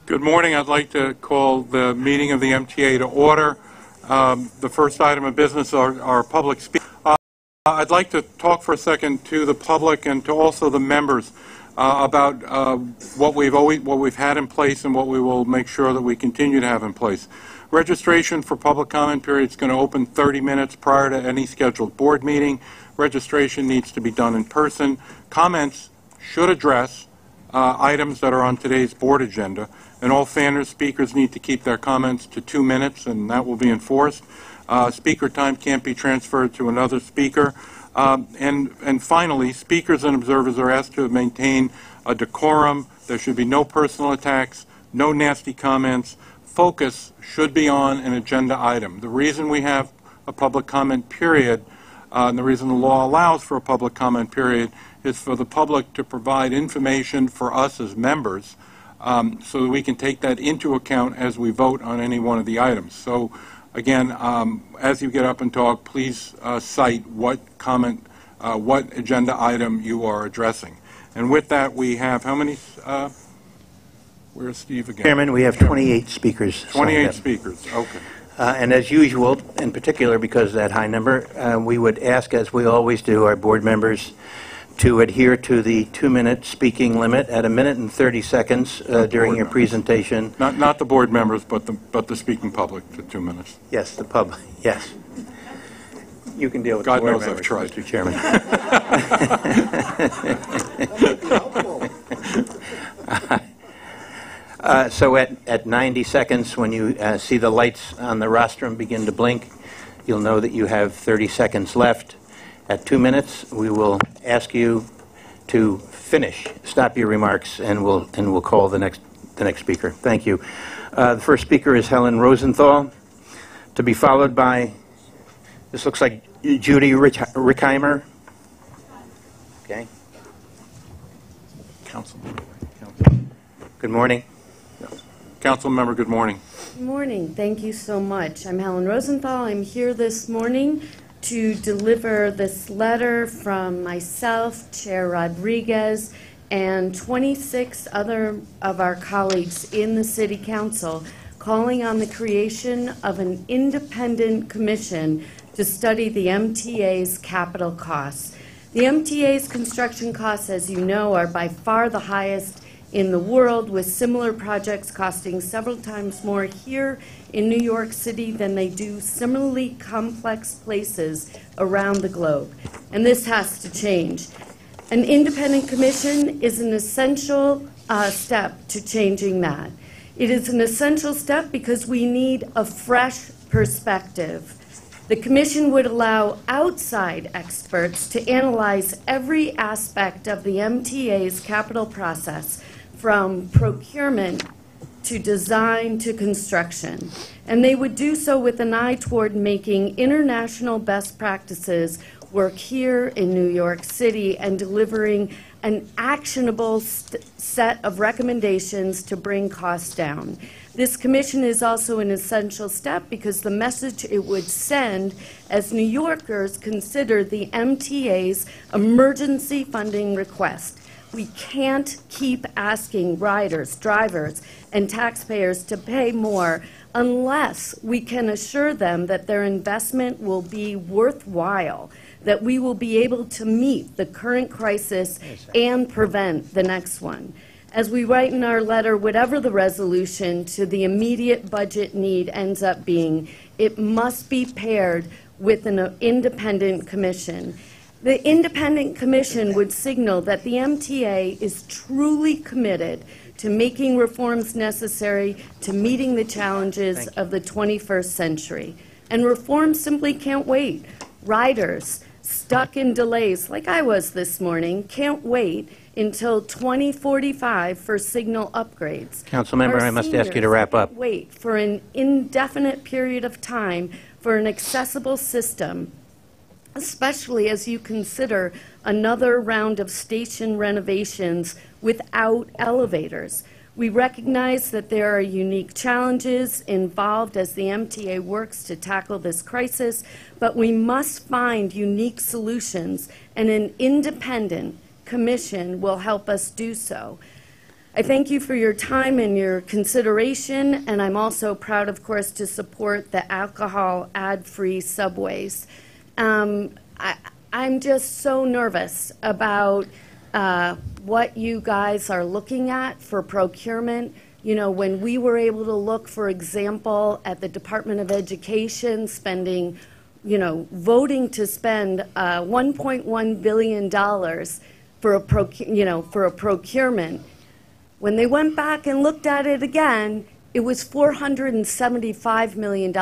Good morning. I'd like to call the meeting of the MTA to order. The first item of business are our public speakers. I'd like to talk for a second to the public and to also the members about what we've had in place and what we will make sure that we continue to have in place. Registration for public comment period is going to open 30 minutes prior to any scheduled board meeting. Registration needs to be done in person. Comments should address items that are on today's board agenda, and all speakers need to keep their comments to 2 minutes, and that will be enforced. Speaker time can't be transferred to another speaker. And finally, speakers and observers are asked to maintain a decorum. There should be no personal attacks, no nasty comments. Focus should be on an agenda item. The reason we have a public comment period, and the reason the law allows for a public comment period, is for the public to provide information for us as members so that we can take that into account as we vote on any one of the items. So again, as you get up and talk, please cite what agenda item you are addressing. And with that, we have how many? Where's Steve again? Chairman, we have 28 speakers. 28 speakers, okay. And as usual, in particular because of that high number, we would ask, as we always do, our board members to adhere to the 2-minute speaking limit at 1 minute and 30 seconds during your presentation. Not the board members, but the speaking public to 2 minutes. Yes, the public. Yes. You can deal with God the board knows members, I've tried. Mr. Chairman. So at 90 seconds, when you see the lights on the rostrum begin to blink, you'll know that you have 30 seconds left. At 2 minutes, we will ask you to stop your remarks, and we'll call the next speaker. Thank you. The first speaker is Helen Rosenthal, to be followed by, this looks like Judy Rickheimer. Okay. Councilmember. Good morning. Council member, good morning. Good morning. Thank you so much. I'm Helen Rosenthal. I'm here this morning to deliver this letter from myself, Chair Rodriguez, and 26 other of our colleagues in the City Council, calling on the creation of an independent commission to study the MTA's capital costs. The MTA's construction costs, as you know, are by far the highest in the world, with similar projects costing several times more here in New York City than they do similarly complex places around the globe. And this has to change. An independent commission is an essential step to changing that. It is an essential step because we need a fresh perspective. The commission would allow outside experts to analyze every aspect of the MTA's capital process, from procurement to design to construction. And they would do so with an eye toward making international best practices work here in New York City and delivering an actionable set of recommendations to bring costs down. This commission is also an essential step because the message it would send as New Yorkers consider the MTA's emergency funding request. We can't keep asking riders, drivers, and taxpayers to pay more unless we can assure them that their investment will be worthwhile, that we will be able to meet the current crisis and prevent the next one. As we write in our letter, whatever the resolution to the immediate budget need ends up being, it must be paired with an independent commission. The independent commission would signal that the MTA is truly committed to making reforms necessary to meeting the challenges of the 21st century. And reforms simply can't wait. Riders stuck in delays, like I was this morning, can't wait until 2045 for signal upgrades. Councilmember, I must ask you to wrap up. Wait for an indefinite period of time for an accessible system, especially as you consider another round of station renovations without elevators. We recognize that there are unique challenges involved as the MTA works to tackle this crisis, but we must find unique solutions, and an independent commission will help us do so. I thank you for your time and your consideration, and I'm also proud, of course, to support the alcohol ad-free subways. I'm just so nervous about what you guys are looking at for procurement. You know, when we were able to look, for example, at the Department of Education spending, you know, voting to spend $1.1 billion for a procurement. When they went back and looked at it again, it was $475 million,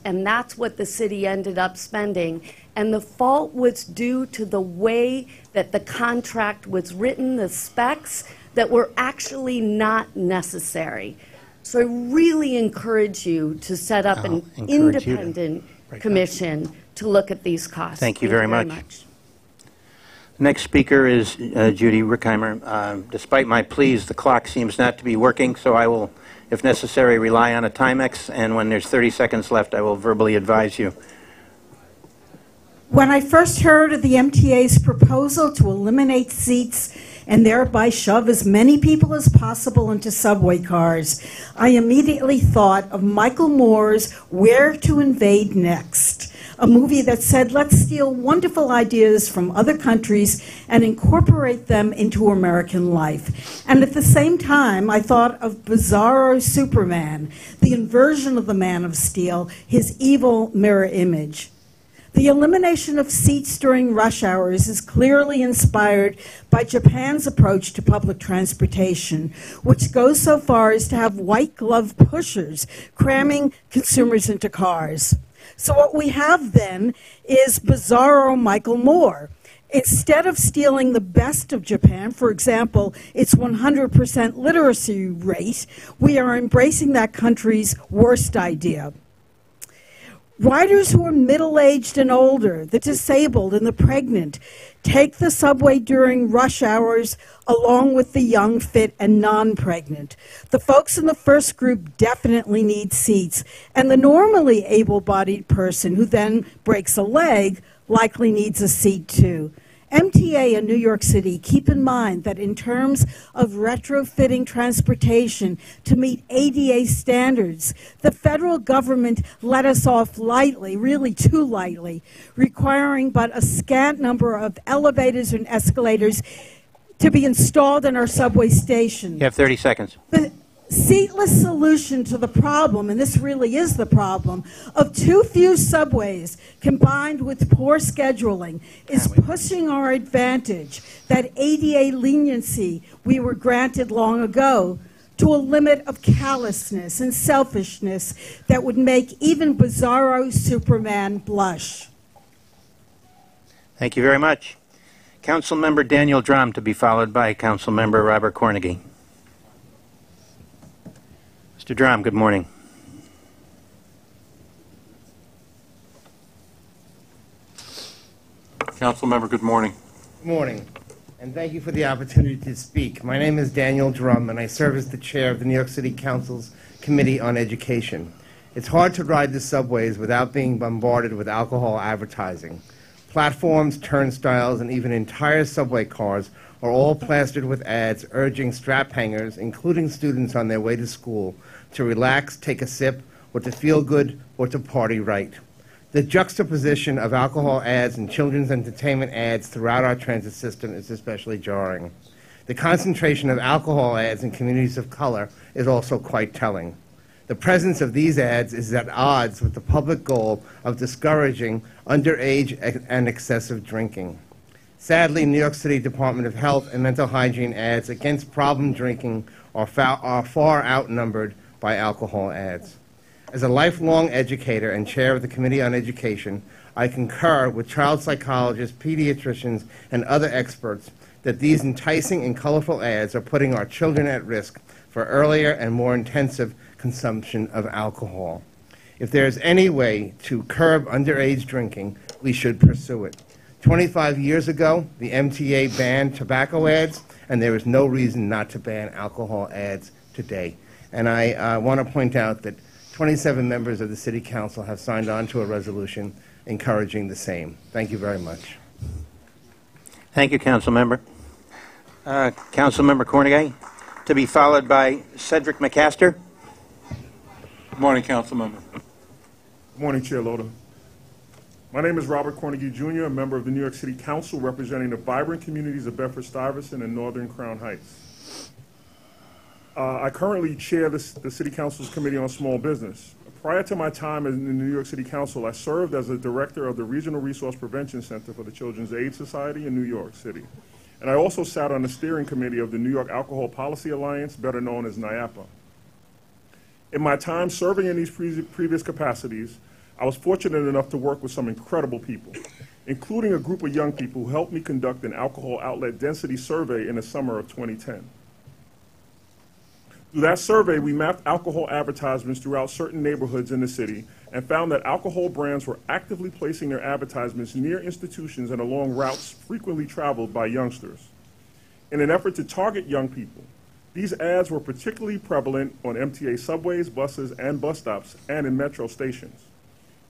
and that's what the city ended up spending. And the fault was due to the way that the contract was written, the specs that were actually not necessary. So I really encourage you to set up an independent commission to look at these costs. Thank you very much. Next speaker is Judy Rickheimer. Despite my pleas, the clock seems not to be working, so I will, if necessary, rely on a Timex, and when there's 30 seconds left, I will verbally advise you. When I first heard of the MTA's proposal to eliminate seats and thereby shove as many people as possible into subway cars, I immediately thought of Michael Moore's Where to Invade Next, a movie that said, let's steal wonderful ideas from other countries and incorporate them into American life. And at the same time, I thought of Bizarro Superman, the inversion of the Man of Steel, his evil mirror image. The elimination of seats during rush hours is clearly inspired by Japan's approach to public transportation, which goes so far as to have white glove pushers cramming consumers into cars. So what we have then is Bizarro Michael Moore. Instead of stealing the best of Japan, for example, its 100% literacy rate, we are embracing that country's worst idea. Riders who are middle-aged and older, the disabled and the pregnant, take the subway during rush hours along with the young, fit, and non-pregnant. The folks in the first group definitely need seats, and the normally able-bodied person who then breaks a leg likely needs a seat too. MTA in New York City, keep in mind that in terms of retrofitting transportation to meet ADA standards, the federal government let us off lightly, really too lightly, requiring but a scant number of elevators and escalators to be installed in our subway stations. You have 30 seconds. The seatless solution to the problem, and this really is the problem, of too few subways combined with poor scheduling is pushing our advantage, that ADA leniency we were granted long ago, to a limit of callousness and selfishness that would make even Bizarro Superman blush. Thank you very much. Councilmember Daniel Drum to be followed by Councilmember Robert Cornegy. Mr. Drum, good morning. Councilmember, good morning. Good morning, and thank you for the opportunity to speak. My name is Daniel Drum, and I serve as the chair of the New York City Council's Committee on Education. It's hard to ride the subways without being bombarded with alcohol advertising. Platforms, turnstiles, and even entire subway cars are all plastered with ads urging strap hangers, including students on their way to school, to relax, take a sip, or to feel good, or to party right. The juxtaposition of alcohol ads and children's entertainment ads throughout our transit system is especially jarring. The concentration of alcohol ads in communities of color is also quite telling. The presence of these ads is at odds with the public goal of discouraging underage and excessive drinking. Sadly, New York City Department of Health and Mental Hygiene ads against problem drinking are far outnumbered by alcohol ads. As a lifelong educator and chair of the Committee on Education, I concur with child psychologists, pediatricians, and other experts that these enticing and colorful ads are putting our children at risk for earlier and more intensive consumption of alcohol. If there is any way to curb underage drinking, we should pursue it. 25 years ago, the MTA banned tobacco ads, and there is no reason not to ban alcohol ads today. And I want to point out that 27 members of the City Council have signed on to a resolution encouraging the same. Thank you very much. Thank you, Councilmember. Councilmember Cornegy, to be followed by Cedric McCaster. Good morning, council member. Good morning, Chair Loda. My name is Robert Cornegie Jr., a member of the New York City Council representing the vibrant communities of Bedford-Stuyvesant and Northern Crown Heights. I currently chair the City Council's Committee on Small Business. Prior to my time in the New York City Council, I served as a director of the Regional Resource Prevention Center for the Children's Aid Society in New York City. And I also sat on the steering committee of the New York Alcohol Policy Alliance, better known as NIAPA. In my time serving in these previous capacities, I was fortunate enough to work with some incredible people, including a group of young people who helped me conduct an alcohol outlet density survey in the summer of 2010. Through that survey, we mapped alcohol advertisements throughout certain neighborhoods in the city and found that alcohol brands were actively placing their advertisements near institutions and along routes frequently traveled by youngsters. In an effort to target young people, these ads were particularly prevalent on MTA subways, buses, and bus stops, and in metro stations.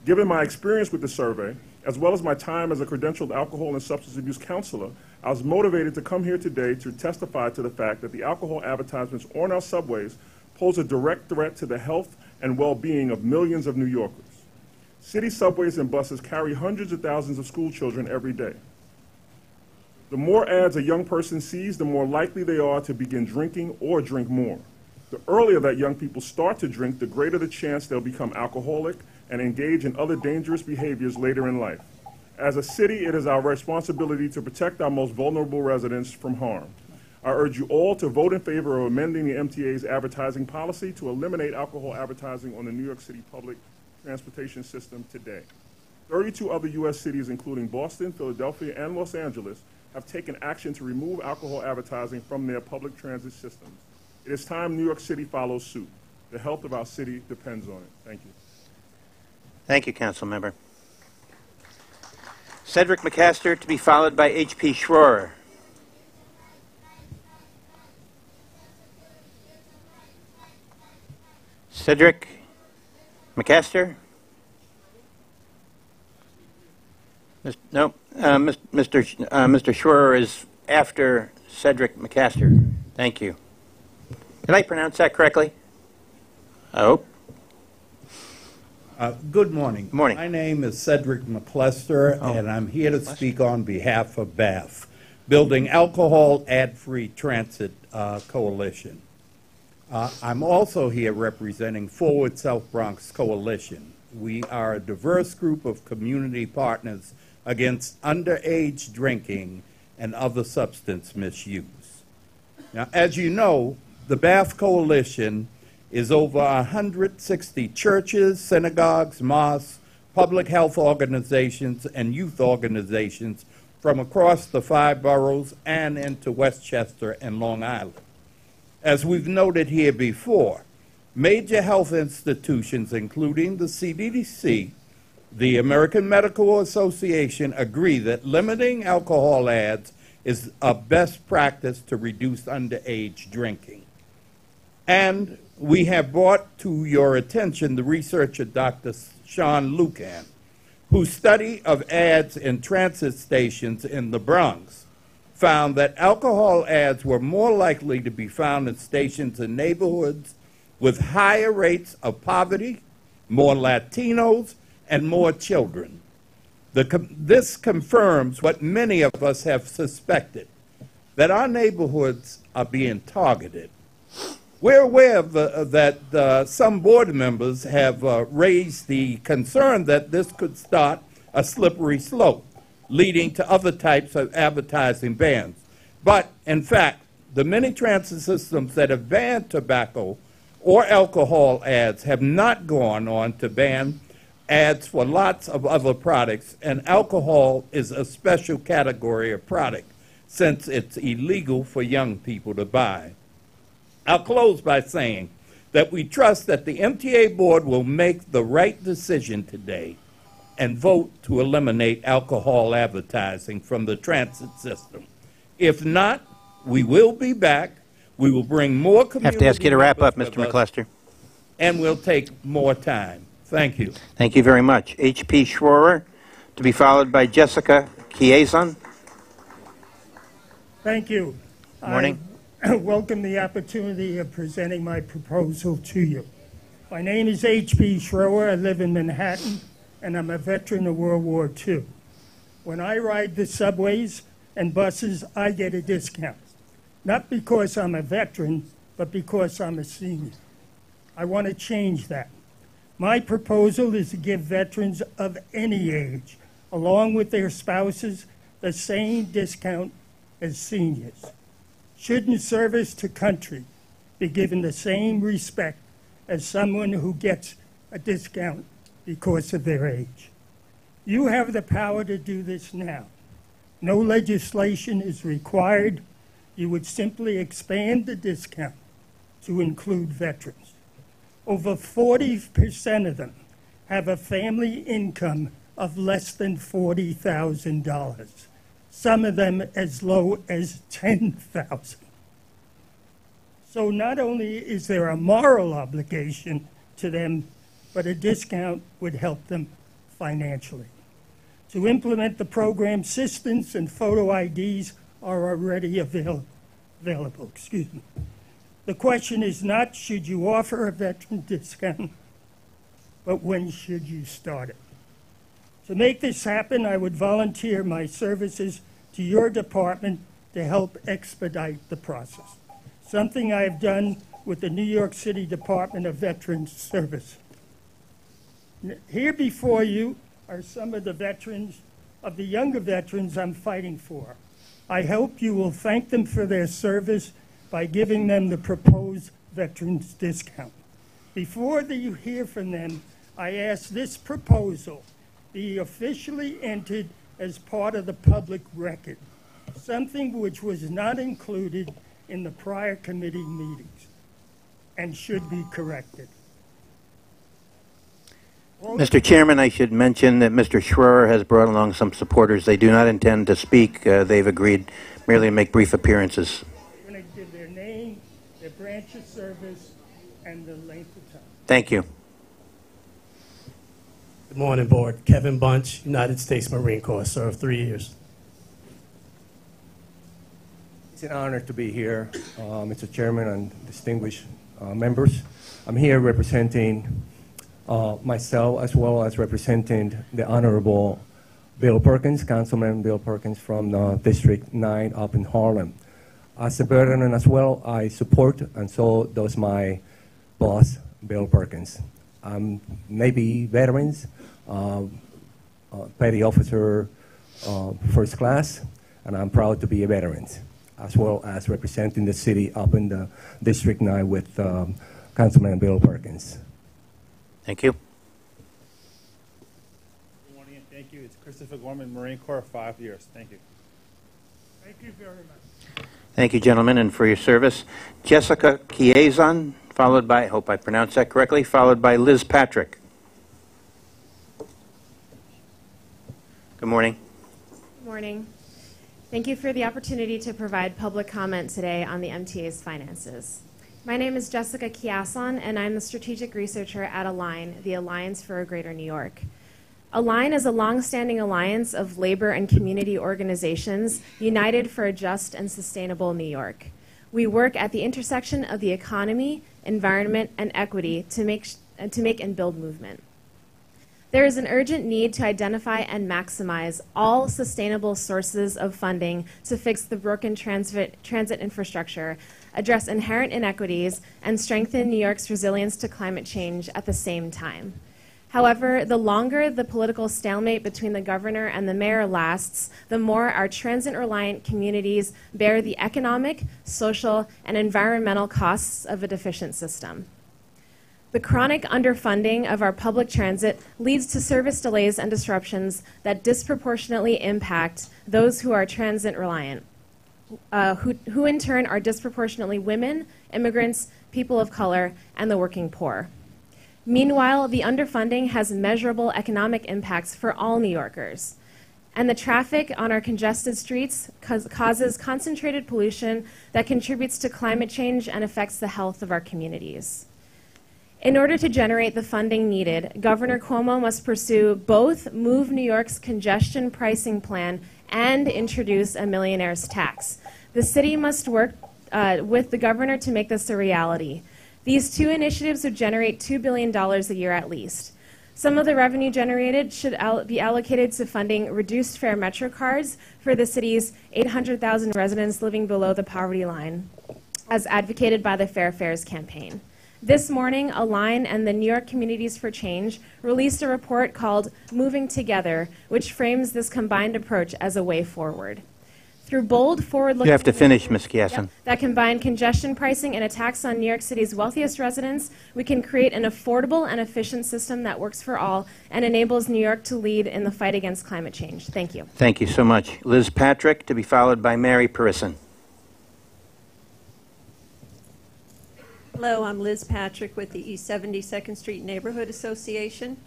Given my experience with the survey, as well as my time as a credentialed alcohol and substance abuse counselor, I was motivated to come here today to testify to the fact that the alcohol advertisements on our subways pose a direct threat to the health and well-being of millions of New Yorkers. City subways and buses carry hundreds of thousands of school children every day. The more ads a young person sees, the more likely they are to begin drinking or drink more. The earlier that young people start to drink, the greater the chance they'll become alcoholic and engage in other dangerous behaviors later in life. As a city, it is our responsibility to protect our most vulnerable residents from harm. I urge you all to vote in favor of amending the MTA's advertising policy to eliminate alcohol advertising on the New York City public transportation system today. 32 other U.S. cities, including Boston, Philadelphia, and Los Angeles, have taken action to remove alcohol advertising from their public transit systems. It is time New York City follows suit. The health of our city depends on it. Thank you. Thank you, council member. Cedric McCaster to be followed by H.P. Schroer. Cedric McCaster? No, Mr. Schroer is after Cedric McCaster. Thank you. Did I pronounce that correctly? I hope. Good morning. Good morning. My name is Cedric McClester, and I'm here to speak on behalf of BAF, Building Alcohol Ad-Free Transit Coalition. I'm also here representing Forward South Bronx Coalition. We are a diverse group of community partners against underage drinking and other substance misuse. Now, as you know, the BAF Coalition is over 160 churches, synagogues, mosques, public health organizations, and youth organizations from across the 5 boroughs and into Westchester and Long Island. As we've noted here before, major health institutions, including the CDC, the American Medical Association, agree that limiting alcohol ads is a best practice to reduce underage drinking. And we have brought to your attention the research of Dr. Sean Lucan, whose study of ads in transit stations in the Bronx found that alcohol ads were more likely to be found in stations in neighborhoods with higher rates of poverty, more Latinos, and more children. This confirms what many of us have suspected, that our neighborhoods are being targeted. We're aware that some board members have raised the concern that this could start a slippery slope, leading to other types of advertising bans. But, in fact, the many transit systems that have banned tobacco or alcohol ads have not gone on to ban ads for lots of other products, and alcohol is a special category of product since it's illegal for young people to buy. I'll close by saying that we trust that the MTA Board will make the right decision today and vote to eliminate alcohol advertising from the transit system. If not, we will be back. We will bring more community. Have to ask you to wrap up, Mr. McClester. And we'll take more time. Thank you. Thank you very much. H.P. Schroer to be followed by Jessica Chiazon. Thank you. Morning. welcome the opportunity of presenting my proposal to you. My name is H.P. Schroer. I live in Manhattan, and I'm a veteran of World War II. When I ride the subways and buses, I get a discount. Not because I'm a veteran, but because I'm a senior. I want to change that. My proposal is to give veterans of any age, along with their spouses, the same discount as seniors. Shouldn't service to country be given the same respect as someone who gets a discount because of their age? You have the power to do this now. No legislation is required. You would simply expand the discount to include veterans. Over 40% of them have a family income of less than $40,000. Some of them as low as $10,000. So not only is there a moral obligation to them, but a discount would help them financially. To implement the program, assistance and photo IDs are already available. The question is not should you offer a veteran discount, but when should you start it? To make this happen, I would volunteer my services to your department to help expedite the process, something I have done with the New York City Department of Veterans Service. Here before you are some of the veterans, of the younger veterans I'm fighting for. I hope you will thank them for their service by giving them the proposed veterans discount. Before you hear from them, I ask this proposal be officially entered as part of the public record, something which was not included in the prior committee meetings and should be corrected. Mr. Chairman, I should mention that Mr. Schroer has brought along some supporters. They do not intend to speak. They've agreed merely to make brief appearances. I'm going to give their name, their branch of service, and the length of time. Thank you. Good morning, Board. Kevin Bunch, United States Marine Corps, served 3 years. It's an honor to be here, Mr. Chairman and distinguished members. I'm here representing myself as well as representing the Honorable Bill Perkins, Councilman Bill Perkins from District 9 up in Harlem. As a veteran as well, I support, and so does my boss, Bill Perkins. Navy veterans, petty officer, first class, and I'm proud to be a veteran, as well as representing the city up in the District 9 with Councilman Bill Perkins. Thank you. Good morning and thank you. It's Christopher Gorman, Marine Corps, 5 years. Thank you. Thank you very much. Thank you, gentlemen, and for your service. Jessica Kiazon, followed by, I hope I pronounced that correctly, followed by Liz Patrick. Good morning. Good morning. Thank you for the opportunity to provide public comment today on the MTA's finances. My name is Jessica Kiason, and I'm the strategic researcher at Align, the Alliance for a Greater New York. Align is a long-standing alliance of labor and community organizations united for a just and sustainable New York. We work at the intersection of the economy, environment, and equity to make and build movement. There is an urgent need to identify and maximize all sustainable sources of funding to fix the broken transit infrastructure, address inherent inequities, and strengthen New York's resilience to climate change at the same time. However, the longer the political stalemate between the governor and the mayor lasts, the more our transit-reliant communities bear the economic, social, and environmental costs of a deficient system. The chronic underfunding of our public transit leads to service delays and disruptions that disproportionately impact those who are transit-reliant, who in turn are disproportionately women, immigrants, people of color, and the working poor. Meanwhile, the underfunding has measurable economic impacts for all New Yorkers. And the traffic on our congested streets causes concentrated pollution that contributes to climate change and affects the health of our communities. In order to generate the funding needed, Governor Cuomo must pursue both Move New York's congestion pricing plan and introduce a millionaire's tax. The city must work with the governor to make this a reality. These two initiatives would generate $2 billion a year at least. Some of the revenue generated should be allocated to funding reduced fare Metro cards for the city's 800,000 residents living below the poverty line, as advocated by the Fair Fares campaign. This morning, Align and the New York Communities for Change released a report called Moving Together, which frames this combined approach as a way forward. Through bold, forward-looking... You have to finish, Ms. Kiasson. That combine congestion pricing and a tax on New York City's wealthiest residents, we can create an affordable and efficient system that works for all and enables New York to lead in the fight against climate change. Thank you. Thank you so much. Liz Patrick, to be followed by Mary Parison. Hello, I'm Liz Patrick with the East 72nd Street Neighborhood Association.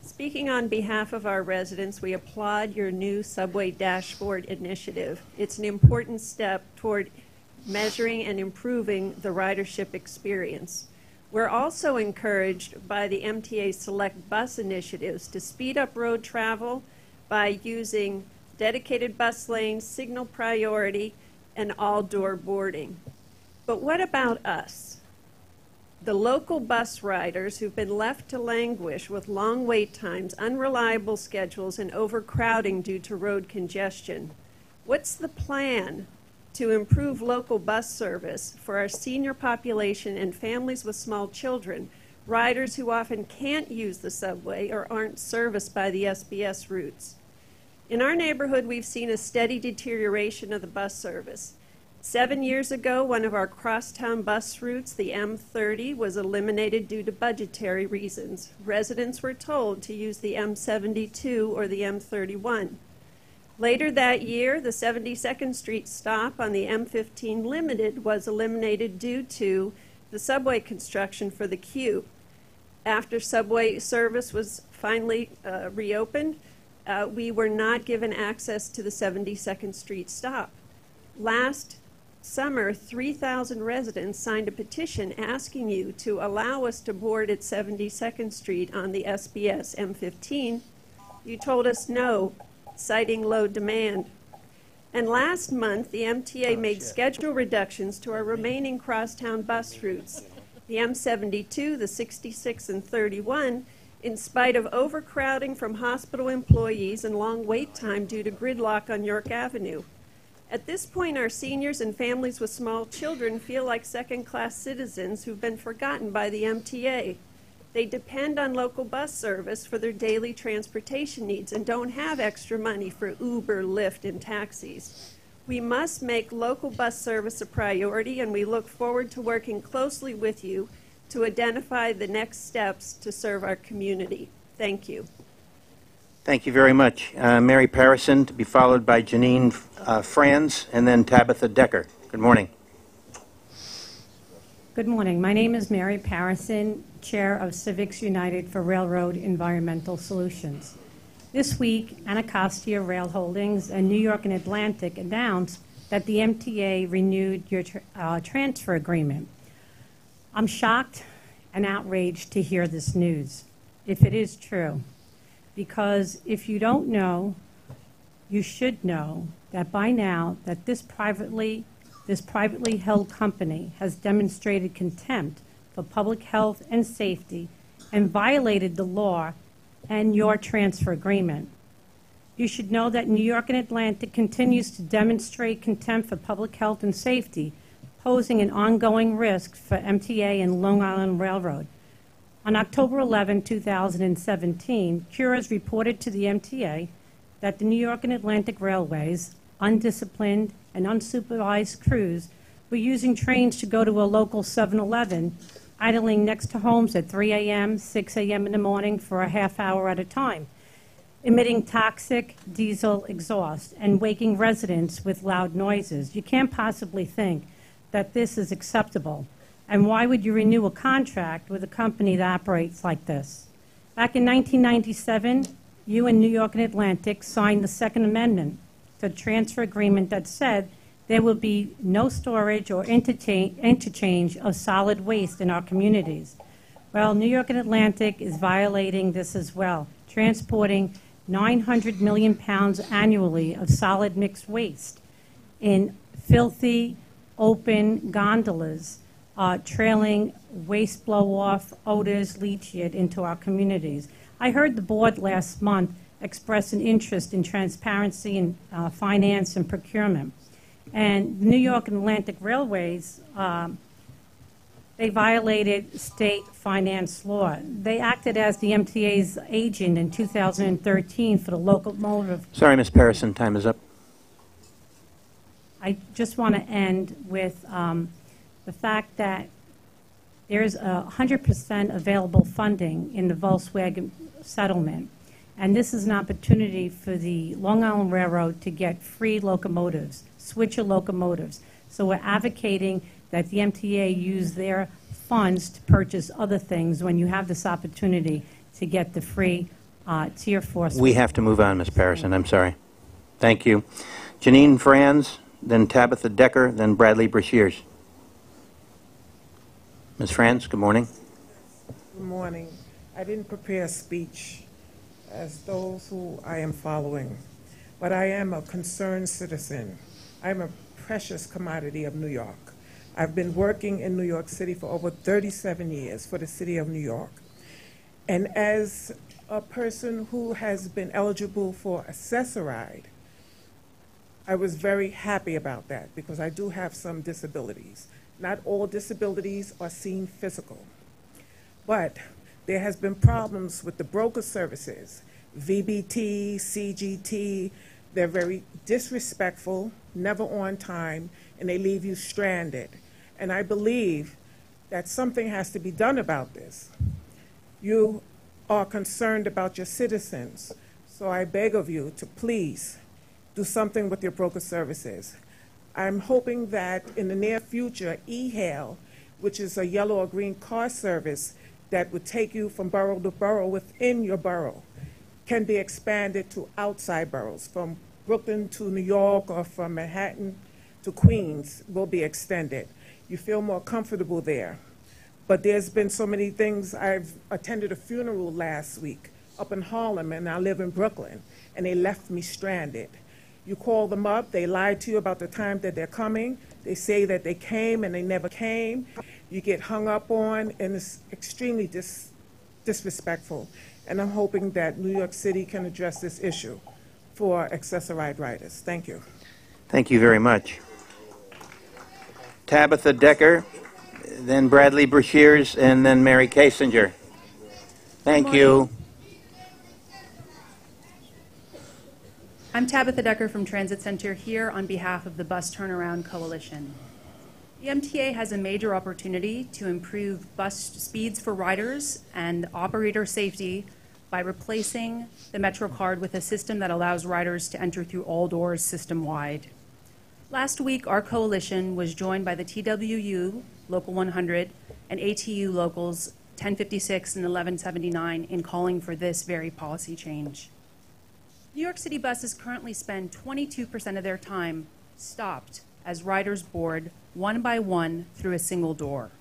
Speaking on behalf of our residents, we applaud your new subway dashboard initiative. It's an important step toward measuring and improving the ridership experience. We're also encouraged by the MTA Select Bus initiatives to speed up road travel by using dedicated bus lanes, signal priority, and all-door boarding. But what about us? The local bus riders who've been left to languish with long wait times, unreliable schedules, and overcrowding due to road congestion. What's the plan to improve local bus service for our senior population and families with small children, riders who often can't use the subway or aren't serviced by the SBS routes? In our neighborhood, we've seen a steady deterioration of the bus service. 7 years ago, one of our crosstown bus routes, the M30, was eliminated due to budgetary reasons. Residents were told to use the M72 or the M31. Later that year, the 72nd Street stop on the M15 Limited was eliminated due to the subway construction for the queue. After subway service was finally reopened, we were not given access to the 72nd Street stop. Last summer, 3,000 residents signed a petition asking you to allow us to board at 72nd Street on the SBS M15. You told us no, citing low demand. And last month, the MTA made schedule reductions to our remaining crosstown bus routes, the M72, the 66, and 31, in spite of overcrowding from hospital employees and long wait time due to gridlock on York Avenue. At this point, our seniors and families with small children feel like second-class citizens who've been forgotten by the MTA. They depend on local bus service for their daily transportation needs and don't have extra money for Uber, Lyft, and taxis. We must make local bus service a priority, and we look forward to working closely with you to identify the next steps to serve our community. Thank you. Thank you very much. Mary Parison, to be followed by Janine Franz, and then Tabitha Decker. Good morning. Good morning. My name is Mary Parison, Chair of Civics United for Railroad Environmental Solutions. This week, Anacostia Rail Holdings and New York and Atlantic announced that the MTA renewed your transfer agreement. I'm shocked and outraged to hear this news, if it is true. Because if you don't know, you should know that by now that this privately held company has demonstrated contempt for public health and safety and violated the law and your transfer agreement. You should know that New York and Atlantic continues to demonstrate contempt for public health and safety, posing an ongoing risk for MTA and Long Island Railroad. On October 11, 2017, Cures reported to the MTA that the New York and Atlantic Railways, undisciplined and unsupervised crews, were using trains to go to a local 7-Eleven, idling next to homes at 3 a.m., 6 a.m. in the morning for a half hour at a time, emitting toxic diesel exhaust and waking residents with loud noises. You can't possibly think that this is acceptable. And why would you renew a contract with a company that operates like this? Back in 1997, you and New York and Atlantic signed the Second Amendment to the transfer agreement that said there will be no storage or interchange of solid waste in our communities. Well, New York and Atlantic is violating this as well, transporting 900 million pounds annually of solid mixed waste in filthy, open gondolas trailing waste blow-off, odors, leachate into our communities. I heard the board last month express an interest in transparency in finance and procurement. And New York and Atlantic Railways, they violated state finance law. They acted as the MTA's agent in 2013 for the locomotive. Sorry, Ms. Parison, time is up. I just want to end with the fact that there's 100% available funding in the Volkswagen settlement. And this is an opportunity for the Long Island Railroad to get free locomotives, switcher locomotives. So we're advocating that the MTA use their funds to purchase other things when you have this opportunity to get the free Tier 4. We have to move on, Ms. Parison. I'm sorry. Thank you. Janine Franz, then Tabitha Decker, then Bradley Brashears. Ms. Franz, good morning. Good morning. I didn't prepare a speech as those who I am following, but I am a concerned citizen. I'm a precious commodity of New York. I've been working in New York City for over 37 years for the city of New York. And as a person who has been eligible for accessoride, I was very happy about that because I do have some disabilities. Not all disabilities are seen physical, but there has been problems with the broker services, VBT, CGT. They're very disrespectful, never on time, and they leave you stranded. And I believe that something has to be done about this. You are concerned about your citizens, so I beg of you to please do something with your broker services. I'm hoping that in the near future, e-hail, which is a yellow or green car service that would take you from borough to borough within your borough, can be expanded to outside boroughs, from Brooklyn to New York or from Manhattan to Queens will be extended. You feel more comfortable there. But there's been so many things. I've attended a funeral last week up in Harlem, and I live in Brooklyn, and they left me stranded. You call them up, they lie to you about the time that they're coming. They say that they came and they never came. You get hung up on, and it's extremely disrespectful. And I'm hoping that New York City can address this issue for accessoride riders. Thank you. Thank you very much. Tabitha Decker, then Bradley Brashears, and then Mary Kasinger. Thank you. I'm Tabitha Decker from Transit Center here on behalf of the Bus Turnaround Coalition. The MTA has a major opportunity to improve bus speeds for riders and operator safety by replacing the MetroCard with a system that allows riders to enter through all doors system-wide. Last week, our coalition was joined by the TWU, Local 100, and ATU Locals 1056 and 1179 in calling for this very policy change. New York City buses currently spend 22% of their time stopped as riders board one by one through a single door.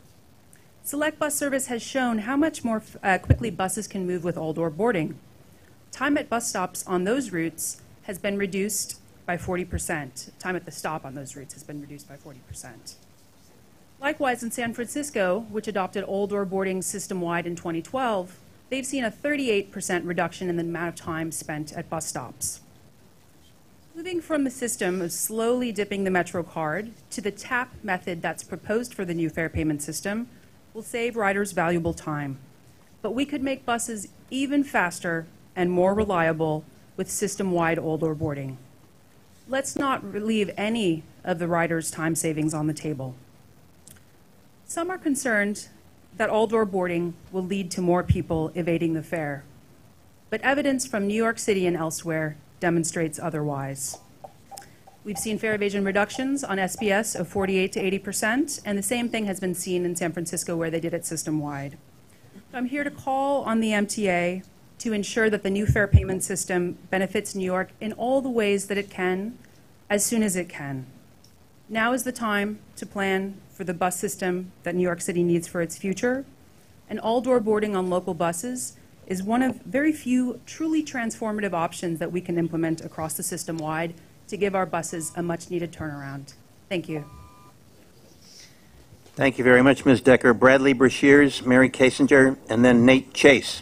Select Bus Service has shown how much more quickly buses can move with all-door boarding. Time at bus stops on those routes has been reduced by 40%. Time at the stop on those routes has been reduced by 40%. Likewise, in San Francisco, which adopted all-door boarding system-wide in 2012, they've seen a 38% reduction in the amount of time spent at bus stops. Moving from the system of slowly dipping the MetroCard to the tap method that's proposed for the new fare payment system will save riders valuable time. But we could make buses even faster and more reliable with system-wide all-door boarding. Let's not leave any of the riders' time savings on the table. Some are concerned that all-door boarding will lead to more people evading the fare. But evidence from New York City and elsewhere demonstrates otherwise. We've seen fare evasion reductions on SBS of 48 to 80%, and the same thing has been seen in San Francisco where they did it system-wide. I'm here to call on the MTA to ensure that the new fare payment system benefits New York in all the ways that it can, as soon as it can. Now is the time to plan for the bus system that New York City needs for its future, and all-door boarding on local buses is one of very few truly transformative options that we can implement across the system-wide to give our buses a much-needed turnaround. Thank you. Thank you very much, Ms. Decker. Bradley Brashears, Mary Kasinger, and then Nate Chase.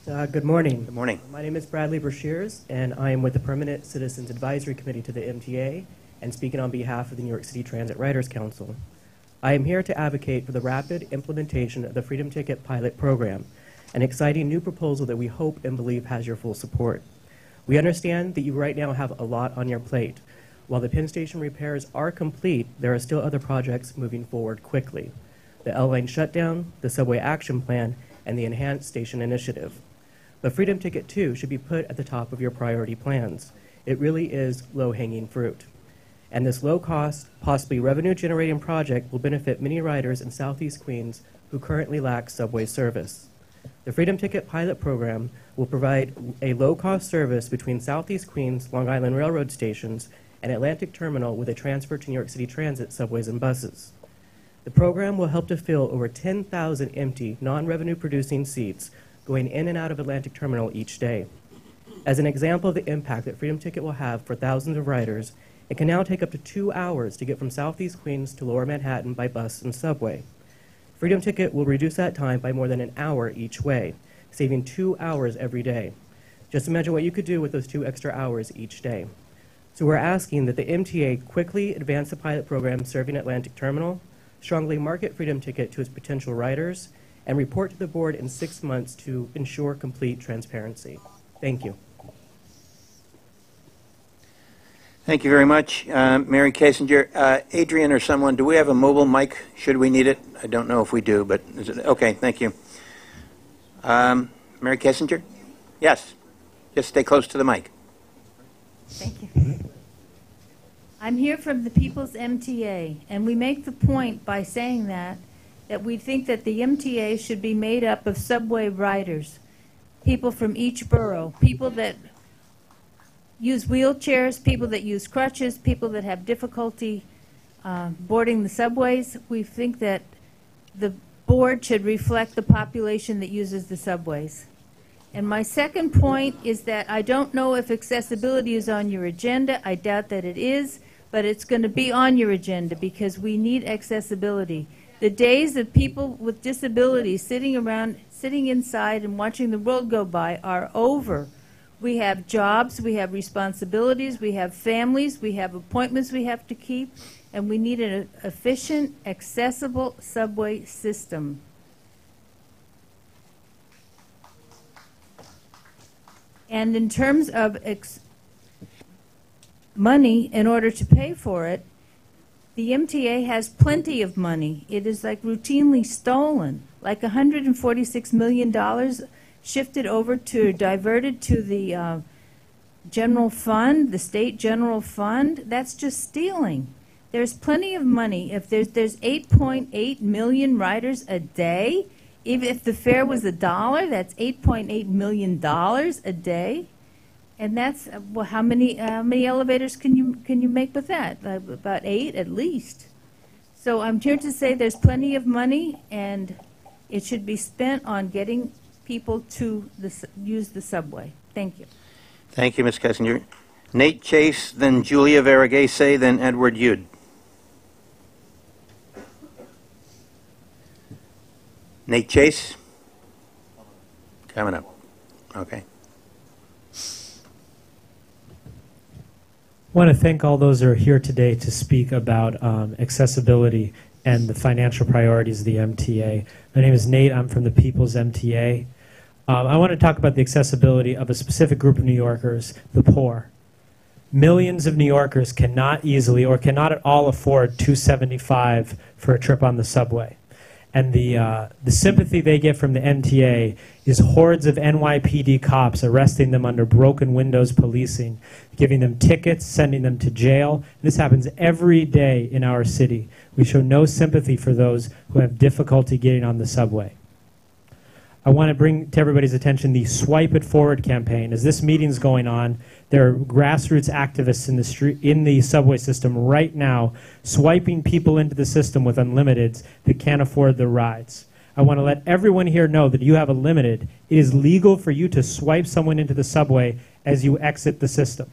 Good morning. Good morning. My name is Bradley Brashears, and I am with the Permanent Citizens Advisory Committee to the MTA, and speaking on behalf of the New York City Transit Riders Council. I am here to advocate for the rapid implementation of the Freedom Ticket pilot program, an exciting new proposal that we hope and believe has your full support. We understand that you right now have a lot on your plate. While the Penn Station repairs are complete, there are still other projects moving forward quickly. The L-Line shutdown, the Subway Action Plan, and the Enhanced Station Initiative. But Freedom Ticket 2 should be put at the top of your priority plans. It really is low-hanging fruit. And this low-cost, possibly revenue-generating project will benefit many riders in Southeast Queens who currently lack subway service. The Freedom Ticket pilot program will provide a low-cost service between Southeast Queens, Long Island Railroad stations, and Atlantic Terminal with a transfer to New York City Transit subways and buses. The program will help to fill over 10,000 empty, non-revenue producing seats going in and out of Atlantic Terminal each day. As an example of the impact that Freedom Ticket will have for thousands of riders, it can now take up to 2 hours to get from Southeast Queens to Lower Manhattan by bus and subway. Freedom Ticket will reduce that time by more than an hour each way, saving 2 hours every day. Just imagine what you could do with those 2 extra hours each day. So we're asking that the MTA quickly advance the pilot program serving Atlantic Terminal, strongly market Freedom Ticket to its potential riders, and report to the board in 6 months to ensure complete transparency. Thank you. Thank you very much, Mary Kasinger. Adrian or someone, do we have a mobile mic? Should we need it? I don't know if we do, but is it okay? Thank you. Mary Kasinger? Yes. Just stay close to the mic. Thank you. I'm here from the People's MTA, and we make the point by saying that we think that the MTA should be made up of subway riders, people from each borough, people that use wheelchairs, people that use crutches, people that have difficulty boarding the subways. We think that the board should reflect the population that uses the subways. And my second point is that I don't know if accessibility is on your agenda. I doubt that it is, but it's going to be on your agenda because we need accessibility. The days of people with disabilities sitting inside and watching the world go by are over. We have jobs, we have responsibilities, we have families, we have appointments we have to keep, and we need an efficient, accessible subway system. And in terms of money in order to pay for it, the MTA has plenty of money. It is like routinely stolen, like $146 million shifted over to, diverted to the general fund, the state general fund. That's just stealing. There's plenty of money. If there's 8.8 million riders a day, even if the fare was $1, that's $8.8 million a day. And that's, well, how many elevators can you make with that? About 8 at least. So I'm here to say there's plenty of money, and it should be spent on getting people to use the subway. Thank you. Thank you, Ms. Kessinger. Nate Chase, then Julia Veragese, then Edward Yude. Nate Chase? Coming up. Okay. I want to thank all those who are here today to speak about accessibility and the financial priorities of the MTA. My name is Nate. I'm from the People's MTA. I want to talk about the accessibility of a specific group of New Yorkers, the poor. Millions of New Yorkers cannot easily or cannot at all afford $2.75 for a trip on the subway. And the sympathy they get from the MTA is hordes of NYPD cops arresting them under broken windows policing, giving them tickets, sending them to jail. This happens every day in our city. We show no sympathy for those who have difficulty getting on the subway. I want to bring to everybody's attention the Swipe It Forward campaign. As this meeting's going on, there are grassroots activists in the street, in the subway system right now, swiping people into the system with unlimiteds that can't afford the rides. I want to let everyone here know that you have a limited. It is legal for you to swipe someone into the subway as you exit the system.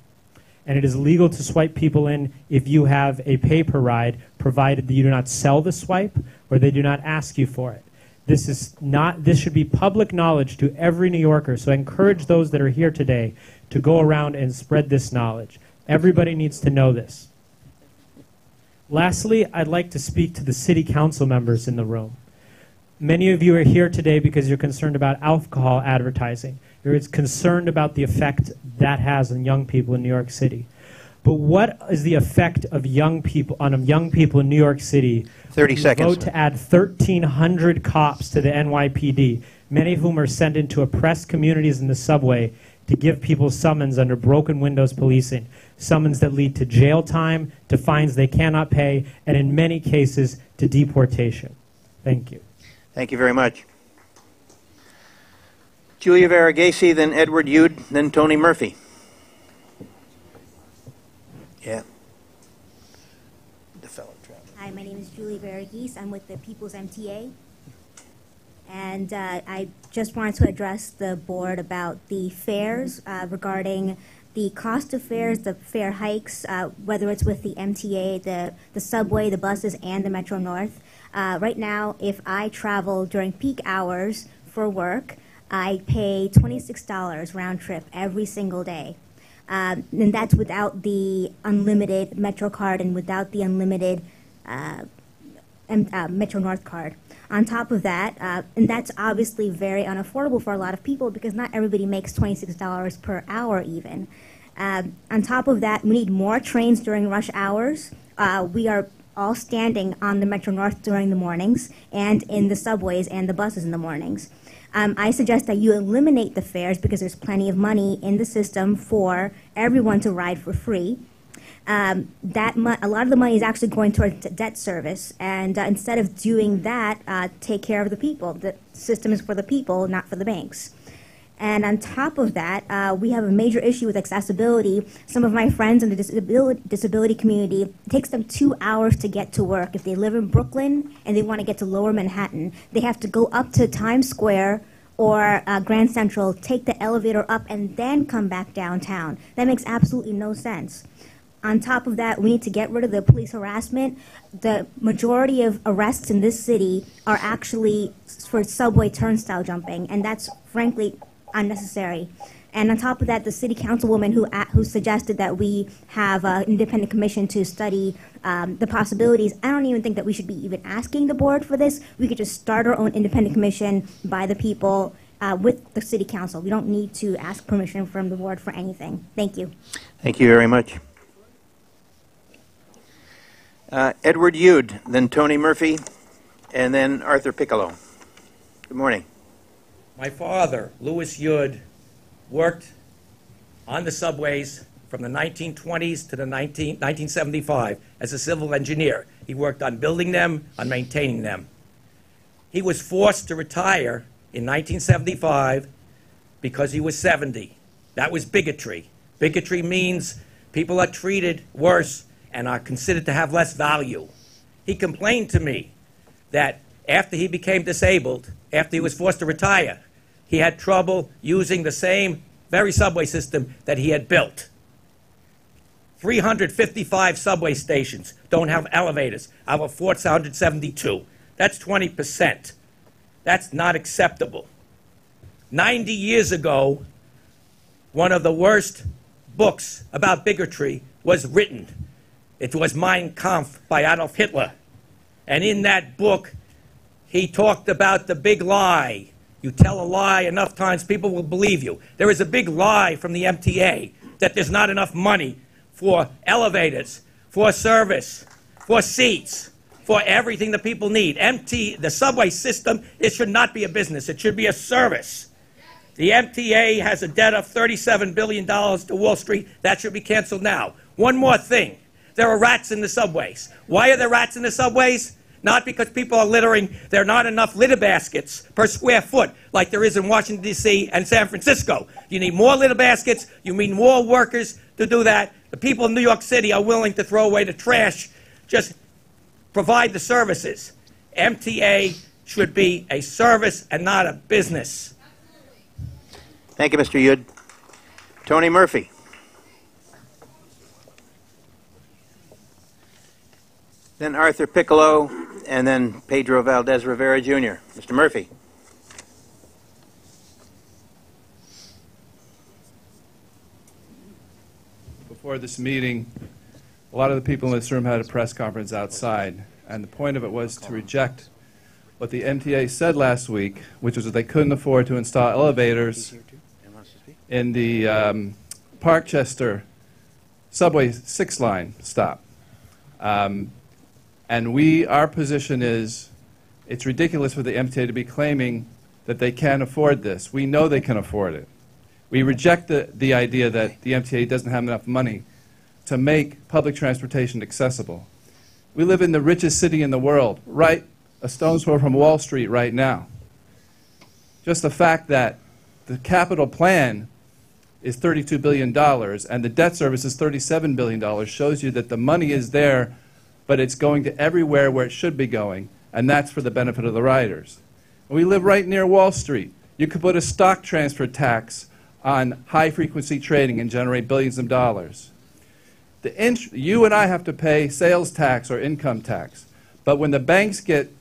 and it is legal to swipe people in if you have a pay-per-ride, provided that you do not sell the swipe or they do not ask you for it. This should be public knowledge to every New Yorker, so I encourage those that are here today to go around and spread this knowledge. Everybody needs to know this. Lastly, I'd like to speak to the city council members in the room. Many of you are here today because you're concerned about alcohol advertising. You're concerned about the effect that has on young people in New York City. But what is the effect of young people on young people in New York City? 30 seconds. Vote to add 1,300 cops to the NYPD, many of whom are sent into oppressed communities in the subway to give people summons under broken windows policing, summons that lead to jail time, to fines they cannot pay, and in many cases to deportation. Thank you. Thank you very much. Julia Varagesi, then Edward Yude, then Tony Murphy. Yeah. The fellow traveler. Hi, my name is Julie Varagese. I'm with the People's MTA. And I just wanted to address the board about the fares regarding the cost of fares, the fare hikes, whether it's with the MTA, the subway, the buses, and the Metro North. Right now, if I travel during peak hours for work, I pay $26 round trip every single day. And that's without the unlimited Metro card and without the unlimited Metro North card. On top of that, and that's obviously very unaffordable for a lot of people because not everybody makes $26 per hour even. On top of that, we need more trains during rush hours. We are all standing on the Metro North during the mornings and in the subways and the buses in the mornings. I suggest that you eliminate the fares because there's plenty of money in the system for everyone to ride for free. A lot of the money is actually going towards debt service, and instead of doing that, take care of the people. The system is for the people, not for the banks. And on top of that, we have a major issue with accessibility. Some of my friends in the disability community, it takes them 2 hours to get to work. If they live in Brooklyn and they want to get to Lower Manhattan, they have to go up to Times Square or Grand Central, take the elevator up, and then come back downtown. That makes absolutely no sense. On top of that, we need to get rid of the police harassment. The majority of arrests in this city are actually for subway turnstile jumping, and that's frankly unnecessary. And on top of that, the city councilwoman who suggested that we have an independent commission to study the possibilities, I don't even think that we should be even asking the board for this. We could just start our own independent commission by the people with the city council. We don't need to ask permission from the board for anything. Thank you. Thank you very much. Edward Yude, then Tony Murphy, and then Arthur Piccolo. Good morning. My father, Louis Yude, worked on the subways from the 1920s to the 1975 as a civil engineer. He worked on building them, on maintaining them. He was forced to retire in 1975 because he was 70. That was bigotry. Bigotry means people are treated worse and are considered to have less value. He complained to me that after he became disabled, after he was forced to retire, he had trouble using the same very subway system that he had built. 355 subway stations don't have elevators out of 472. That's 20%. That's not acceptable. 90 years ago, one of the worst books about bigotry was written. It was Mein Kampf by Adolf Hitler. And in that book, he talked about the big lie. You tell a lie enough times, people will believe you. There is a big lie from the MTA that there's not enough money for elevators, for service, for seats, for everything that people need. The subway system, it should not be a business. It should be a service. The MTA has a debt of $37 billion to Wall Street. That should be canceled now. One more thing. There are rats in the subways. Why are there rats in the subways? Not because people are littering. There are not enough litter baskets per square foot like there is in Washington, D.C. and San Francisco. You need more litter baskets. You need more workers to do that. The people in New York City are willing to throw away the trash. Just provide the services. MTA should be a service and not a business. Thank you, Mr. Yude. Tony Murphy. Then Arthur Piccolo, and then Pedro Valdez Rivera Jr. Mr. Murphy. Before this meeting, a lot of the people in this room had a press conference outside, and the point of it was to reject what the MTA said last week, which was that they couldn't afford to install elevators in the Parkchester subway 6 line stop. And our position is it's ridiculous for the MTA to be claiming that they can't afford this. We know they can afford it. We reject the idea that the MTA doesn't have enough money to make public transportation accessible. We live in the richest city in the world, right a stone's throw from Wall Street right now. Just the fact that the capital plan is $32 billion and the debt service is $37 billion shows you that the money is there, but it's going to everywhere where it should be going, and that's for the benefit of the riders. And we live right near Wall Street. You could put a stock transfer tax on high-frequency trading and generate billions of dollars. You and I have to pay sales tax or income tax, but when the banks get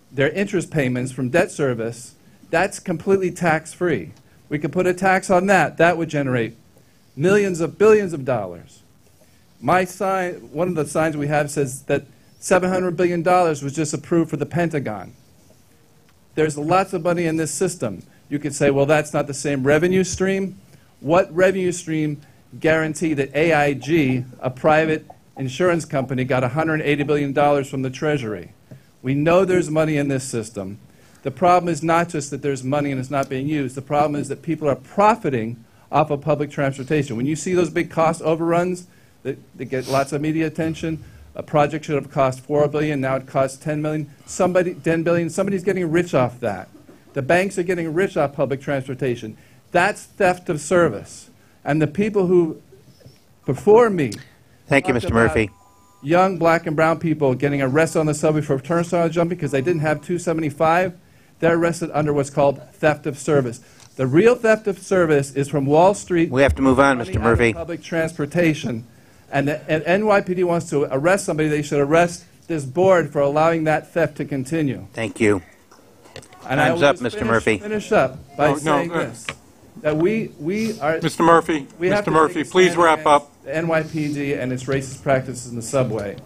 their interest payments from debt service, that's completely tax-free. We could put a tax on that. That would generate billions of dollars. My sign, one of the signs we have says that $700 billion was just approved for the Pentagon. There's lots of money in this system. You could say, well, that's not the same revenue stream. What revenue stream guaranteed that AIG, a private insurance company, got $180 billion from the Treasury? We know there's money in this system. The problem is not just that there's money and it's not being used. The problem is that people are profiting off of public transportation. When you see those big cost overruns that get lots of media attention, a project should have cost $4 billion, now it costs $10 million. $10 billion, somebody's getting rich off that. The banks are getting rich off public transportation. That's theft of service. And the people who, before me, thank you, Mr. Murphy. Young black and brown people getting arrested on the subway for turnstile jumping because they didn't have 275, they're arrested under what's called theft of service. The real theft of service is from Wall Street. We have to move on, Mr. Murphy. Public transportation. And NYPD wants to arrest somebody, they should arrest this board for allowing that theft to continue. Thank you. And Time's up, Mr. Murphy. Finish up by saying this. That we are... Mr. Murphy, Mr. Murphy, please wrap up. The NYPD and its racist practices in the subway.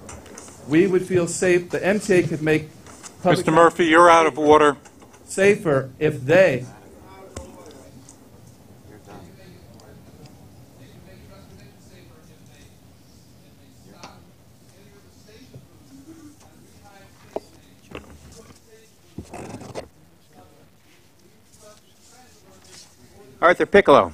We would feel safe. The MTA could make Mr. Murphy, you're out of order. Safer if they... Arthur Piccolo.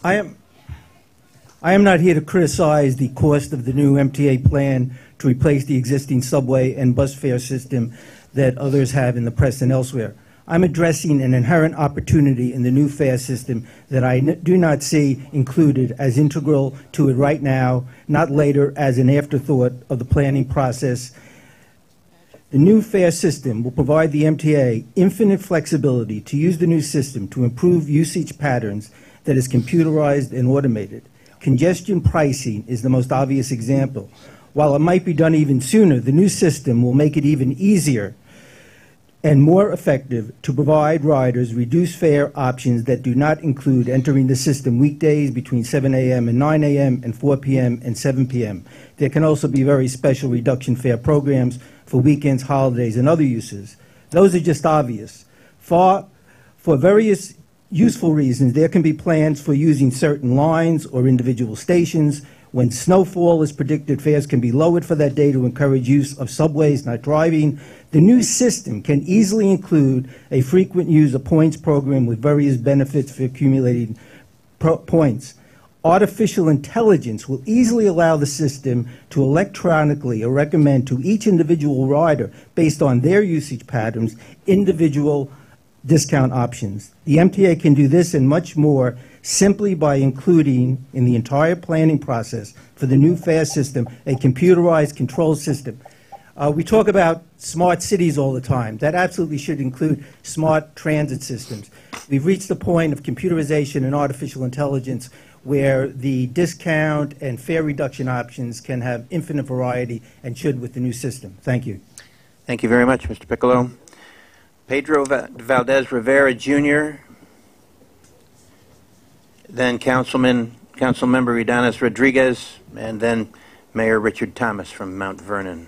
I am not here to criticize the cost of the new MTA plan to replace the existing subway and bus fare system that others have in the press and elsewhere. I'm addressing an inherent opportunity in the new fare system that I do not see included as integral to it right now, not later as an afterthought of the planning process. The new fare system will provide the MTA infinite flexibility to use the new system to improve usage patterns that is computerized and automated. Congestion pricing is the most obvious example. While it might be done even sooner, the new system will make it even easier and more effective to provide riders reduced fare options that do not include entering the system weekdays between 7 a.m. and 9 a.m. and 4 p.m. and 7 p.m. There can also be very special reduction fare programs for weekends, holidays, and other uses. Those are just obvious. For various useful reasons, there can be plans for using certain lines or individual stations. When snowfall is predicted, fares can be lowered for that day to encourage use of subways, not driving. The new system can easily include a frequent user points program with various benefits for accumulating points. Artificial intelligence will easily allow the system to electronically recommend to each individual rider, based on their usage patterns, individual discount options. The MTA can do this and much more simply by including in the entire planning process for the new fare system a computerized control system. We talk about smart cities all the time. That absolutely should include smart transit systems. We've reached the point of computerization and artificial intelligence where the discount and fare reduction options can have infinite variety and should with the new system. Thank you. Thank you very much, Mr. Piccolo. Pedro Valdez Rivera Jr., then Councilmember Ydanis Rodriguez, and then Mayor Richard Thomas from Mount Vernon.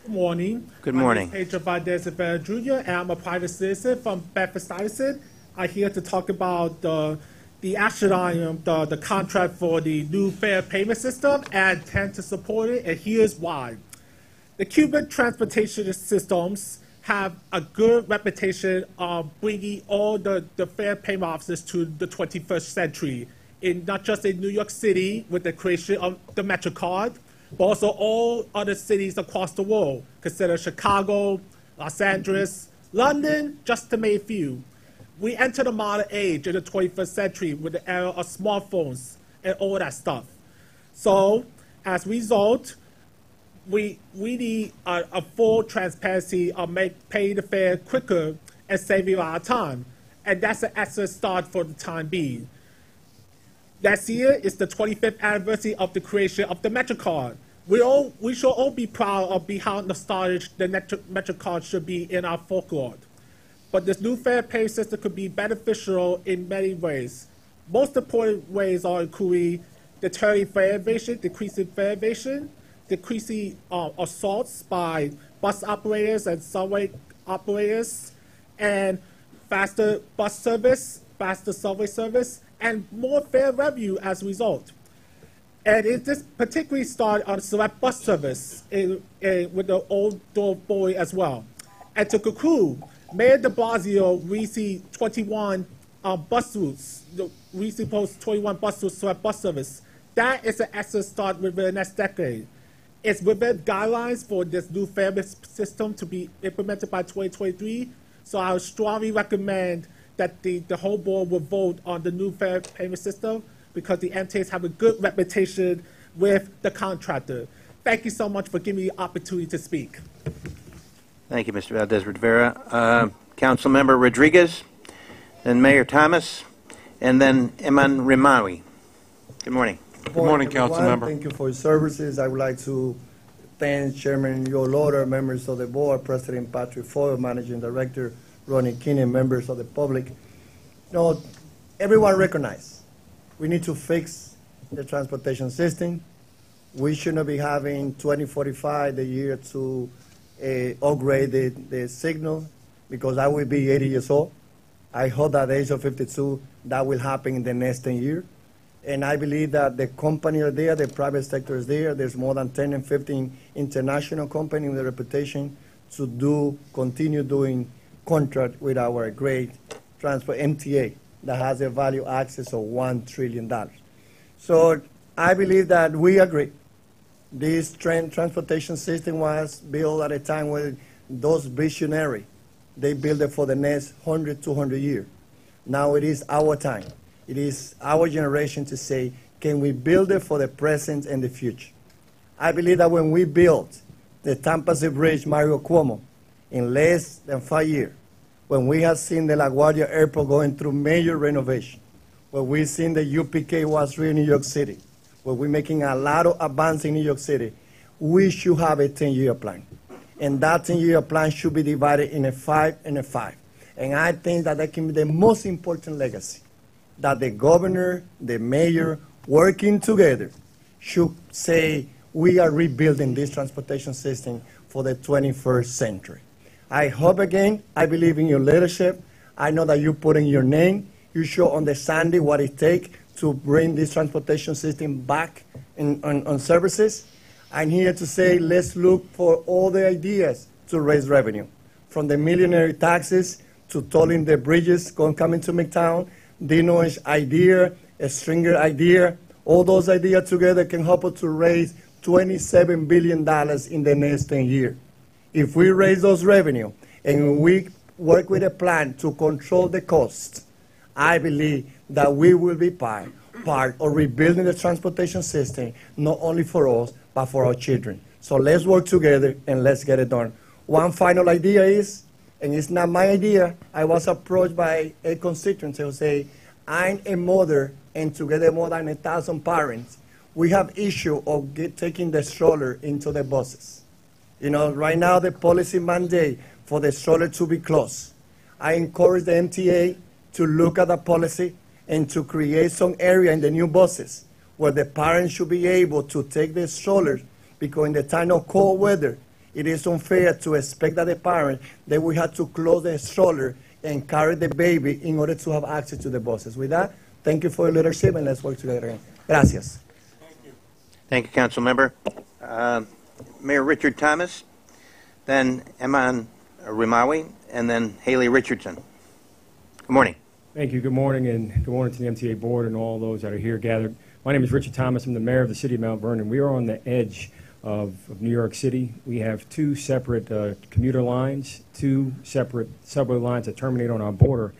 Good morning. Good My morning. name is Pedro Valdez Rivera Jr., and I'm a private citizen from Bedford-Stuyvesant. I'm here to talk about the action item, the contract for the new fare payment system, and intend to support it, and here's why. The Cuban transportation systems have a good reputation of bringing all the fare payment offices to the 21st century, not just in New York City with the creation of the MetroCard, but also all other cities across the world. Consider Chicago, Los Angeles, London, just to name a few. We enter the modern age in the 21st century with the era of smartphones and all that stuff. So, as a result, we need a full transparency of paying the fare quicker and saving a lot of time. And that's an excellent start for the time being. Next year is the 25th anniversary of the creation of the MetroCard. We should all be proud of how nostalgic the MetroCard should be in our folklore. But this new fare pay system could be beneficial in many ways. Most important ways are including deterring fare evasion, decreasing fare evasion, decreasing assaults by bus operators and subway operators, and faster bus service, faster subway service, and more fare revenue as a result. And this particularly started on select bus service with the old door boy as well. And to conclude, Mayor de Blasio received 21 bus routes, recently posted 21 bus routes select bus service. That is an excellent start within the next decade. It's within guidelines for this new fare system to be implemented by 2023. So I would strongly recommend that the whole board will vote on the new fare payment system because the MTAs have a good reputation with the contractor. Thank you so much for giving me the opportunity to speak. Thank you, Mr. Valdez Rivera. Councilmember Rodriguez, then Mayor Thomas, and then Eman Rimawi. Good morning. Good morning, Councilmember. Thank you for your services. I would like to thank Chairman Joe Lauder, members of the board, President Patrick Foyle, Managing Director Ronnie Kinney, members of the public. Everyone recognizes we need to fix the transportation system. We should not be having 2045 the year to upgrade the signal because I will be 80 years old. I hope at the age of 52 that will happen in the next 10 years. And I believe that the company are there, the private sector is there. There's more than 10 and 15 international companies with a reputation to continue doing contract with our great transport MTA that has a value access of $1 trillion. So I believe that we agree. This transportation system was built at a time when those visionaries, they built it for the next 100, 200 years. Now it is our time. It is our generation to say, can we build it for the present and the future? I believe that when we built the Tampa Bay Bridge, Mario Cuomo, in less than 5 years, when we have seen the LaGuardia Airport going through major renovation, when we've seen the UPK was in New York City, when we're making a lot of advance in New York City, we should have a 10-year plan. And that 10-year plan should be divided in a 5 and a 5. And I think that can be the most important legacy, that the governor, the mayor, working together should say, we are rebuilding this transportation system for the 21st century. I hope again, I believe in your leadership. I know that you put in your name. You show understanding what it takes to bring this transportation system back on services. I'm here to say, let's look for all the ideas to raise revenue, from the millionaire taxes to tolling the bridges coming to Midtown, Dino's idea, a Stringer idea. All those ideas together can help us to raise $27 billion in the next 10 years. If we raise those revenue and we work with a plan to control the costs, I believe that we will be part of rebuilding the transportation system, not only for us, but for our children. So let's work together and let's get it done. One final idea is, and it's not my idea, I was approached by a constituent who say, I'm a mother and together more than 1,000 parents, we have issue of taking the stroller into the buses. You know, right now the policy mandate for the stroller to be closed. I encourage the MTA to look at the policy and to create some area in the new buses where the parents should be able to take the strollers, because in the time of cold weather, it is unfair to expect that the parent, they will have to close the stroller and carry the baby in order to have access to the buses. With that, thank you for your leadership, and let's work together again. Gracias. Thank you, Council Member. Mayor Richard Thomas, then Eman Rimawi, and then Haley Richardson. Good morning. Thank you. Good morning, and good morning to the MTA Board and all those that are here gathered. My name is Richard Thomas. I'm the mayor of the city of Mount Vernon. We are on the edge of New York City. We have two separate commuter lines, two separate subway lines that terminate on our border.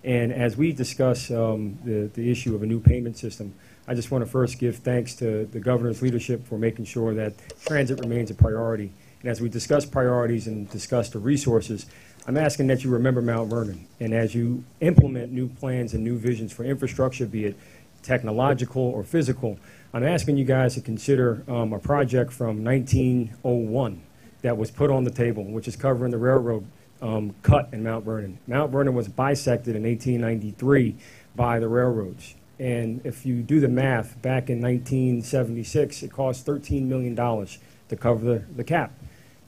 And as we discuss the issue of a new payment system, I just want to first give thanks to the governor's leadership for making sure that transit remains a priority. And as we discuss priorities and discuss the resources, I'm asking that you remember Mount Vernon. And as you implement new plans and new visions for infrastructure, be it technological or physical, I'm asking you guys to consider a project from 1901 that was put on the table, which is covering the railroad cut in Mount Vernon. Mount Vernon was bisected in 1893 by the railroads. And if you do the math, back in 1976, it cost $13 million to cover the cap.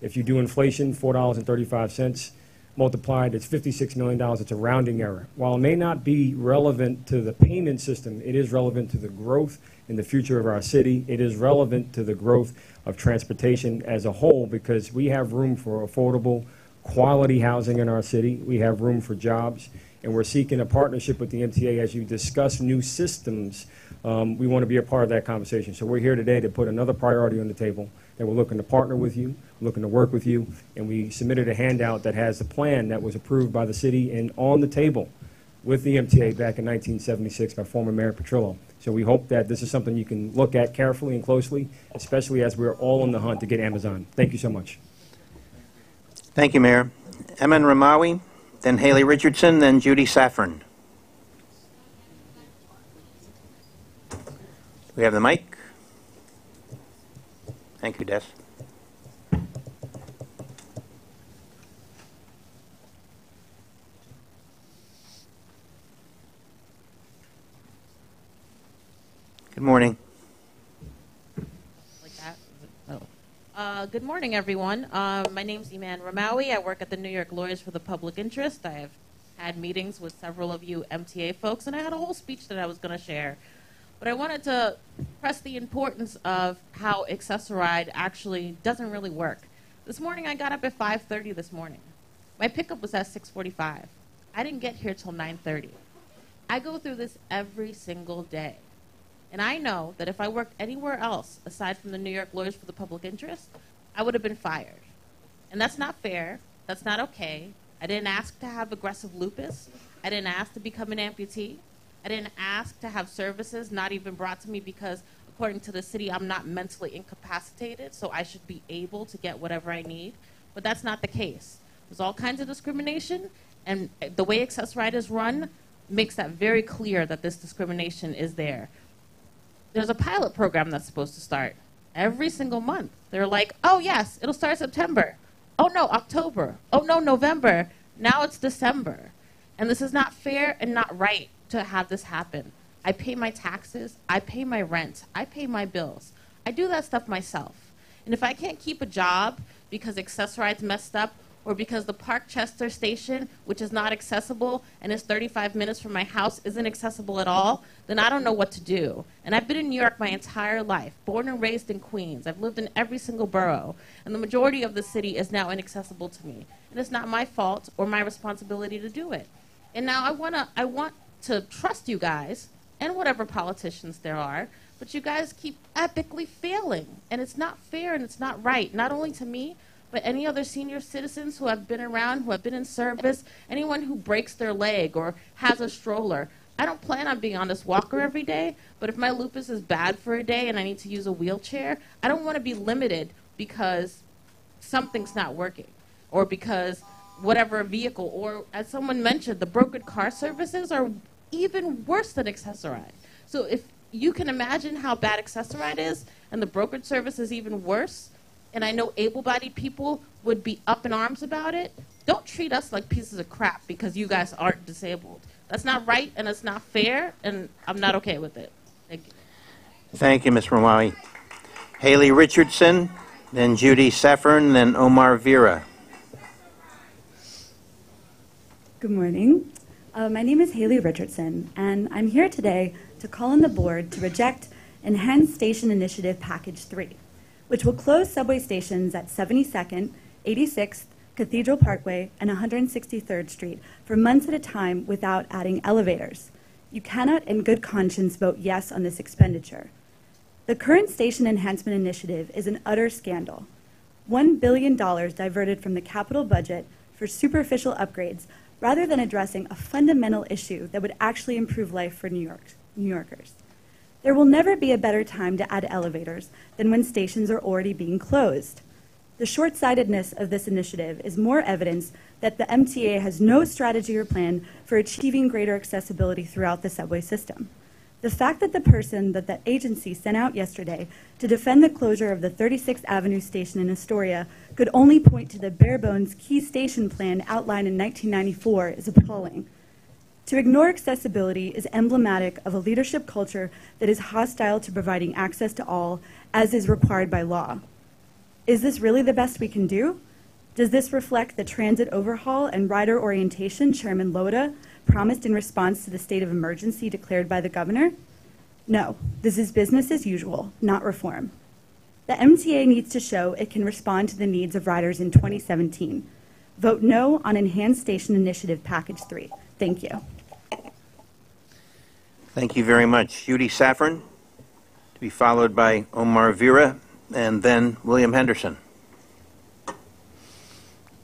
If you do inflation, $4.35 multiplied, it's $56 million. It's a rounding error. While it may not be relevant to the payment system, it is relevant to the growth in the future of our city. It is relevant to the growth of transportation as a whole, because we have room for affordable, quality housing in our city. We have room for jobs, and we're seeking a partnership with the MTA as you discuss new systems. We want to be a part of that conversation. So we're here today to put another priority on the table, and we're looking to partner with you, looking to work with you, and we submitted a handout that has the plan that was approved by the city and on the table with the MTA back in 1976 by former Mayor Petrillo. So we hope that this is something you can look at carefully and closely, especially as we're all on the hunt to get Amazon. Thank you so much. Thank you, Mayor. Eman Rimawi, then Haley Richardson, then Judy Saffron. We have the mic. Thank you, Des. Good morning. Like that? Oh. Good morning, everyone. My name's Iman Ramawi. I work at the New York Lawyers for the Public Interest. I have had meetings with several of you MTA folks, and I had a whole speech that I was going to share. But I wanted to press the importance of how Access-a-Ride actually doesn't really work. This morning, I got up at 5:30 this morning. My pickup was at 6:45. I didn't get here till 9:30. I go through this every single day. And I know that if I worked anywhere else aside from the New York Lawyers for the Public Interest, I would have been fired. And that's not fair. That's not okay. I didn't ask to have aggressive lupus. I didn't ask to become an amputee. I didn't ask to have services not even brought to me because, according to the city, I'm not mentally incapacitated, so I should be able to get whatever I need. But that's not the case. There's all kinds of discrimination, and the way Access-a-Ride is run makes that very clear that this discrimination is there. There's a pilot program that's supposed to start every single month. They're like, oh, yes, it'll start September. Oh, no, October. Oh, no, November. Now it's December. And this is not fair and not right to have this happen. I pay my taxes. I pay my rent. I pay my bills. I do that stuff myself. And if I can't keep a job because Access-a-Ride's messed up, or because the Park Chester station, which is not accessible and is 35 minutes from my house, isn't accessible at all, then I don't know what to do. And I've been in New York my entire life, born and raised in Queens. I've lived in every single borough, and the majority of the city is now inaccessible to me. And it's not my fault or my responsibility to do it. And now I want to trust you guys, and whatever politicians there are, but you guys keep epically failing. And it's not fair and it's not right, not only to me, but any other senior citizens who have been around, who have been in service, anyone who breaks their leg or has a stroller. I don't plan on being on this walker every day, but if my lupus is bad for a day and I need to use a wheelchair, I don't want to be limited because something's not working or because whatever vehicle, or as someone mentioned, the brokered car services are even worse than Access-a-Ride. So if you can imagine how bad Access-a-Ride is, and the brokerage service is even worse, and I know able-bodied people would be up in arms about it, don't treat us like pieces of crap because you guys aren't disabled. That's not right, and it's not fair, and I'm not okay with it. Thank you. Thank you, Ms. Ramawi. Haley Richardson, then Judy Saffron, then Omar Vera. Good morning. My name is Haley Richardson, and I'm here today to call on the board to reject Enhanced Station Initiative Package 3, which will close subway stations at 72nd, 86th, Cathedral Parkway, and 163rd Street for months at a time without adding elevators. You cannot in good conscience vote yes on this expenditure. The current Station Enhancement Initiative is an utter scandal. $1 billion diverted from the capital budget for superficial upgrades rather than addressing a fundamental issue that would actually improve life for New Yorkers. There will never be a better time to add elevators than when stations are already being closed. The short-sightedness of this initiative is more evidence that the MTA has no strategy or plan for achieving greater accessibility throughout the subway system. The fact that the person that the agency sent out yesterday to defend the closure of the 36th Avenue station in Astoria could only point to the bare-bones key station plan outlined in 1994 is appalling. To ignore accessibility is emblematic of a leadership culture that is hostile to providing access to all, as is required by law. Is this really the best we can do? Does this reflect the transit overhaul and rider orientation Chairman Loda promised in response to the state of emergency declared by the governor? No, this is business as usual, not reform. The MTA needs to show it can respond to the needs of riders in 2017. Vote no on Enhanced Station Initiative Package 3. Thank you. Thank you very much. Judy Saffron, to be followed by Omar Vera, and then William Henderson.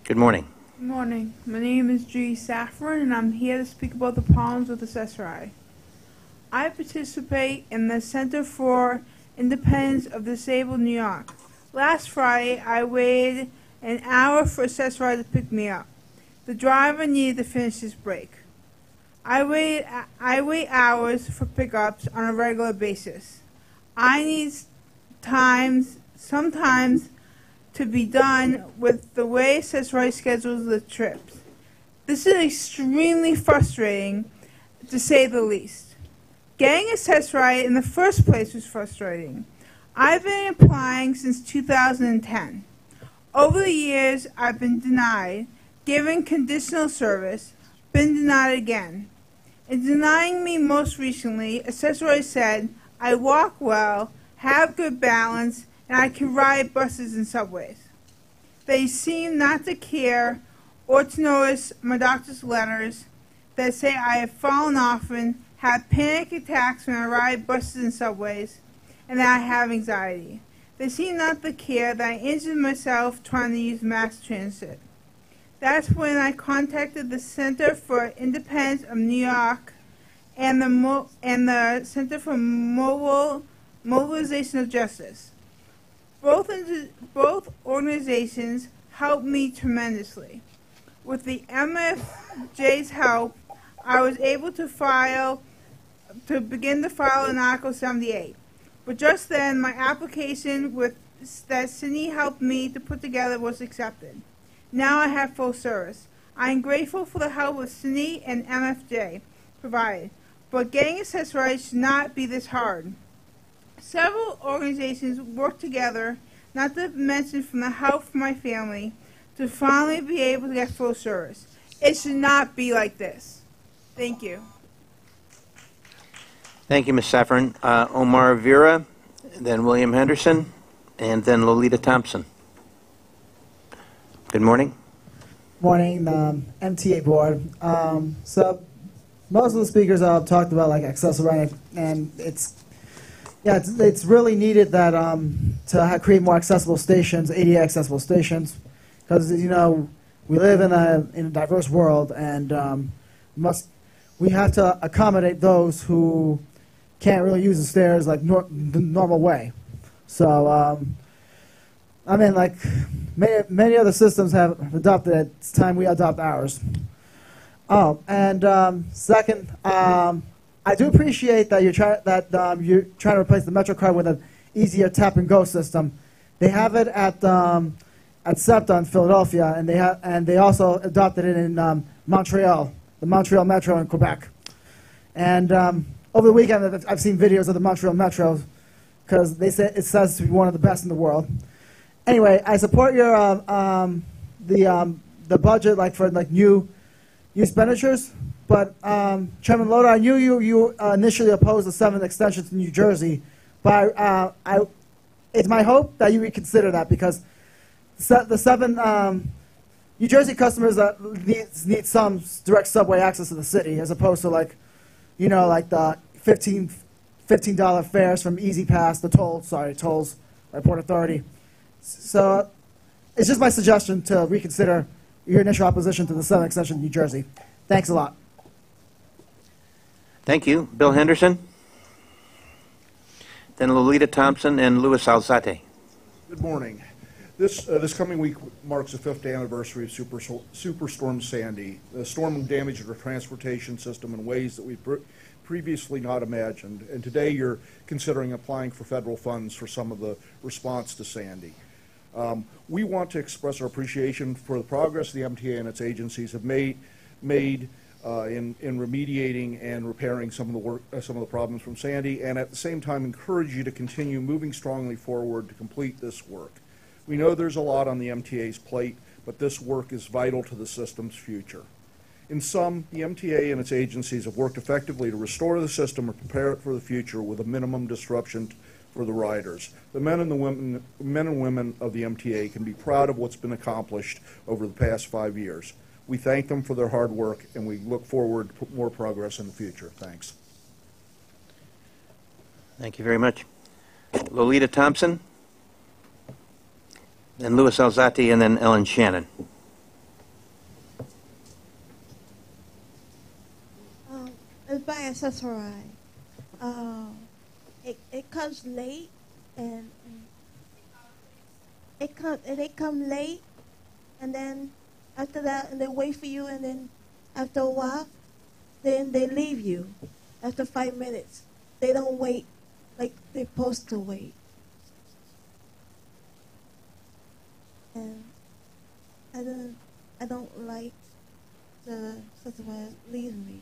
Good morning. Good morning. My name is Judy Saffron, and I'm here to speak about the problems with Access-a-Ride. I participate in the Center for Independence of Disabled New York. Last Friday, I waited an hour for Access-a-Ride to pick me up. The driver needed to finish his break. I wait hours for pickups on a regular basis. I need sometimes to be done with the way Access-a-Ride schedules the trips. This is extremely frustrating, to say the least. Getting Access-a-Ride in the first place was frustrating. I've been applying since 2010. Over the years, I've been denied, given conditional service, been denied again. In denying me most recently, Access-a-Ride said, I walk well, have good balance, and I can ride buses and subways. They seem not to care or to notice my doctor's letters that say I have fallen often, have panic attacks when I ride buses and subways, and that I have anxiety. They seem not to care that I injured myself trying to use mass transit. That's when I contacted the Center for Independence of New York and the Center for Mobilization of Justice. Both organizations helped me tremendously. With the MFJ's help, I was able to begin to file an Article 78. But just then, my application that Cindy helped me to put together was accepted. Now I have full service. I am grateful for the help of Cindy and MFJ provided, but getting Access-a-Ride should not be this hard. Several organizations work together, not to mention from the help from my family, to finally be able to get full service. It should not be like this. Thank you. Thank you, Ms. Saffron. Omar Vera, then William Henderson, and then Lolita Thompson. Good morning. Morning, MTA Board. So most of the speakers talked about like Access-a-Ride, and it's really needed that to create more accessible stations, ADA accessible stations, because we live in a diverse world, and we have to accommodate those who can't really use the stairs like the normal way. So like many other systems have adopted it. It's time we adopt ours. Oh, and second, I do appreciate that you're trying to replace the MetroCard with an easier tap and go system. They have it at SEPTA in Philadelphia, and they also adopted it in Montreal, the Montreal Metro in Quebec. And over the weekend, I've seen videos of the Montreal Metro because they say it says to be one of the best in the world. Anyway, I support your the budget for new expenditures. But Chairman Loder, I knew you initially opposed the 7th extension to New Jersey, but it's my hope that you reconsider that because the 7 New Jersey customers need some direct subway access to the city as opposed to the $15 fares from Easy Pass, the tolls by Port Authority. So it's just my suggestion to reconsider your initial opposition to the 7th extension to New Jersey. Thanks a lot. Thank you. Bill Henderson. Then Lolita Thompson and Louis Alzate. Good morning. This coming week marks the 5th anniversary of Superstorm Sandy. The storm damaged our transportation system in ways that we previously not imagined, and today you're considering applying for federal funds for some of the response to Sandy. We want to express our appreciation for the progress the MTA and its agencies have made in remediating and repairing some of the problems from Sandy, and at the same time encourage you to continue moving strongly forward to complete this work. We know there's a lot on the MTA's plate, but this work is vital to the system's future. In sum, the MTA and its agencies have worked effectively to restore the system and prepare it for the future with a minimum disruption for the riders. The men and women of the MTA can be proud of what's been accomplished over the past 5 years. We thank them for their hard work, and we look forward to more progress in the future. Thanks. Thank you very much. Lolita Thompson, then Louis Alzate, and then Ellen Shannon. It's by SSRI. It comes late, and they come late, and then after that, and they wait for you, and then after a while, then they leave you after 5 minutes. They don't wait like they're supposed to wait. And I don't like the SSRI leave me.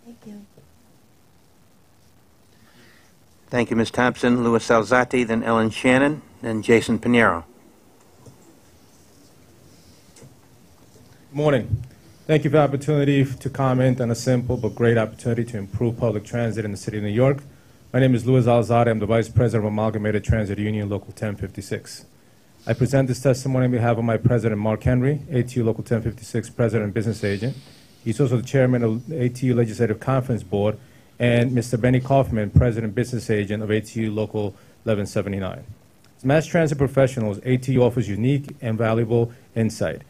Thank you. Thank you, Ms. Thompson. Louis Alzate, then Ellen Shannon, then Jason Pinheiro. Good morning. Thank you for the opportunity to comment on a simple but great opportunity to improve public transit in the city of New York. My name is Louis Alzate. I'm the Vice President of Amalgamated Transit Union, Local 1056. I present this testimony on behalf of my President, Mark Henry, ATU Local 1056 President and Business Agent. He's also the Chairman of the ATU Legislative Conference Board, and Mr. Benny Kaufman, President Business Agent of ATU Local 1179. As mass transit professionals, ATU offers unique and valuable insight.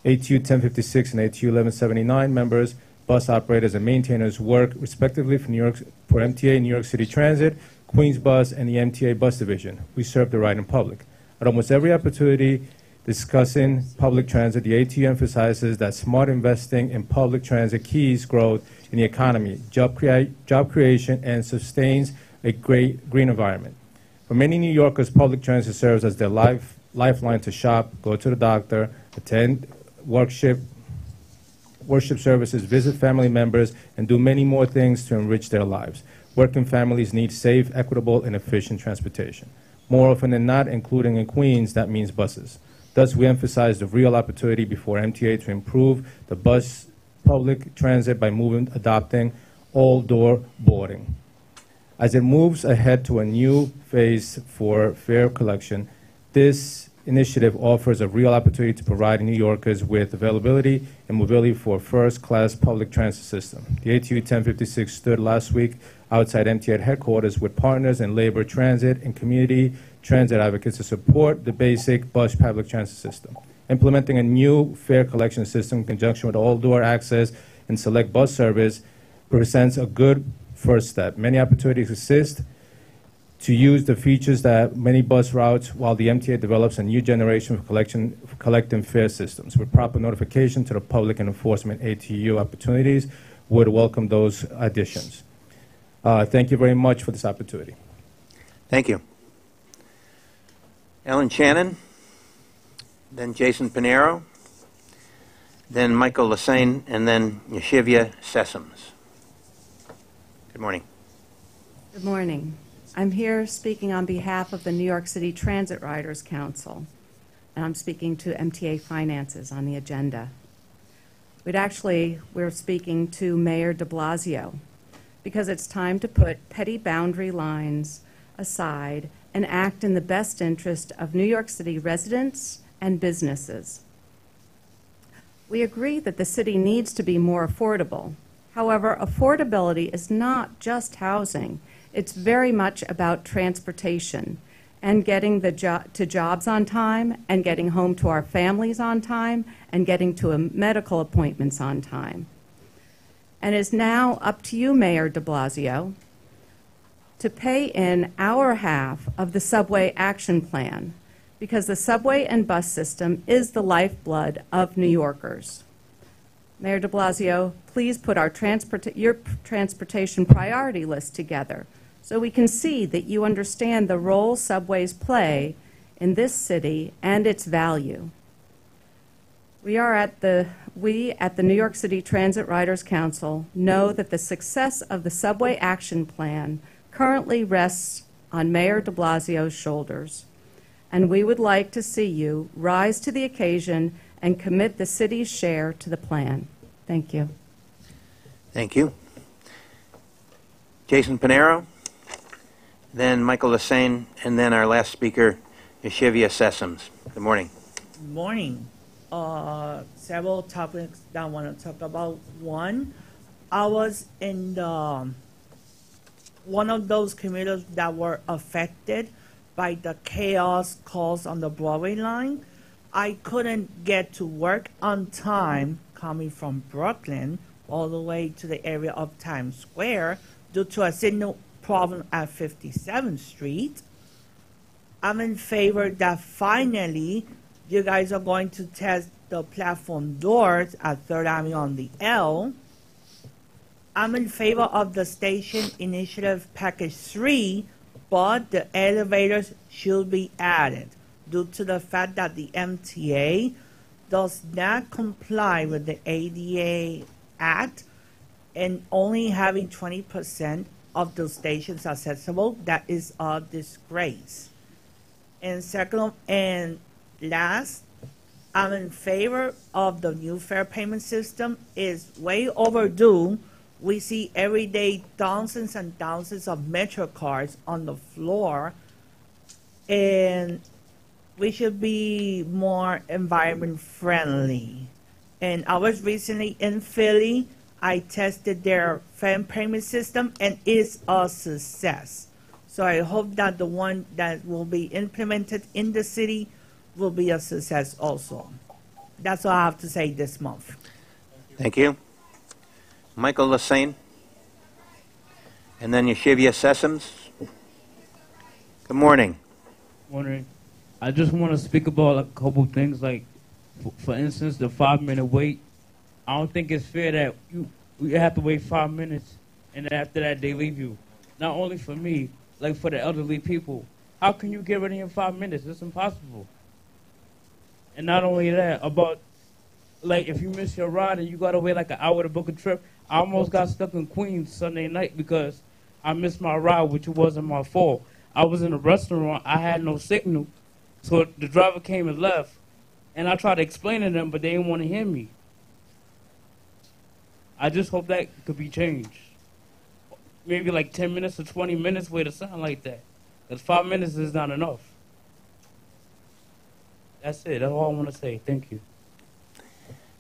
ATU 1056 and ATU 1179 members, bus operators, and maintainers work respectively for MTA New York City Transit, Queens Bus, and the MTA Bus Division. We serve the riding public. At almost every opportunity discussing public transit, the ATU emphasizes that smart investing in public transit keys growth in the economy, job creation, and sustains a great green environment. For many New Yorkers, public transit serves as their lifeline to shop, go to the doctor, attend worship services, visit family members, and do many more things to enrich their lives. Working families need safe, equitable, and efficient transportation. More often than not, including in Queens, that means buses. Thus, we emphasize the real opportunity before MTA to improve the bus public transit by adopting all-door boarding. As it moves ahead to a new phase for fare collection, this initiative offers a real opportunity to provide New Yorkers with availability and mobility for a first-class public transit system. The ATU 1056 stood last week outside MTA headquarters with partners in labor, transit, and community transit advocates to support the basic bus public transit system. Implementing a new fare collection system in conjunction with all-door access and select bus service presents a good first step. Many opportunities exist to use the features that many bus routes while the MTA develops a new generation for collecting fare systems with proper notification to the public and enforcement ATU opportunities would welcome those additions. Thank you very much for this opportunity. Thank you. Ellen Shannon, then Jason Pinero, then Michael Lassane, and then Yeshivia Sessoms. Good morning. Good morning. I'm here speaking on behalf of the New York City Transit Riders Council, and I'm speaking to MTA Finances on the agenda. We're speaking to Mayor de Blasio, because it's time to put petty boundary lines aside and act in the best interest of New York City residents and businesses. We agree that the city needs to be more affordable. However, affordability is not just housing. It's very much about transportation and getting to jobs on time and getting home to our families on time and getting to medical appointments on time. And it's now up to you, Mayor de Blasio, to pay in our half of the subway action plan, because the subway and bus system is the lifeblood of New Yorkers. Mayor de Blasio, please put your transportation priority list together so we can see that you understand the role subways play in this city and its value. We at the New York City Transit Riders Council know that the success of the subway action plan currently rests on Mayor de Blasio's shoulders, and we would like to see you rise to the occasion and commit the city's share to the plan. Thank you. Thank you. Jason Pinero, then Michael Lassane, and then our last speaker, Yeshivia Sessoms. Good morning. Good morning. Several topics that I want to talk about. One, I was in one of those commuters that were affected by the chaos caused on the Broadway line. I couldn't get to work on time coming from Brooklyn all the way to the area of Times Square due to a signal problem at 57th Street. I'm in favor that finally you guys are going to test the platform doors at 3rd Avenue on the L. I'm in favor of the Station Initiative Package 3, but the elevators should be added due to the fact that the MTA does not comply with the ADA Act and only having 20% of the stations accessible. That is a disgrace. And second and last, I'm in favor of the new fare payment system. It's way overdue. We see every day thousands and thousands of Metro cards on the floor, and we should be more environment friendly. And I was recently in Philly. I tested their fare payment system, and it's a success. So I hope that the one that will be implemented in the city will be a success also. That's all I have to say this month. Thank you. Michael Lassane, and then Yeshivia Sessoms. Good morning. Morning. I just want to speak about a couple things, like, for instance, the 5-minute wait. I don't think it's fair that you have to wait 5 minutes, and then after that they leave you. Not only for me, like for the elderly people. How can you get ready in 5 minutes? It's impossible. And not only that, about, like, if you miss your ride and you got to wait like an hour to book a trip. I almost got stuck in Queens Sunday night because I missed my ride, which wasn't my fault. I was in a restaurant. I had no signal. So the driver came and left. And I tried to explain to them, but they didn't want to hear me. I just hope that could be changed. Maybe like 10 minutes or 20 minutes wait or something like that. Because 5 minutes is not enough. That's it. That's all I want to say. Thank you.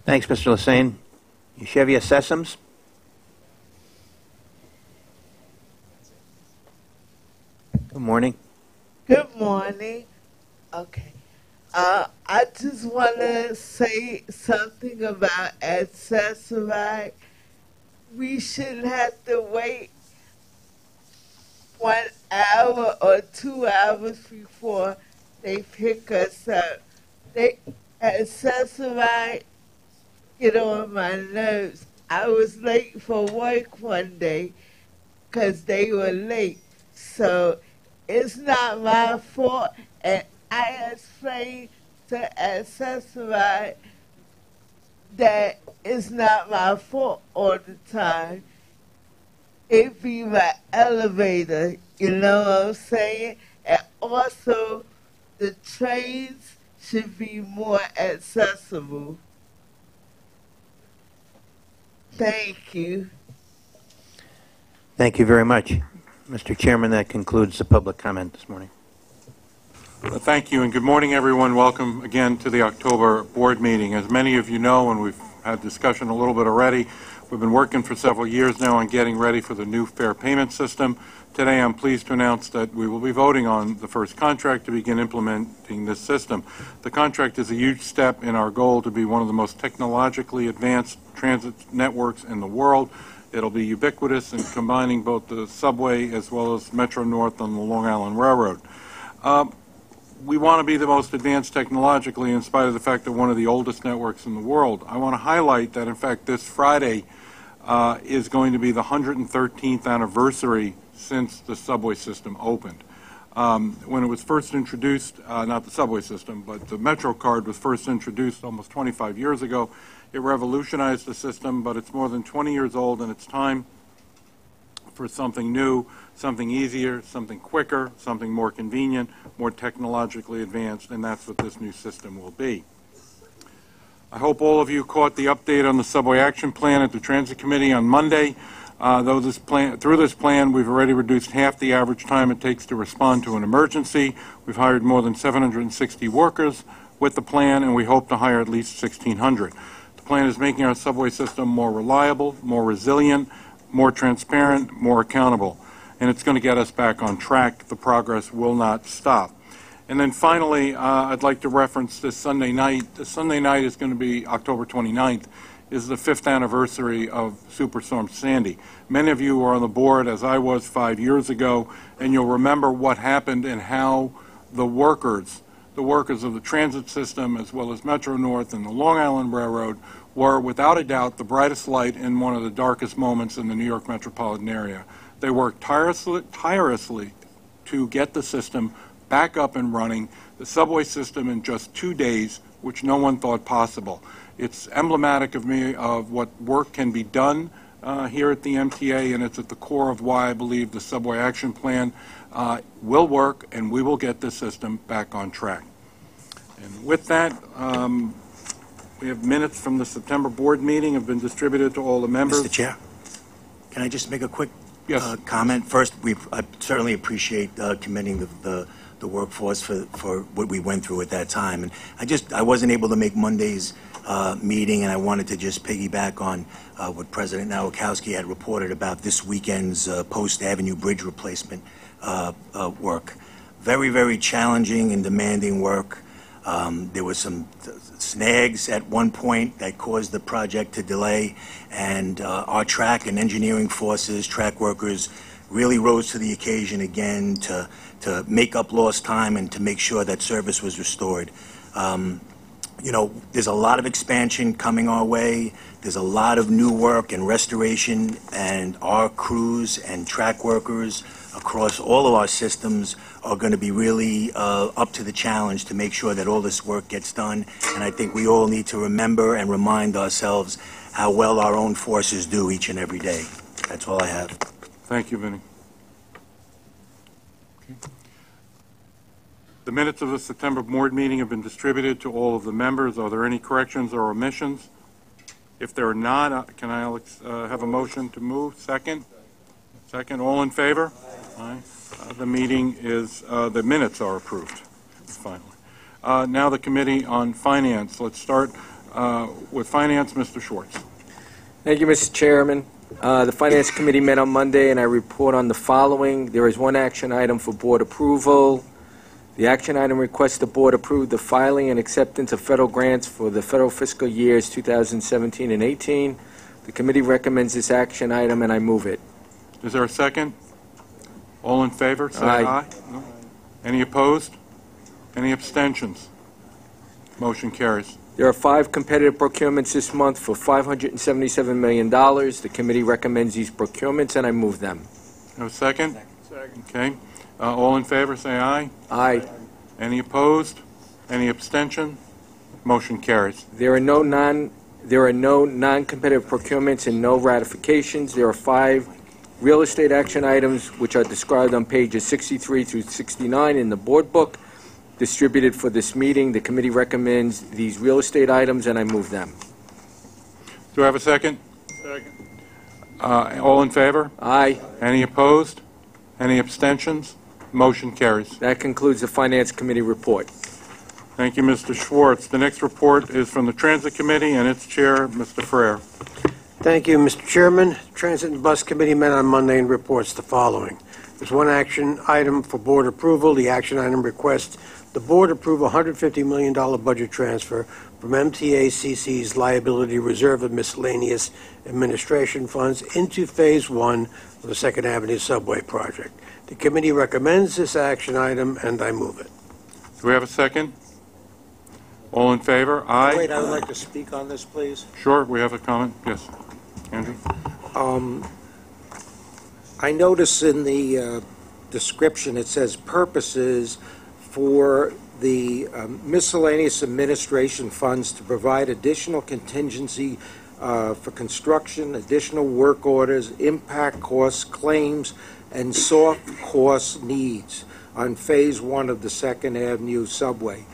Thanks, Mr. Lassane. Yeshivia Sessoms. Good morning. Good morning. Okay. I just want to say something about accessory. We shouldn't have to wait 1 hour or 2 hours before they pick us up. They accessory get on my nerves. I was late for work one day because they were late. So it's not my fault. And I explained to Accessory that it's not my fault all the time. It be my elevator, you know what I'm saying? And also, the trains should be more accessible. Thank you. Thank you very much. Mr. Chairman, that concludes the public comment this morning. Thank you, and good morning, everyone. Welcome again to the October board meeting. As many of you know, and we've had discussion a little bit already, we've been working for several years now on getting ready for the new fair payment system. Today, I'm pleased to announce that we will be voting on the first contract to begin implementing this system. The contract is a huge step in our goal to be one of the most technologically advanced transit networks in the world. It'll be ubiquitous in combining both the subway as well as Metro North on the Long Island Railroad. We want to be the most advanced technologically in spite of the fact that one of the oldest networks in the world. I want to highlight that, in fact, this Friday is going to be the 113th anniversary since the subway system opened. When it was first introduced, not the subway system, but the Metro card was first introduced almost 25 years ago. It revolutionized the system, but it's more than 20 years old, and it's time for something new, something easier, something quicker, something more convenient, more technologically advanced, and that's what this new system will be. I hope all of you caught the update on the Subway Action Plan at the Transit Committee on Monday. Through this plan, we've already reduced half the average time it takes to respond to an emergency. We've hired more than 760 workers with the plan, and we hope to hire at least 1,600. The plan is making our subway system more reliable, more resilient, more transparent, more accountable, and it's going to get us back on track. The progress will not stop. And then finally, I'd like to reference this Sunday night. This Sunday night is going to be October 29th, is the 5th anniversary of Superstorm Sandy. Many of you were on the board, as I was 5 years ago, and you'll remember what happened and how the workers of the transit system, as well as Metro North and the Long Island Railroad, were without a doubt the brightest light in one of the darkest moments in the New York metropolitan area. They worked tirelessly to get the system back up and running, the subway system in just 2 days, which no one thought possible. It's emblematic of what work can be done here at the MTA, and it's at the core of why I believe the Subway Action Plan will work, and we will get this system back on track. And with that, we have minutes from the September board meeting have been distributed to all the members. Mr. Chair, can I just make a quick Yes. comment? First, I certainly appreciate commending the workforce for what we went through at that time. And I wasn't able to make Monday's meeting, and I wanted to just piggyback on what President Nowakowski had reported about this weekend's Post Avenue Bridge replacement work. Very, very challenging and demanding work. There were some snags at one point that caused the project to delay, and our track and engineering forces, track workers, really rose to the occasion again to make up lost time and to make sure that service was restored. You know, there's a lot of expansion coming our way. There's a lot of new work and restoration, and our crews and track workers across all of our systems are going to be really up to the challenge to make sure that all this work gets done. And I think we all need to remember and remind ourselves how well our own forces do each and every day. That's all I have. Thank you, Vinny. Okay. The minutes of the September board meeting have been distributed to all of the members. Are there any corrections or omissions? If there are not, can I have a motion to move? Second? Second. All in favor? Aye. The minutes are approved, finally. Now the Committee on Finance. Let's start with Finance. Mr. Schwartz. Thank you, Mr. Chairman. The Finance Committee met on Monday, and I report on the following. There is one action item for board approval. The action item requests the board approve the filing and acceptance of federal grants for the federal fiscal years 2017 and 18. The committee recommends this action item, and I move it. Is there a second? All in favor, say aye. No? Any opposed? Any abstentions? Motion carries. There are 5 competitive procurements this month for $577 million. The committee recommends these procurements, and I move them. No second? Second. Okay. All in favor, say aye. Aye. Any opposed? Any abstention? Motion carries. There are no non-competitive procurements and no ratifications. There are 5 real estate action items which are described on pages 63 through 69 in the board book distributed for this meeting. The committee recommends these real estate items, and I move them. Do I have a second? Second. All in favor? Aye. Any opposed? Any abstentions? Motion carries. That concludes the Finance Committee report. Thank you, Mr. Schwartz. The next report is from the Transit Committee and its chair, Mr. Ferrer. Thank you, Mr. Chairman. Transit and Bus Committee met on Monday and reports the following. There's one action item for board approval. The action item requests the board approve a $150 million budget transfer from MTA-CC's liability reserve of miscellaneous administration funds into Phase 1 of the 2nd Avenue Subway project. The committee recommends this action item, and I move it. Do we have a second? All in favor? Aye. Wait, I would like to speak on this, please. Sure, we have a comment. Yes. Andrew? I notice in the description it says purposes for the miscellaneous administration funds to provide additional contingency for construction, additional work orders, impact costs, claims, and soft cost needs on Phase 1 of the 2nd Avenue Subway.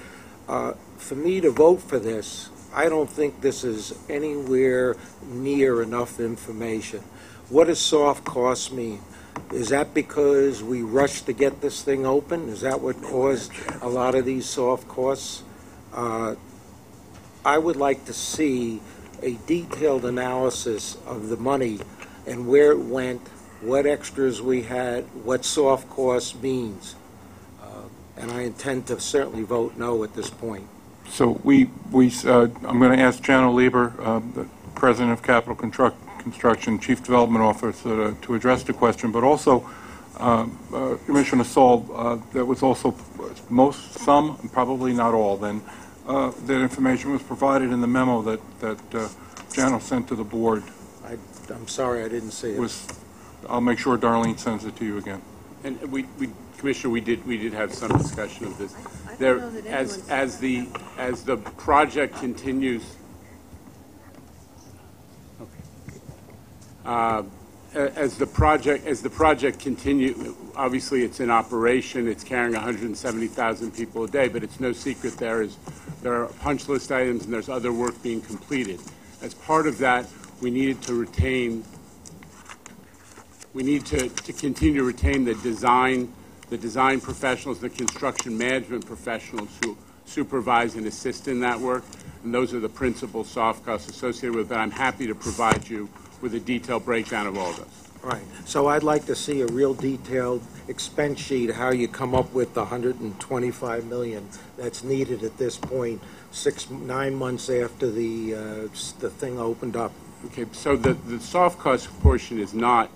For me to vote for this, I don't think this is anywhere near enough information. What does soft costs mean? Is that because we rushed to get this thing open? Is that what caused a lot of these soft costs? I would like to see a detailed analysis of the money and where it went, what extras we had, what soft costs means. And I intend to certainly vote no at this point. So I'm going to ask Jan Lieber, the President of Capital Construction, Chief Development Officer, to address the question, but also Commissioner Saul, there was also some, probably not all, then, that information was provided in the memo that Jan sent to the board. I'm sorry, I didn't see it. I'll make sure Darlene sends it to you again. And Commissioner, we did have some discussion of this. As the project continues, as the project continues, obviously it's in operation. It's carrying 170,000 people a day, but it's no secret there are punch list items and there's other work being completed. As part of that, we needed to retain. We need to continue to retain the design professionals, the construction management professionals who supervise and assist in that work, and those are the principal soft costs associated with it. I'm happy to provide you with a detailed breakdown of all those. Right. So I'd like to see a real detailed expense sheet, how you come up with the $125 million that's needed at this point, 9 months after the thing opened up. Okay, so the soft cost portion is not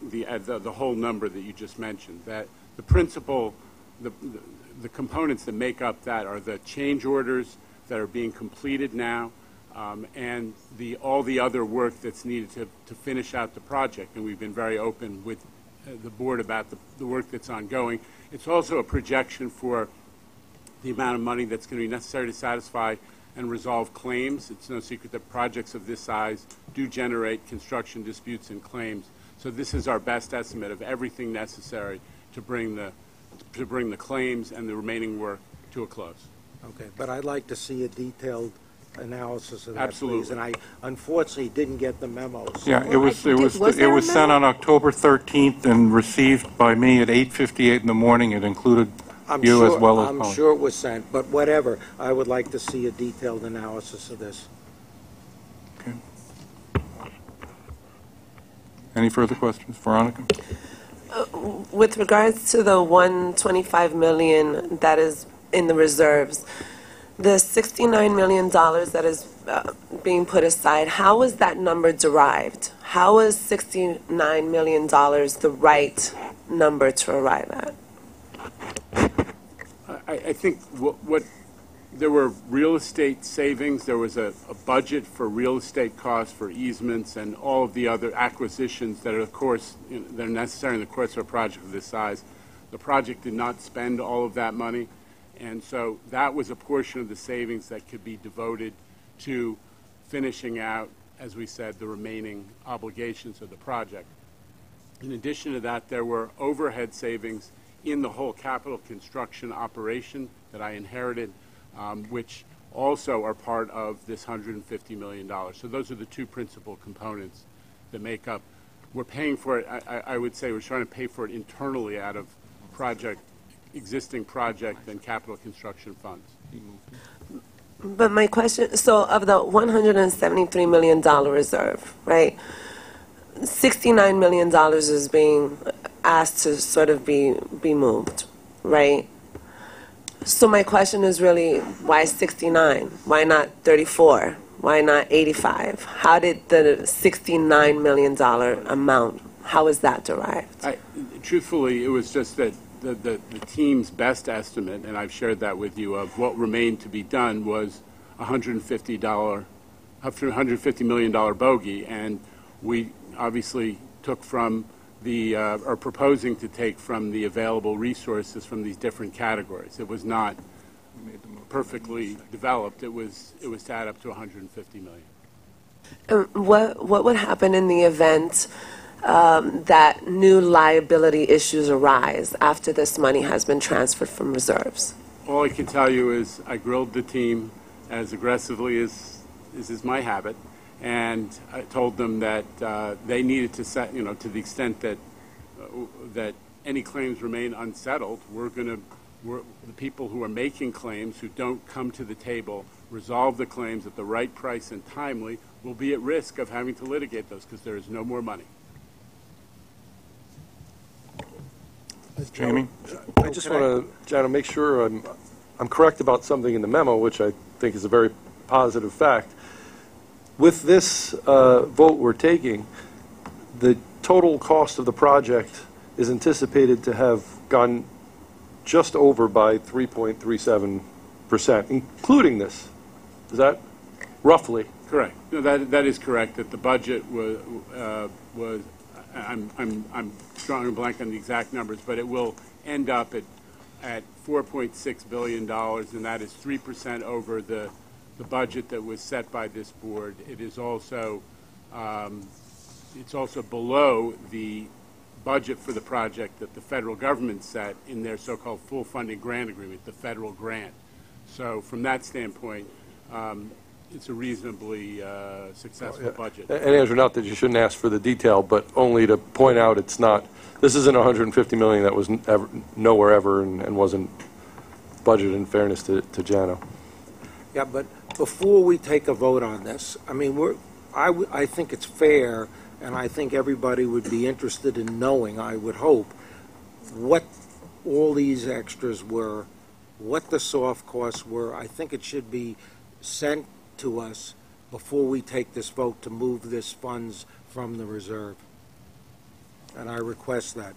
the whole number that you just mentioned. That the principal, the components that make up that are the change orders that are being completed now, and all the other work that's needed to finish out the project. And we've been very open with the board about the work that's ongoing. It's also a projection for the amount of money that's going to be necessary to satisfy and resolve claims. It's no secret that projects of this size do generate construction disputes and claims. So this is our best estimate of everything necessary to bring the claims and the remaining work to a close. Okay, but I'd like to see a detailed analysis of that, Absolutely. please. And I unfortunately didn't get the memos. Yeah, it was sent on October 13th and received by me at 8:58 in the morning. It included you as well as I'm Colin. sure it was sent, but whatever. I would like to see a detailed analysis of this. Okay. Any further questions? Veronica? With regards to the $125 million that is in the reserves, the $69 million that is being put aside, how is that number derived? How is $69 million the right number to arrive at? I think what there were real estate savings. There was a budget for real estate costs, for easements, and all of the other acquisitions that are, of course, that are necessary in the course of a project of this size. The project did not spend all of that money, and so that was a portion of the savings that could be devoted to finishing out, as we said, the remaining obligations of the project. In addition to that, there were overhead savings in the whole capital construction operation that I inherited, which also are part of this $150 million. So those are the two principal components that make up. We're paying for it, I would say we're trying to pay for it internally out of existing project and capital construction funds. But my question, so of the $173 million reserve, right, $69 million is being asked to sort of be moved, right? So my question is really, why 69? Why not 34? Why not 85? How did the $69 million amount, how is that derived? Truthfully, it was just that the team's best estimate, and I've shared that with you, of what remained to be done was $150 million bogey, and we obviously took from are proposing to take from the available resources from these different categories. It was not perfectly developed. It was to add up to $150 million. What would happen in the event that new liability issues arise after this money has been transferred from reserves? All I can tell you is I grilled the team as aggressively as is my habit, and I told them that they needed to set, to the extent that that any claims remain unsettled, the people who are making claims who don't come to the table, resolve the claims at the right price and timely, will be at risk of having to litigate those because there is no more money. Jamie? I just want to, John, make sure I'm correct about something in the memo, which I think is a very positive fact. With this vote we're taking, the total cost of the project is anticipated to have gone just over by 3.37%, including this. Is that roughly? Correct. No, that is correct. That the budget was I'm drawing a blank on the exact numbers, but it will end up at $4.6 billion, and that is 3% over the budget that was set by this board. It is also it's also below the budget for the project that the federal government set in their so-called full funding grant agreement, the federal grant. So from that standpoint, it's a reasonably successful budget. And Andrew, not that you shouldn't ask for the detail, but only to point out it's not, this isn't $150 million that was nowhere ever and wasn't budgeted, in fairness to Jano. Yeah, but before we take a vote on this, I mean, I think it's fair, and I think everybody would be interested in knowing, I would hope, what all these extras were, what the soft costs were. I think it should be sent to us before we take this vote to move this funds from the reserve. And I request that.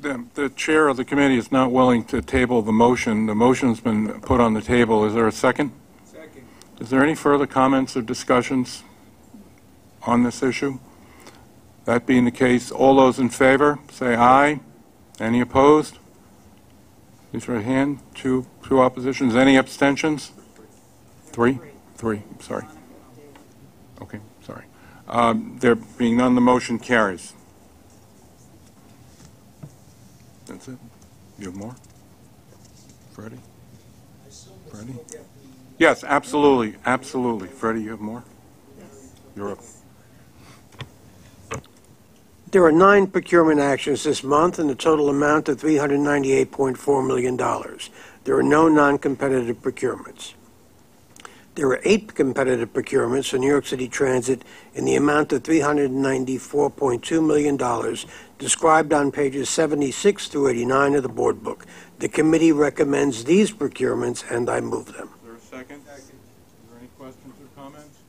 The chair of the committee is not willing to table the motion. The motion's been put on the table. Is there a second? Second. Is there any further comments or discussions on this issue? That being the case, all those in favor, say aye. Any opposed? Please raise your hand. Two oppositions. Any abstentions? Three, sorry. Okay, sorry. There being none, the motion carries. That's it? You have more? Freddie? Freddie? Yes, absolutely, absolutely. Freddie, you have more? You're up. There are 9 procurement actions this month and a total amount of $398.4 million. There are no non-competitive procurements. There are 8 competitive procurements for New York City Transit in the amount of $394.2 million, described on pages 76 through 89 of the board book. The committee recommends these procurements, and I move them. Is there a second? Is there any questions or comments?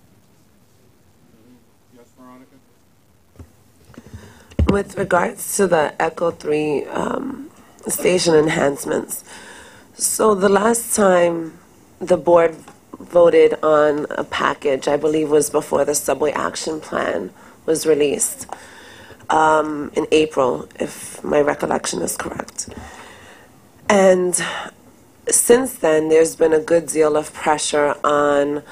Yes, Veronica? With regards to the Echo 3 station enhancements, So the last time the board voted on a package, I believe was before the subway action plan was released in April, if my recollection is correct. And since then, there's been a good deal of pressure on,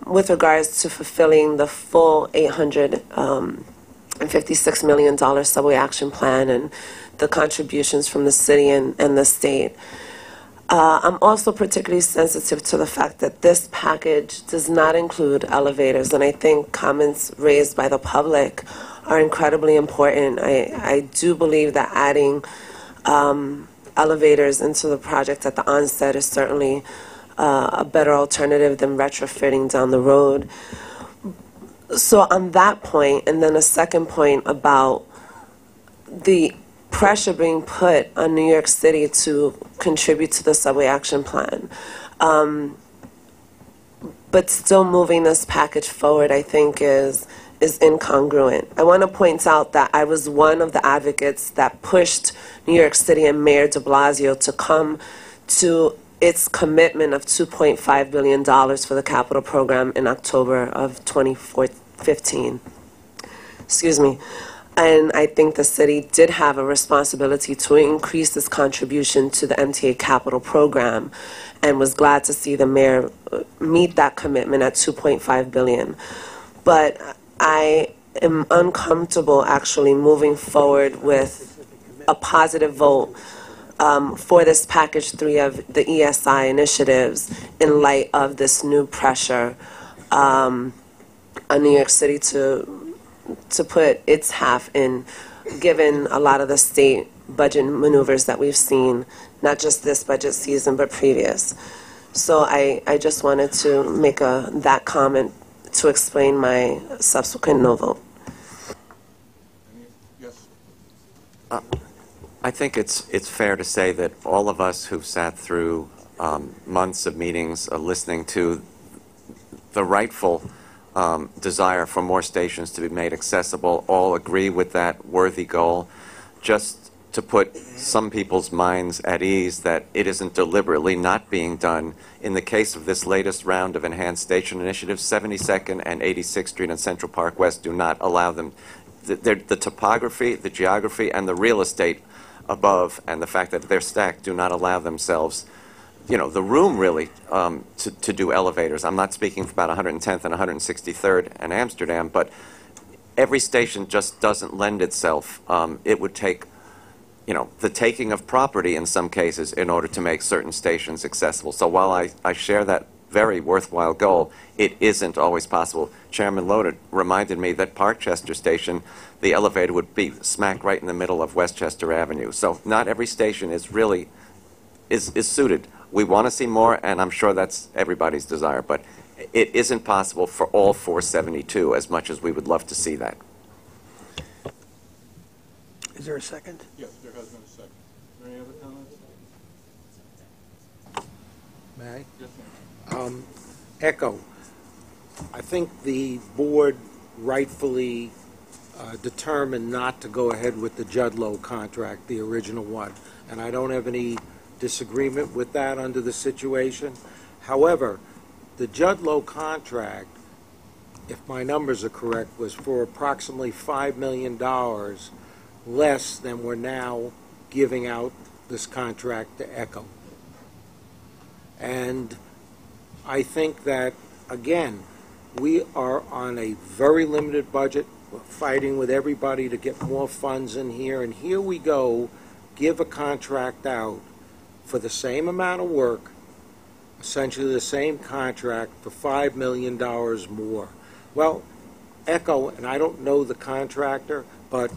with regards to fulfilling the full $856 million subway action plan and the contributions from the city and the state. I'm also particularly sensitive to the fact that this package does not include elevators, and I think comments raised by the public are incredibly important. I do believe that adding elevators into the project at the onset is certainly a better alternative than retrofitting down the road. So on that point, and then a second point about the pressure being put on New York City to contribute to the subway action plan, but still moving this package forward, I think is incongruent. I want to point out that I was one of the advocates that pushed New York City and Mayor de Blasio to come to its commitment of $2.5 billion for the capital program in October of 2015. Excuse me. And I think the city did have a responsibility to increase its contribution to the MTA capital program, and was glad to see the mayor meet that commitment at $2.5 billion. But I am uncomfortable actually moving forward with a positive vote for this package 3 of the ESI initiatives in light of this new pressure on New York City to put its half in, given a lot of the state budget maneuvers that we've seen, not just this budget season, but previous. So I just wanted to make that comment to explain my subsequent no vote. Yes. I think it's fair to say that all of us who've sat through months of meetings listening to the rightful desire for more stations to be made accessible all agree with that worthy goal. Just to put some people's minds at ease that it isn't deliberately not being done. In the case of this latest round of enhanced station initiatives, 72nd and 86th Street and Central Park West do not allow them. The topography, the geography, and the real estate above, and the fact that they're stacked, do not allow themselves, you know, the room really to do elevators. I'm not speaking for about 110th and 163rd and Amsterdam, but every station just doesn't lend itself. It would take, you know, the taking of property in some cases in order to make certain stations accessible. So while I share that very worthwhile goal, it isn't always possible. Chairman Loder reminded me that Parkchester Station, the elevator would be smack right in the middle of Westchester Avenue. So not every station is really is suited. We want to see more, and I'm sure that's everybody's desire, but it isn't possible for all 472 as much as we would love to see that. Is there a second? Yes, there has been a second. Are there any other comments? May I? Yes, ma'am. Echo. I think the board rightfully determined not to go ahead with the Judlow contract, the original one, and I don't have any disagreement with that under the situation. However, the Judlow contract, if my numbers are correct, was for approximately $5 million less than we're now giving out this contract to Echo. And I think that, again, we are on a very limited budget. We're fighting with everybody to get more funds in here, and here we go, give a contract out for the same amount of work, essentially the same contract for $5 million more. Well, Echo, and I don't know the contractor, but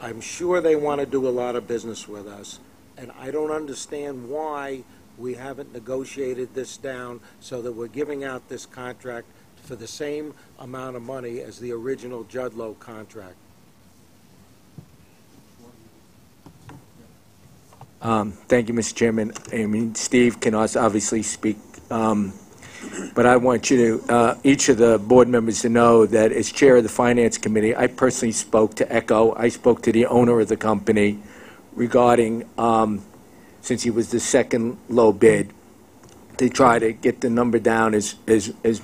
I'm sure they want to do a lot of business with us, and I don't understand why we haven't negotiated this down so that we're giving out this contract for the same amount of money as the original Judlow contract. Thank you, Mr. Chairman. I mean, Steve can also obviously speak, but I want you to, each of the board members to know that as chair of the Finance Committee, I personally spoke to Echo. I spoke to the owner of the company regarding since he was the second low bid, to try to get the number down as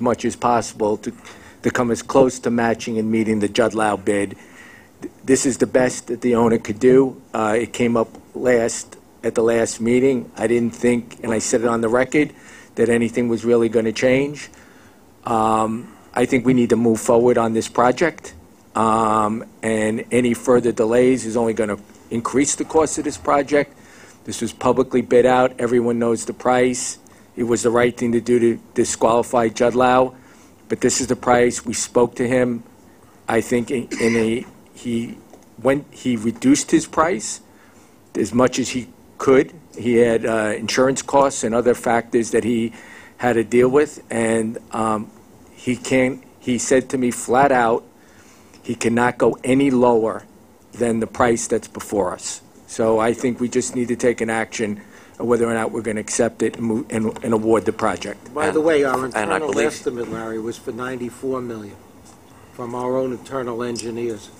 much as possible to come as close to matching and meeting the Judlow bid. This is the best that the owner could do. It came up at the last meeting. I didn't think, and I said it on the record, that anything was really going to change. I think we need to move forward on this project, and any further delays is only going to increase the cost of this project. This was publicly bid out. Everyone knows the price. It was the right thing to do to disqualify Judlow, but this is the price. We spoke to him. I think he reduced his price as much as he could. He had insurance costs and other factors that he had to deal with, and he said to me flat out, he cannot go any lower than the price that's before us. So I think we just need to take an action of whether or not we're going to accept it and award the project. By the way, our internal estimate, Larry, was for $94 million from our own internal engineers.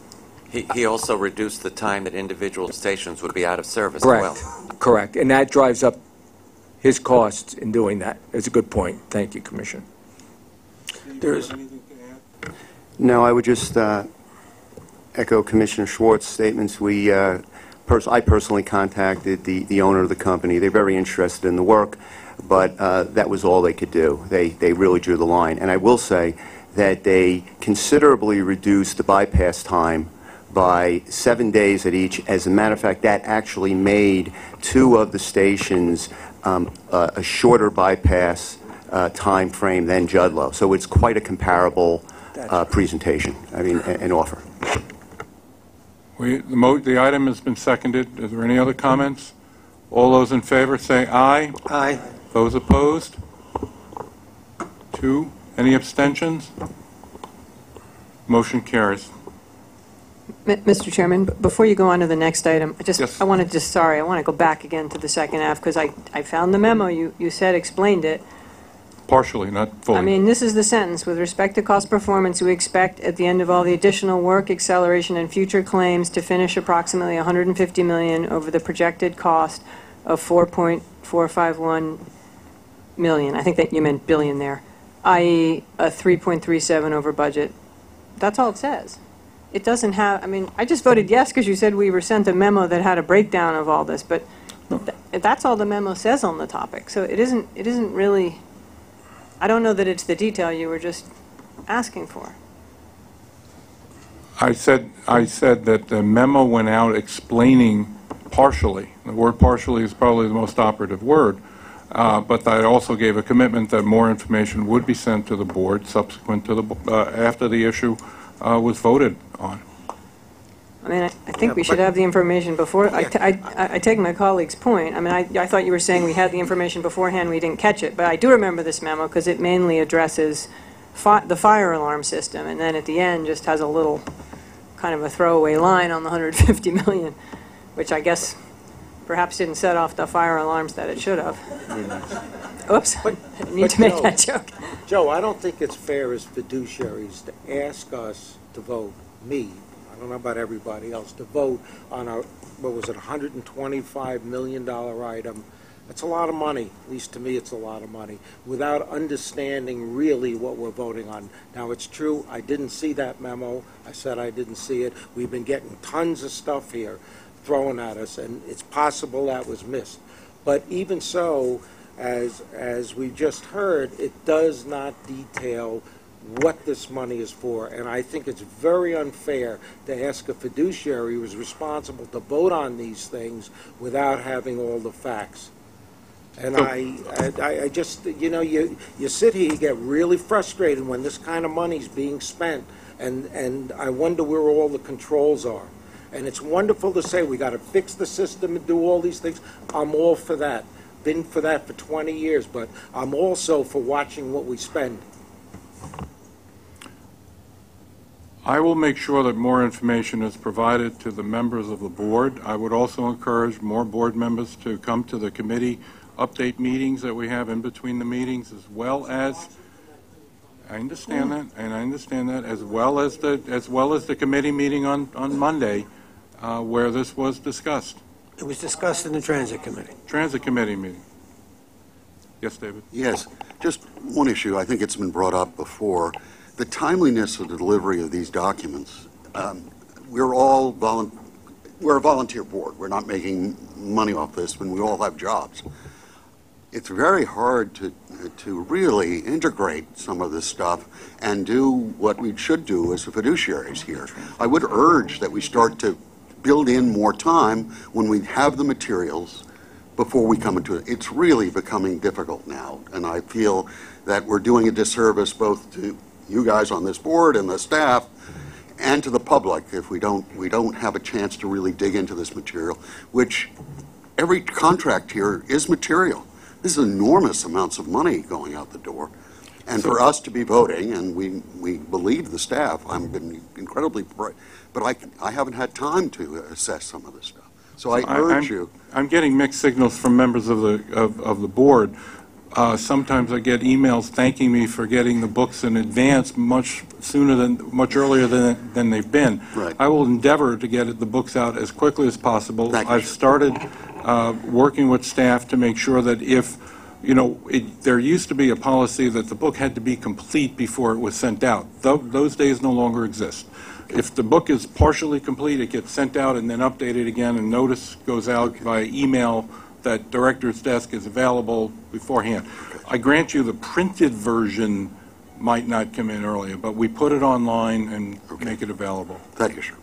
He also reduced the time that individual stations would be out of service Correct. as well. Correct. And that drives up his costs in doing that. That's a good point. Thank you, Commissioner. No, I would just echo Commissioner Schwartz's statements. I personally contacted the owner of the company. They're very interested in the work, but that was all they could do. They really drew the line. And I will say that they considerably reduced the bypass time by 7 days at each. As a matter of fact, that actually made 2 of the stations a shorter bypass time frame than Judlow. So it's quite a comparable presentation, an offer. The item has been seconded. Is there any other comments? All those in favor say aye. Aye. Those opposed? 2. Any abstentions? Motion carries. Mr. Chairman, before you go on to the next item, I want to go back again to the second half, because I found the memo. You said explained it. Partially, not fully. This is the sentence. With respect to cost performance, we expect at the end of all the additional work, acceleration, and future claims to finish approximately $150 million over the projected cost of $4.451 million. I think that you meant billion there, i.e. a 3.37 over budget. That's all it says. It doesn't have, I just voted yes because you said we were sent a memo that had a breakdown of all this, but that's all the memo says on the topic. So it isn't really, I don't know that it's the detail you were just asking for. I said that the memo went out explaining partially. The word partially is probably the most operative word, but I also gave a commitment that more information would be sent to the board subsequent to after the issue was voted on. I think we should have the information before. I take my colleague's point. I thought you were saying we had the information beforehand, we didn't catch it, but I do remember this memo because it mainly addresses the fire alarm system, and then at the end just has a little kind of a throwaway line on the $150 million, which I guess perhaps didn't set off the fire alarms that it should have. Oops, I didn't mean to make that joke. Joe, I don't think it's fair as fiduciaries to ask us to vote, me, I don't know about everybody else, to vote on a, $125 million item. That's a lot of money, at least to me it's a lot of money, without understanding really what we're voting on. Now, it's true, I didn't see that memo. I said I didn't see it. We've been getting tons of stuff here thrown at us, and it's possible that was missed. But even so, as we just heard, it does not detail what this money is for, and I think it's very unfair to ask a fiduciary who is responsible to vote on these things without having all the facts. And I just, you sit here, you get really frustrated when this kind of money's being spent, and I wonder where all the controls are. And it's wonderful to say we got to fix the system and do all these things. I'm all for that. Been for that for 20 years, but I'm also for watching what we spend. I will make sure that more information is provided to the members of the board. I would also encourage more board members to come to the committee update meetings that we have in between the meetings, as well as, I understand that, and I understand that, as well as the committee meeting on Monday, where this was discussed. It was discussed in the Transit Committee. Transit Committee meeting. Yes, David? Yes, just one issue. I think it's been brought up before. The timeliness of the delivery of these documents. We're a volunteer board. We're not making money off this when we all have jobs. It's very hard to really integrate some of this stuff and do what we should do as fiduciaries here. I would urge that we start to build in more time when we have the materials before we come into it. It's really becoming difficult now, and I feel that we're doing a disservice both to you guys on this board and the staff and to the public if we don't have a chance to really dig into this material, which every contract here is material. This is enormous amounts of money going out the door. And for us to be voting, and we believe the staff, I've been incredibly bright, but I haven't had time to assess some of this stuff. So I urge you. I'm getting mixed signals from members of the board. Sometimes I get emails thanking me for getting the books in advance much earlier than they've been. Right. I will endeavor to get the books out as quickly as possible. I've started working with staff to make sure that if, there used to be a policy that the book had to be complete before it was sent out. Those days no longer exist. If the book is partially complete, it gets sent out and then updated again, and notice goes out via email that director's desk is available beforehand. I grant you the printed version might not come in earlier, but we put it online and make it available. Thank you, sir.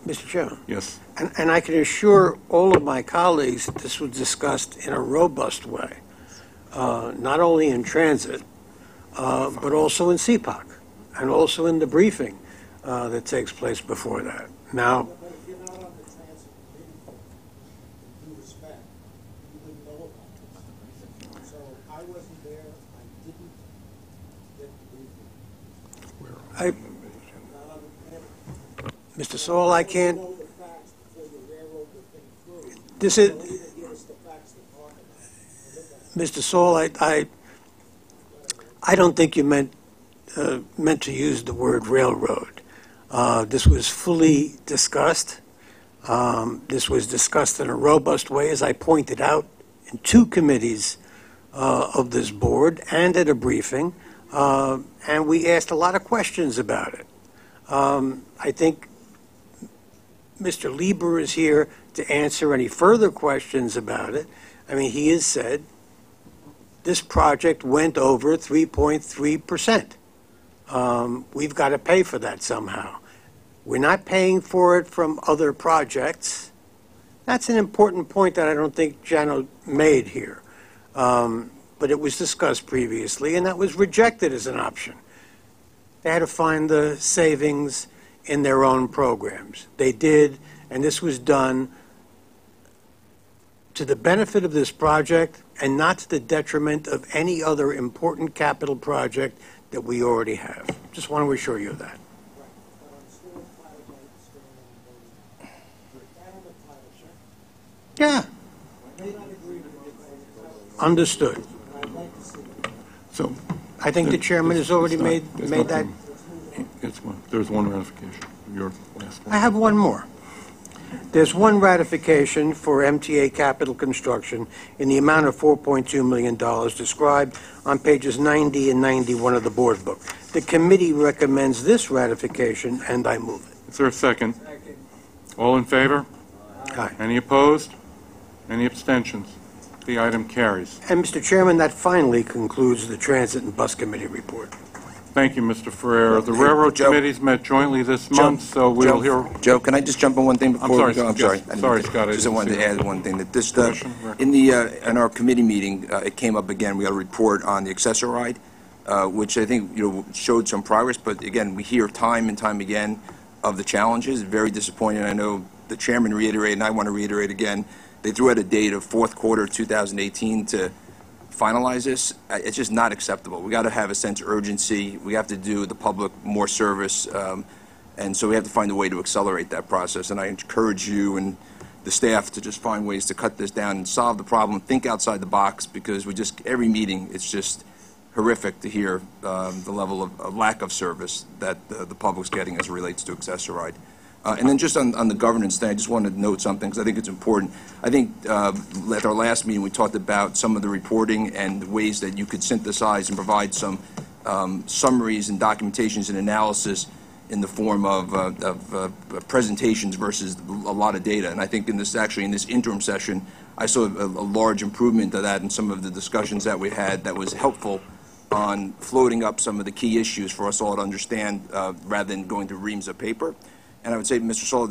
Mr. Chairman? Yes. And I can assure all of my colleagues that this was discussed in a robust way, not only in transit, but also in CPOC, and also in the briefing that takes place before that. Now, Mr. Saul, I can't. This is, Mr. Saul, I don't think you meant to use the word railroad. This was fully discussed. This was discussed in a robust way, as I pointed out, in 2 committees of this board and at a briefing, and we asked a lot of questions about it. I think Mr. Lieber is here to answer any further questions about it. I mean, he has said this project went over 3.3%. We've got to pay for that somehow. We're not paying for it from other projects. That's an important point that I don't think Jano made here. But it was discussed previously, and that was rejected as an option. They had to find the savings in their own programs. They did, and this was done to the benefit of this project and not to the detriment of any other important capital project that we already have. Just want to assure you of that. Yeah. Understood. So I think the chairman has already made that. There's one ratification. Your last one. I have one more. There's one ratification for MTA Capital Construction in the amount of $4.2 million described on pages 90 and 91 of the board book. The committee recommends this ratification, and I move it. Is there a second? All in favor? Aye. Any opposed? Any abstentions? The item carries. And, Mr. Chairman, that finally concludes the Transit and Bus Committee report. Thank you, Mr. Ferrer. The Railroad Committees met jointly this month, so we'll hear... Joe, can I just jump on one thing before we go? I'm sorry. Sorry, Scott. I wanted to add one thing. That this, in our committee meeting, it came up again. We got a report on the accessoride, which I think showed some progress. But again, we hear time and time again of the challenges. Very disappointing. I know the chairman reiterated, and I want to reiterate again. They threw out a date of fourth quarter 2018 to finalize this. It's just not acceptable. We got to have a sense of urgency. We have to do the public more service, and so we have to find a way to accelerate that process. And I encourage you and the staff to just find ways to cut this down and solve the problem. Think outside the box, because every meeting it's just horrific to hear the level of lack of service that the public's getting as it relates to accessoride. And then just on the governance thing, I just wanted to note something because I think it's important. I think at our last meeting we talked about some of the reporting and the ways that you could synthesize and provide some summaries and documentations and analysis in the form of presentations versus a lot of data. And I think in this interim session, I saw a large improvement to that in some of the discussions that we had that was helpful on floating up some of the key issues for us all to understand rather than going through reams of paper. And I would say, Mr. Saul,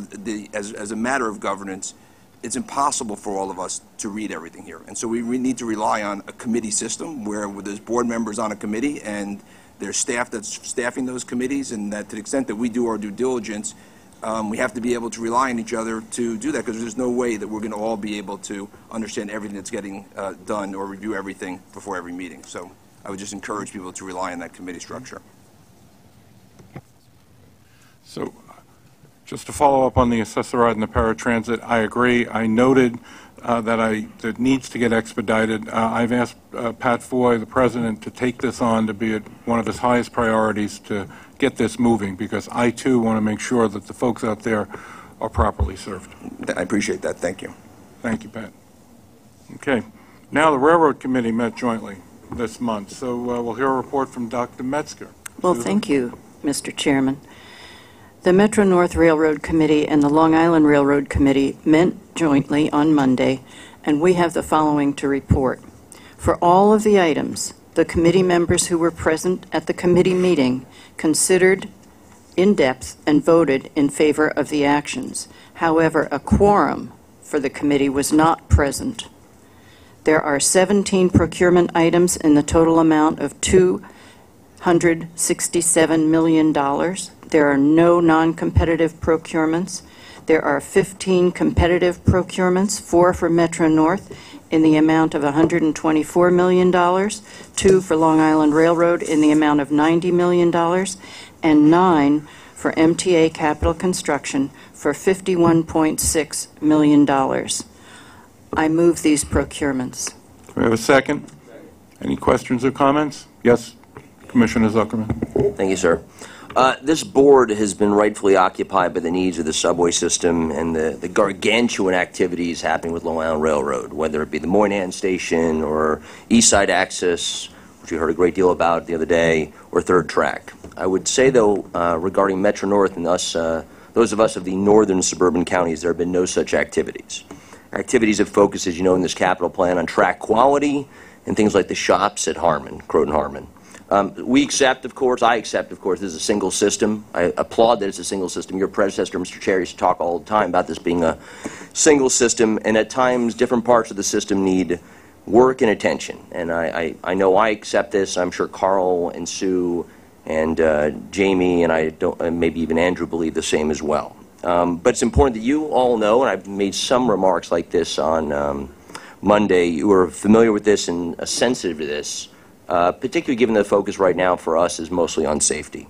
as a matter of governance, it's impossible for all of us to read everything here. And so we need to rely on a committee system where there's board members on a committee and there's staff that's staffing those committees, and that to the extent that we do our due diligence, we have to be able to rely on each other to do that, because there's no way that we're going to all be able to understand everything that's getting done or review everything before every meeting. So I would just encourage people to rely on that committee structure. So just to follow up on the accessoride and the paratransit, I agree. I noted that it needs to get expedited. I've asked Pat Foy, the president, to take this on to be one of his highest priorities to get this moving, because I, too, want to make sure that the folks out there are properly served. I appreciate that. Thank you. Thank you, Pat. Okay. Now the Railroad Committee met jointly this month, so we'll hear a report from Dr. Metzger. Well, thank you, Mr. Chairman. The Metro-North Railroad Committee and the Long Island Railroad Committee met jointly on Monday, and we have the following to report. For all of the items, the committee members who were present at the committee meeting considered in depth and voted in favor of the actions. However, a quorum for the committee was not present. There are 17 procurement items in the total amount of $267 million. There are no non-competitive procurements. There are 15 competitive procurements, 4 for Metro-North in the amount of $124 million, 2 for Long Island Railroad in the amount of $90 million, and 9 for MTA Capital Construction for $51.6 million. I move these procurements. Do we have a second? Any questions or comments? Yes, Commissioner Zuckerman. Thank you, sir. This board has been rightfully occupied by the needs of the subway system and the gargantuan activities happening with Long Island Railroad, whether it be the Moynihan Station or East Side Access, which we heard a great deal about the other day, or Third Track. I would say, though, regarding Metro-North and us, those of us of the northern suburban counties, there have been no such activities. Activities have focused, as you know, in this capital plan on track quality and things like the shops at Harmon, Croton-Harmon. We accept, of course, I accept, of course, this is a single system. I applaud that it's a single system. Your predecessor, Mr. Chair, used to talk all the time about this being a single system, and at times different parts of the system need work and attention. And I know I accept this. I'm sure Carl and Sue and Jamie and maybe even Andrew believe the same as well. But it's important that you all know, and I've made some remarks like this on Monday, you are familiar with this and sensitive to this, particularly given the focus right now for us is mostly on safety.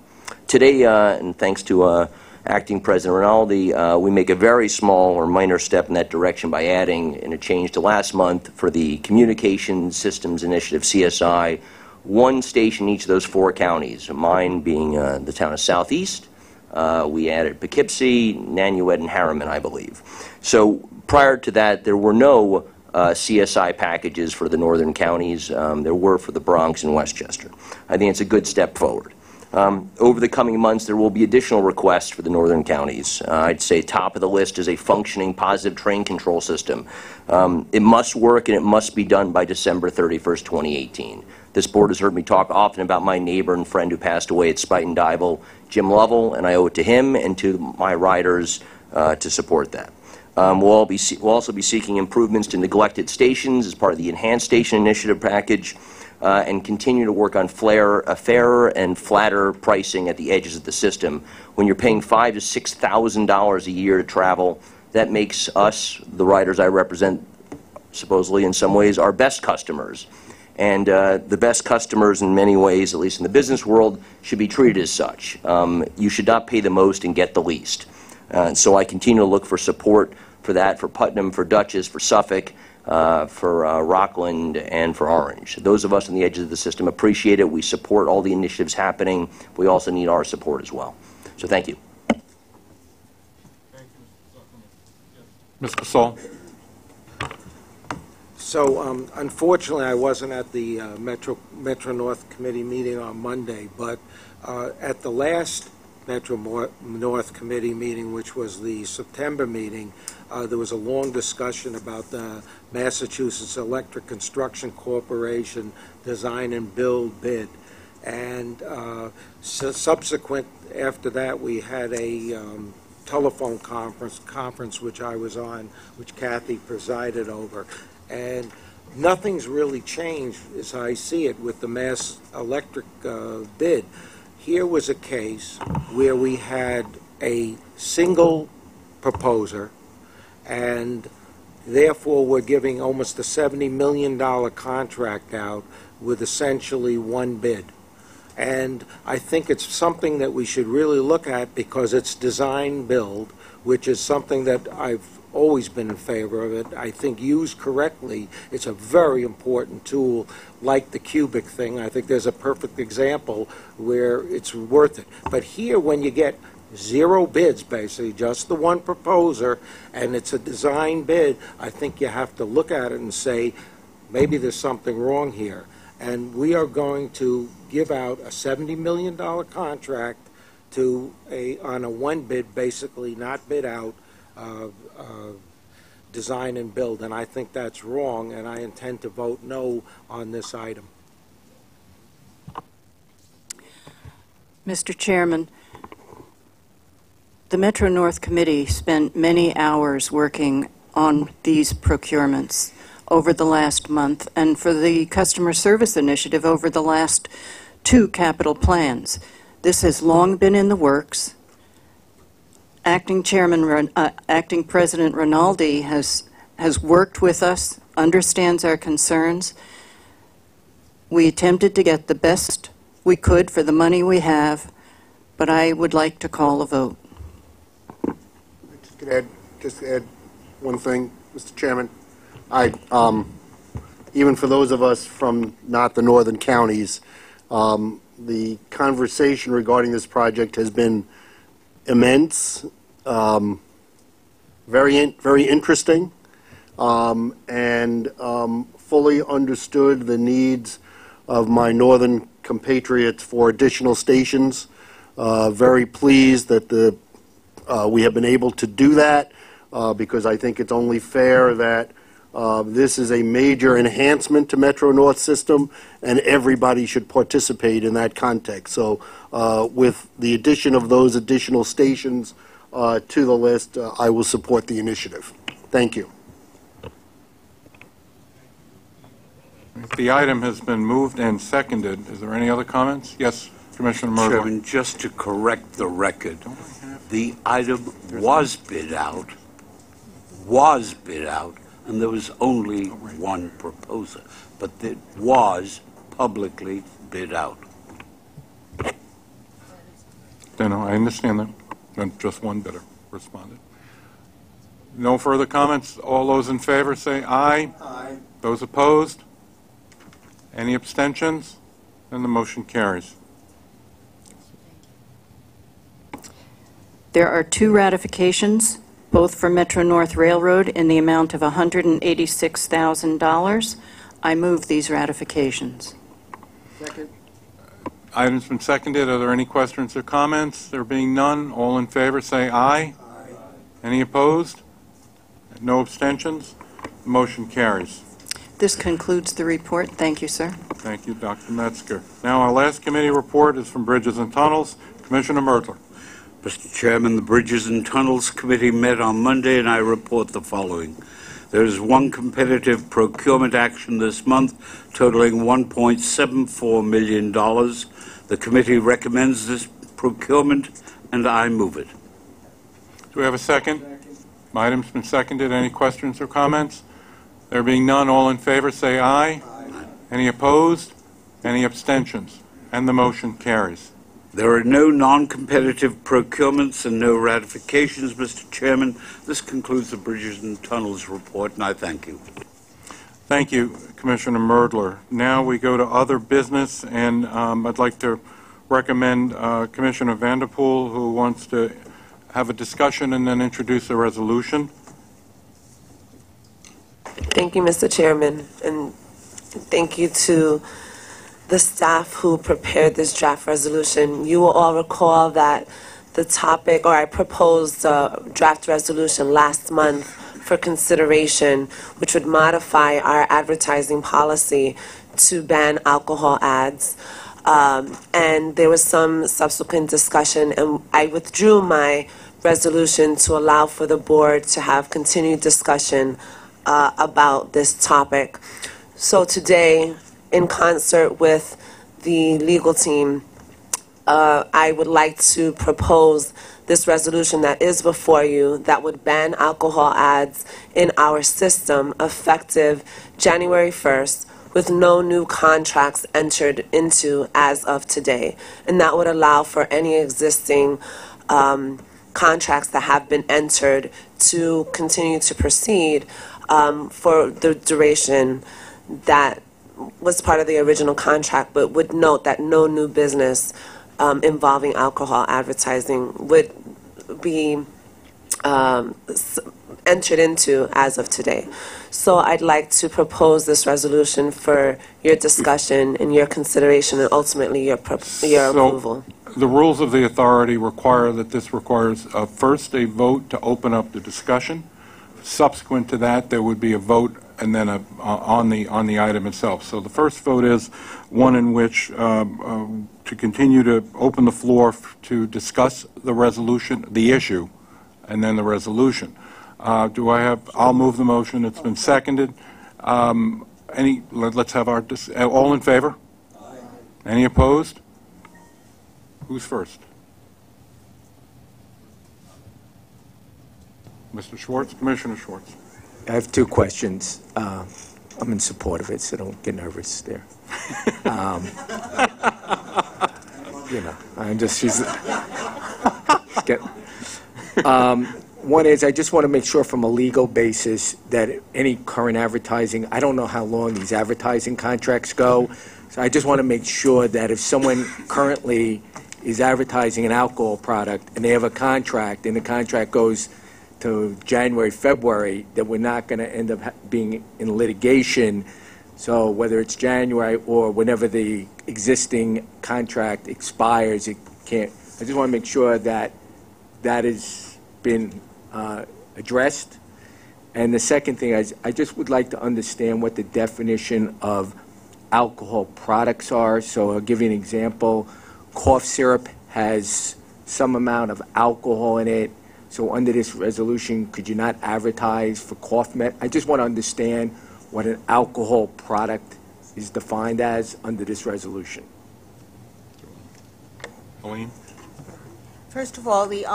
Today, and thanks to Acting President Rinaldi, we make a very small or minor step in that direction by adding, in a change to last month, for the Communication Systems Initiative, CSI, 1 station in each of those 4 counties, mine being the town of Southeast. We added Poughkeepsie, Nanuet, and Harriman, I believe. So prior to that, there were no CSI packages for the northern counties. There were for the Bronx and Westchester. I think it's a good step forward. Over the coming months, there will be additional requests for the northern counties. I'd say top of the list is a functioning positive train control system. It must work, and it must be done by December 31st, 2018. This board has heard me talk often about my neighbor and friend who passed away at Spuyten Duyvil, Jim Lovell, and I owe it to him and to my riders to support that. We'll also be seeking improvements to neglected stations as part of the Enhanced Station Initiative package, and continue to work on fairer and flatter pricing at the edges of the system. When you're paying $5,000 to $6,000 a year to travel, that makes us, the riders I represent, supposedly in some ways, our best customers. And the best customers in many ways, at least in the business world, should be treated as such. You should not pay the most and get the least. And so I continue to look for support for that, for Putnam, for Dutchess, for Suffolk, for Rockland, and for Orange. Those of us on the edges of the system appreciate it. We support all the initiatives happening. We also need our support as well. So thank you. Ms. Pasol? So unfortunately, I wasn't at the Metro North Committee meeting on Monday, but at the last Metro North Committee meeting, which was the September meeting, there was a long discussion about the Massachusetts Electric Construction Corporation design and build bid. And subsequent after that, we had a telephone conference which I was on, which Kathy presided over. And nothing's really changed as I see it with the Mass Electric bid. Here was a case where we had a single proposer, and therefore we're giving almost a $70 million contract out with essentially one bid. And I think it's something that we should really look at because it's design build, which is something that I've always been in favor of it. I think used correctly, it's a very important tool, like the cubic thing. I think there's a perfect example where it's worth it. But here, when you get zero bids, basically, just the one proposer, and it's a design bid, I think you have to look at it and say, maybe there's something wrong here. And we are going to give out a $70 million contract to on a one bid, basically not bid out, design and build, and I think that's wrong, and I intend to vote no on this item. Mr. Chairman, the Metro North Committee spent many hours working on these procurements over the last month, and for the Customer Service Initiative over the last two capital plans. This has long been in the works. Acting President Rinaldi has worked with us, understands our concerns. We attempted to get the best we could for the money we have, but I would like to call a vote. Just to add one thing, Mr. Chairman. Even for those of us from not the northern counties, the conversation regarding this project has been immense, very interesting, and fully understood the needs of my northern compatriots for additional stations. Very pleased that we have been able to do that because I think it's only fair that this is a major enhancement to Metro North system, and everybody should participate in that context. So with the addition of those additional stations to the list, I will support the initiative. Thank you. The item has been moved and seconded. Is there any other comments? Yes, Commissioner Murphy. Chairman, just to correct the record, the item was bid out, and there was only one proposer, but it was publicly bid out. No, I understand that. And just one bidder responded. No further comments. All those in favor say aye. Aye. Those opposed? Any abstentions? And the motion carries. There are two ratifications, both for Metro North Railroad in the amount of $186,000. I move these ratifications. Second. Item's been seconded. Are there any questions or comments? There being none, all in favor say aye. Aye. Any opposed? No abstentions? The motion carries. This concludes the report. Thank you, sir. Thank you, Dr. Metzger. Now, our last committee report is from Bridges and Tunnels. Commissioner Mertler. Mr. Chairman, the Bridges and Tunnels Committee met on Monday, and I report the following. There is one competitive procurement action this month totaling $1.74 million. The committee recommends this procurement, and I move it. Do we have a second? My item's been seconded. Any questions or comments? There being none, all in favor say aye. Aye. Any opposed? Any abstentions? And the motion carries. There are no non-competitive procurements and no ratifications, Mr. Chairman. This concludes the Bridges and Tunnels report, and I thank you. Thank you, Commissioner Merdler. Now we go to other business, and I'd like to recommend Commissioner Vanderpool, who wants to have a discussion and then introduce a resolution. Thank you, Mr. Chairman, and thank you to the staff who prepared this draft resolution. You will all recall that the topic, or I proposed a draft resolution last month for consideration, which would modify our advertising policy to ban alcohol ads. And there was some subsequent discussion, and I withdrew my resolution to allow for the board to have continued discussion about this topic. So today, in concert with the legal team, I would like to propose this resolution that is before you that would ban alcohol ads in our system effective January 1st with no new contracts entered into as of today. And that would allow for any existing contracts that have been entered to continue to proceed for the duration that was part of the original contract, but would note that no new business involving alcohol advertising would be entered into as of today. So I'd like to propose this resolution for your discussion and your consideration and ultimately your approval. The rules of the authority require that this requires first a vote to open up the discussion. Subsequent to that, there would be a vote and then on the item itself. So the first vote is one in which to continue to open the floor to discuss the resolution, the issue, and then the resolution. I'll move the motion. It's been seconded. Let's have our, all in favor? Aye. Any opposed? Who's first? Mr. Schwartz, Commissioner Schwartz. I have two questions. I'm in support of it, so don't get nervous there. I'm just, one is, I just want to make sure from a legal basis that any current advertising, I don't know how long these advertising contracts go, so I just want to make sure that if someone currently is advertising an alcohol product and they have a contract and the contract goes to January, February, that we're not going to end up being in litigation. So whether it's January or whenever the existing contract expires, it can't. I just want to make sure that that has been addressed. And the second thing is, I just would like to understand what the definition of alcohol products are. So I'll give you an example. Cough syrup has some amount of alcohol in it. So under this resolution, could you not advertise for cough med? I just want to understand what an alcohol product is defined as under this resolution. Elaine? First of all, the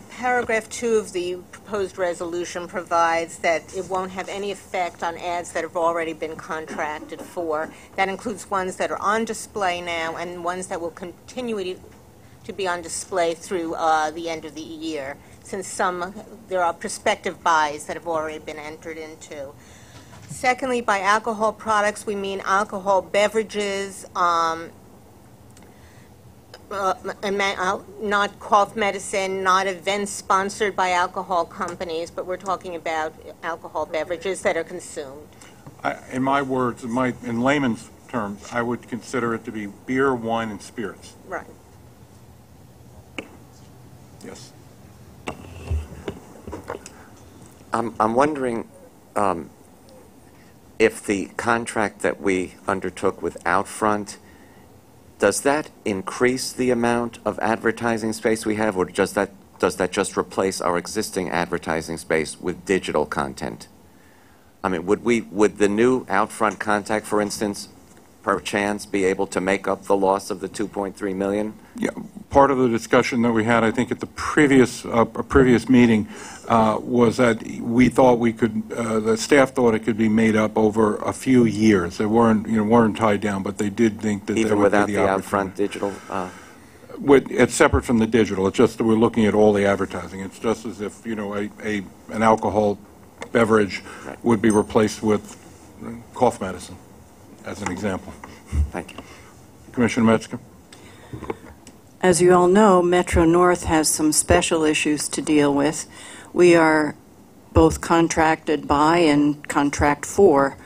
paragraph 2 of the proposed resolution provides that it won't have any effect on ads that have already been contracted for. That includes ones that are on display now and ones that will continue to be on display through the end of the year, since there are prospective buys that have already been entered into. Secondly, by alcohol products, we mean alcohol beverages, not cough medicine, not events sponsored by alcohol companies, but we're talking about alcohol beverages that are consumed. In my words, in layman's terms, I would consider it to be beer, wine, and spirits. Right. Yes. I'm wondering if the contract that we undertook with Outfront, does that increase the amount of advertising space we have, or does that just replace our existing advertising space with digital content? I mean, would the new Outfront contract, for instance, perchance be able to make up the loss of the $2.3 million? Yeah, part of the discussion that we had, I think, at the previous meeting was that we thought we could, the staff thought it could be made up over a few years. They weren't tied down, but they did think that even there would without be the the Outfront digital. It's separate from the digital. It's just that we're looking at all the advertising. It's just as if an alcohol beverage would be replaced with cough medicine, as an example. Thank you. Commissioner Metzger. As you all know, Metro North has some special issues to deal with. We are both contracted by and contract for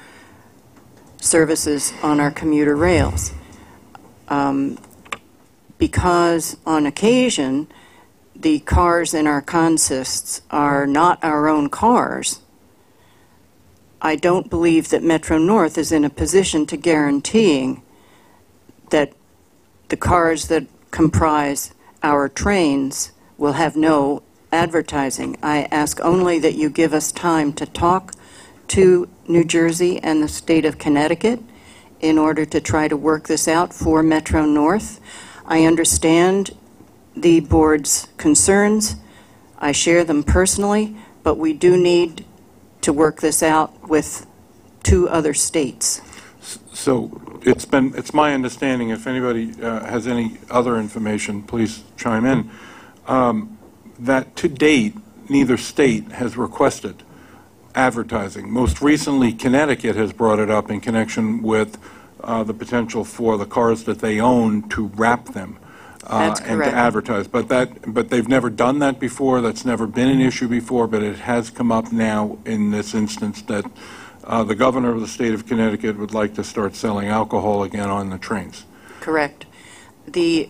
services on our commuter rails. Because on occasion, the cars in our consists are not our own cars, I don't believe that Metro-North is in a position to guaranteeing that the cars that comprise our trains will have no advertising. I ask only that you give us time to talk to New Jersey and the state of Connecticut in order to try to work this out for Metro-North. I understand the board's concerns. I share them personally, but we do need to work this out with 2 other states. So it's my understanding, if anybody has any other information, please chime in, that to date, neither state has requested advertising. Most recently, Connecticut has brought it up in connection with the potential for the cars that they own to wrap them That's and to correct. advertise. But they've never done that before. That's never been an issue before, but it has come up now in this instance that the governor of the state of Connecticut would like to start selling alcohol again on the trains. Correct. In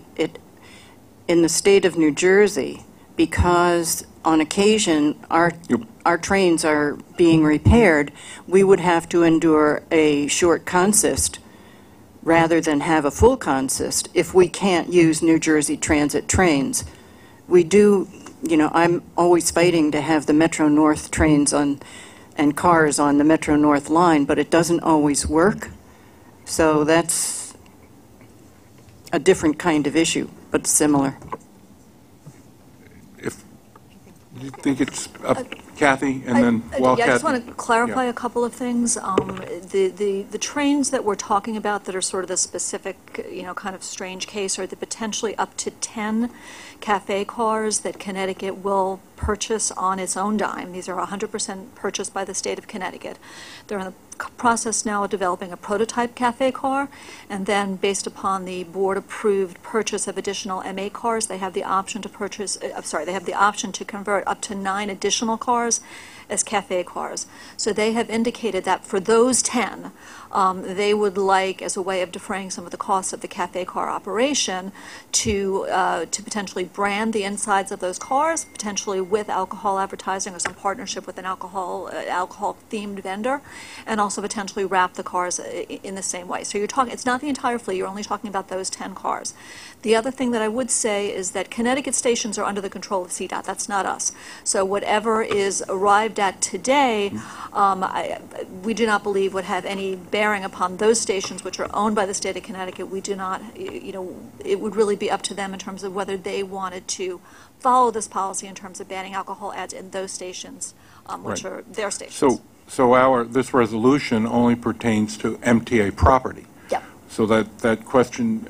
the state of New Jersey, because on occasion our trains are being repaired, we would have to endure a short consist rather than have a full consist if we can't use New Jersey Transit trains. We do, I'm always fighting to have the Metro-North trains and cars on the Metro-North line, but it doesn't always work. So that's a different kind of issue, but similar. Do you think it's Kathy, and then while Yeah, I just Kathy- want to clarify Yeah. a couple of things. The trains that we're talking about that are sort of the specific, kind of strange case are the potentially up to 10 cafe cars that Connecticut will purchase on its own dime. These are 100% purchased by the state of Connecticut. They're in the process now of developing a prototype cafe car, and then based upon the board-approved purchase of additional MA cars, they have the option to purchase, they have the option to convert up to 9 additional cars as cafe cars. So they have indicated that for those 10, they would like, as a way of defraying some of the costs of the cafe car operation, to potentially brand the insides of those cars, potentially with alcohol advertising or some partnership with an alcohol-themed vendor, and also potentially wrap the cars in the same way. So you're talking, it's not the entire fleet, you're only talking about those 10 cars. The other thing that I would say is that Connecticut stations are under the control of CDOT. That's not us. So whatever is arrived at today, we do not believe would have any bearing upon those stations which are owned by the state of Connecticut. We do not, it would really be up to them in terms of whether they wanted to follow this policy in terms of banning alcohol ads in those stations, which Right. are their stations. So this resolution only pertains to MTA property. Yep. So that question,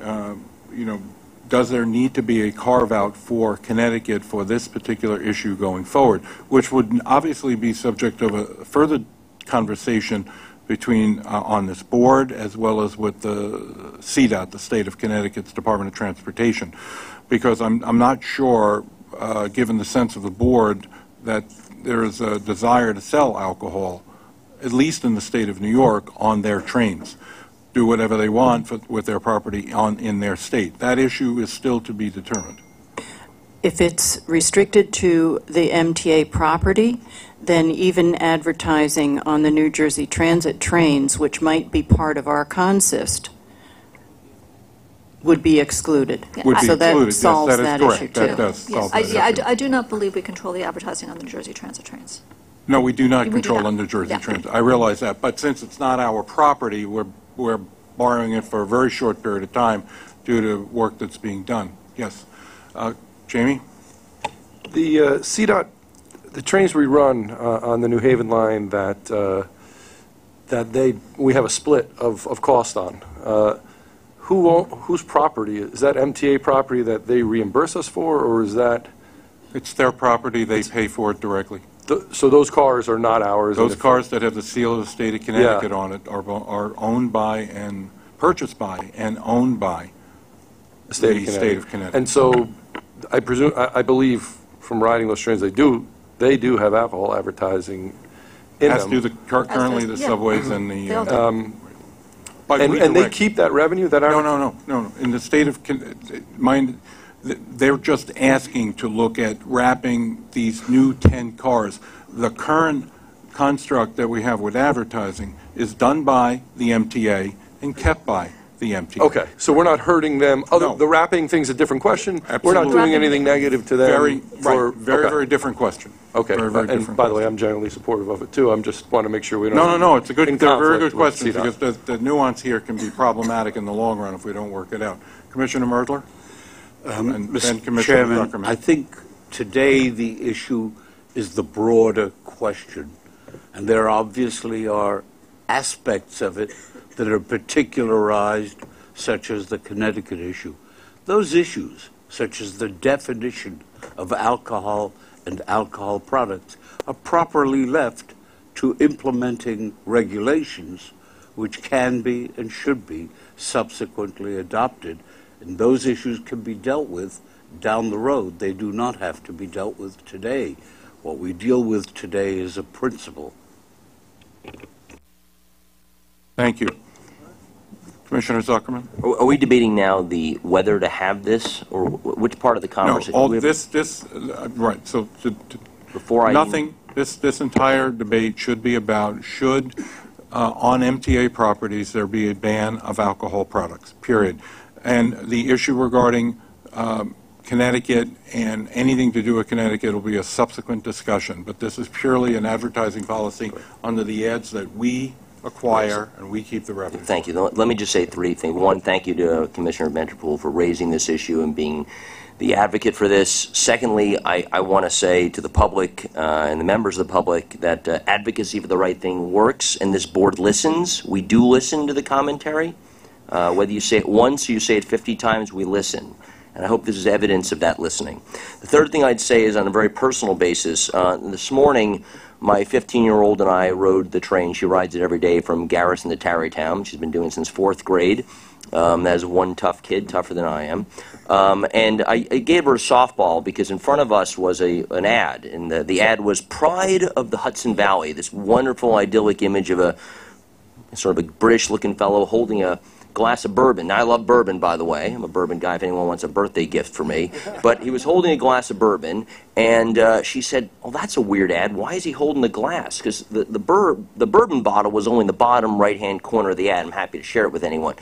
does there need to be a carve-out for Connecticut for this particular issue going forward, which would obviously be subject of a further conversation between on this board as well as with the CDOT, the State of Connecticut's Department of Transportation, because I'm not sure, given the sense of the board, that there is a desire to sell alcohol, at least in the state of New York, on their trains. Do whatever they want with their property in their state. That issue is still to be determined. If it's restricted to the MTA property, then even advertising on the New Jersey Transit trains, which might be part of our consist, would be excluded. Would be so that excluded. solves Yes, that that is issue correct. too. That does solve that issue. I do not believe we control the advertising on the New Jersey Transit trains. No, we do not We do control not. on New Jersey Yeah. Transit. I realize that, but since it's not our property, we're borrowing it for a very short period of time due to work that's being done. Yes. Jamie? The CDOT, the trains we run on the New Haven line that we have a split of cost on. Whose property is that? MTA property that they reimburse us for, or is that? It's their property. They pay for it directly. So those cars are not ours. Those cars that have the seal of the state of Connecticut on it are owned by and purchased by and owned by the state of Connecticut. And so I believe from riding those trains, they do they do have alcohol advertising in them. As do currently the subways and the... And they keep that revenue? No. In the state of, they're just asking to look at wrapping these new 10 cars. The current construct that we have with advertising is done by the MTA and kept by the MTA. Okay, so we're not hurting them. No. The wrapping thing's a different question. Absolutely. We're not doing anything negative to them. Very different question. Okay, Very and by the way, I'm generally supportive of it too. I just want to make sure we don't... No, it's a good, they're very good with questions, because the nuance here can be problematic in the long run if we don't work it out. Commissioner Merdler? And then Mr. Commissioner Chairman, Zuckerman. I think today the issue is the broader question, and there obviously are aspects of it that are particularized, such as the Connecticut issue. Those issues, such as the definition of alcohol and alcohol products, are properly left to implementing regulations which can be and should be subsequently adopted, and those issues can be dealt with down the road. They do not have to be dealt with today. What we deal with today is a principle. Thank you. Commissioner Zuckerman? Are we debating now whether to have this, or which part of the conversation? No, right, so before this entire debate should be about, should on MTA properties there be a ban of alcohol products, period. And the issue regarding Connecticut and anything to do with Connecticut will be a subsequent discussion, but this is purely an advertising policy under the ads that we acquire, and we keep the revenue. Thank you. Let me just say three things. One, thank you to Commissioner Ventripool for raising this issue and being the advocate for this. Secondly, I want to say to the public and the members of the public that advocacy for the right thing works, and this board listens. We do listen to the commentary. Whether you say it once or you say it 50 times, we listen. And I hope this is evidence of that listening. The third thing I'd say is on a very personal basis. This morning, my 15-year-old and I rode the train. She rides it every day from Garrison to Tarrytown. She's been doing it since 4th grade. That is one tough kid, tougher than I am. And I gave her a softball because in front of us was an ad. And the ad was Pride of the Hudson Valley, this wonderful, idyllic image of a sort of a British-looking fellow holding a glass of bourbon. Now, I love bourbon, by the way. I'm a bourbon guy if anyone wants a birthday gift for me. But he was holding a glass of bourbon, and she said, "Oh, that's a weird ad. Why is he holding the glass?" Because the bourbon bottle was only in the bottom right-hand corner of the ad. I'm happy to share it with anyone.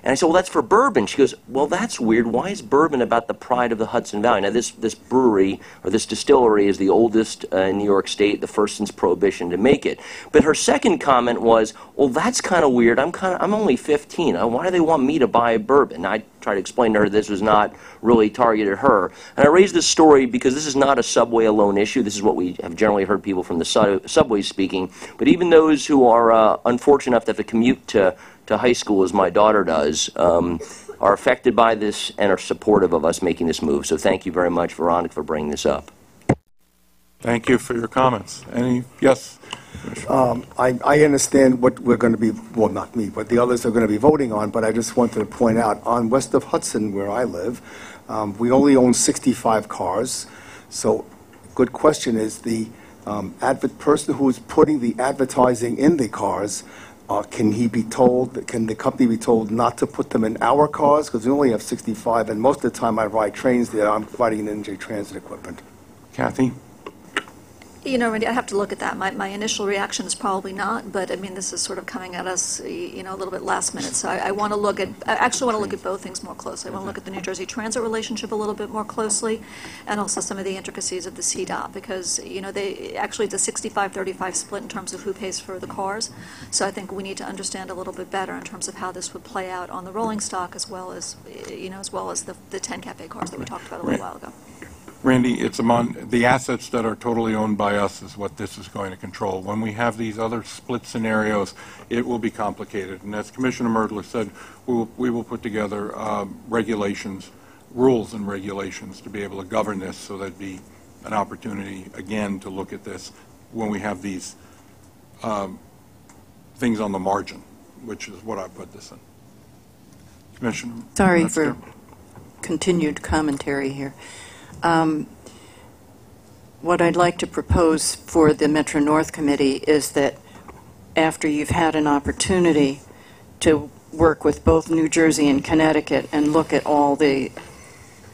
And I said, "Well, that's for bourbon." She goes, "Well, that's weird. Why is bourbon about the pride of the Hudson Valley?" Now, this brewery, or this distillery, is the oldest in New York State, the first since Prohibition to make it. But her second comment was, "Well, that's kind of weird. I'm only 15. Why do they want me to buy bourbon?" I tried to explain to her this was not really targeted at her. And I raised this story because this is not a subway alone issue. This is what we have generally heard people from the subways speaking. But even those who are unfortunate enough to have to commute to high school, as my daughter does, are affected by this and are supportive of us making this move. So thank you very much, Veronica, for bringing this up. Thank you for your comments. Yes? I understand what we're going to be, well, not me, but the others are going to be voting on, but I just wanted to point out, on west of Hudson, where I live, we only own 65 cars. So good question is, the person who is putting the advertising in the cars, can the company be told not to put them in our cars? Because we only have 65, and most of the time I ride trains there, I'm riding in NJ Transit equipment. Kathy? You know, Randy, I have to look at that. My initial reaction is probably not, but I mean, this is sort of coming at us, you know, a little bit last minute. So I want to look at, I actually want to look at both things more closely. I want to look at the New Jersey Transit relationship a little bit more closely, and also some of the intricacies of the CDOT, because, you know, actually it's a 65-35 split in terms of who pays for the cars. So I think we need to understand a little bit better in terms of how this would play out on the rolling stock, as well as, you know, as well as the 10 cafe cars that we talked about a little while ago. Randy, it's among the assets that are totally owned by us is what this is going to control. When we have these other split scenarios, it will be complicated. And as Commissioner Merdler said, we will put together regulations, rules and regulations to be able to govern this, so there'd be an opportunity, again, to look at this when we have these things on the margin, which is what I put this in. Commissioner? Sorry for continued commentary here. What I'd like to propose for the Metro North Committee is that after you've had an opportunity to work with both New Jersey and Connecticut and look at all the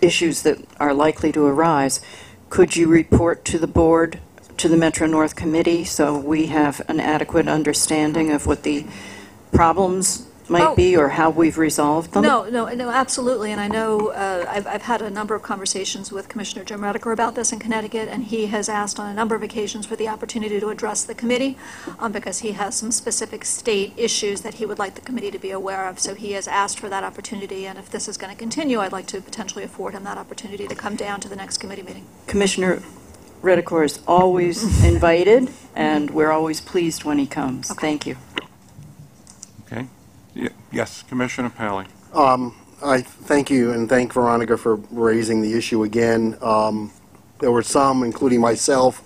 issues that are likely to arise, could you report to the board, to the Metro North Committee, so we have an adequate understanding of what the problems might be or how we've resolved them? No, absolutely. And I know I've had a number of conversations with Commissioner Jim Rediker about this in Connecticut, and he has asked on a number of occasions for the opportunity to address the committee because he has some specific state issues that he would like the committee to be aware of. So he has asked for that opportunity, and if this is going to continue, I'd like to potentially afford him that opportunity to come down to the next committee meeting. Commissioner Rediker is always invited, and we're always pleased when he comes. Okay. Thank you. Okay. Yes, Commissioner Pally. I thank you and thank Veronica for raising the issue again. There were some, including myself,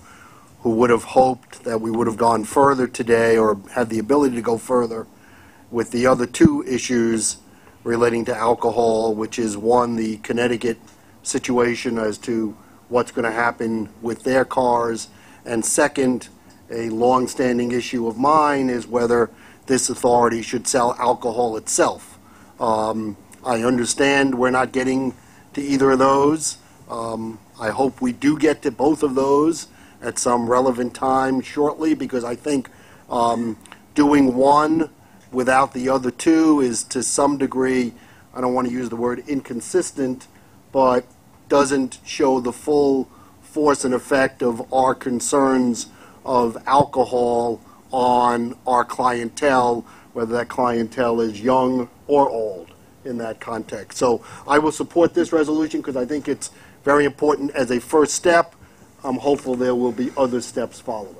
who would have hoped that we would have gone further today or had the ability to go further with the other two issues relating to alcohol, which is one, the Connecticut situation as to what's going to happen with their cars, and second, a long-standing issue of mine is whether this authority should sell alcohol itself. I understand we're not getting to either of those. I hope we do get to both of those at some relevant time shortly, because I think doing one without the other two is to some degree, I don't want to use the word inconsistent, but doesn't show the full force and effect of our concerns of alcohol on our clientele, whether that clientele is young or old in that context. So I will support this resolution because I think it's very important as a first step. I'm hopeful there will be other steps following.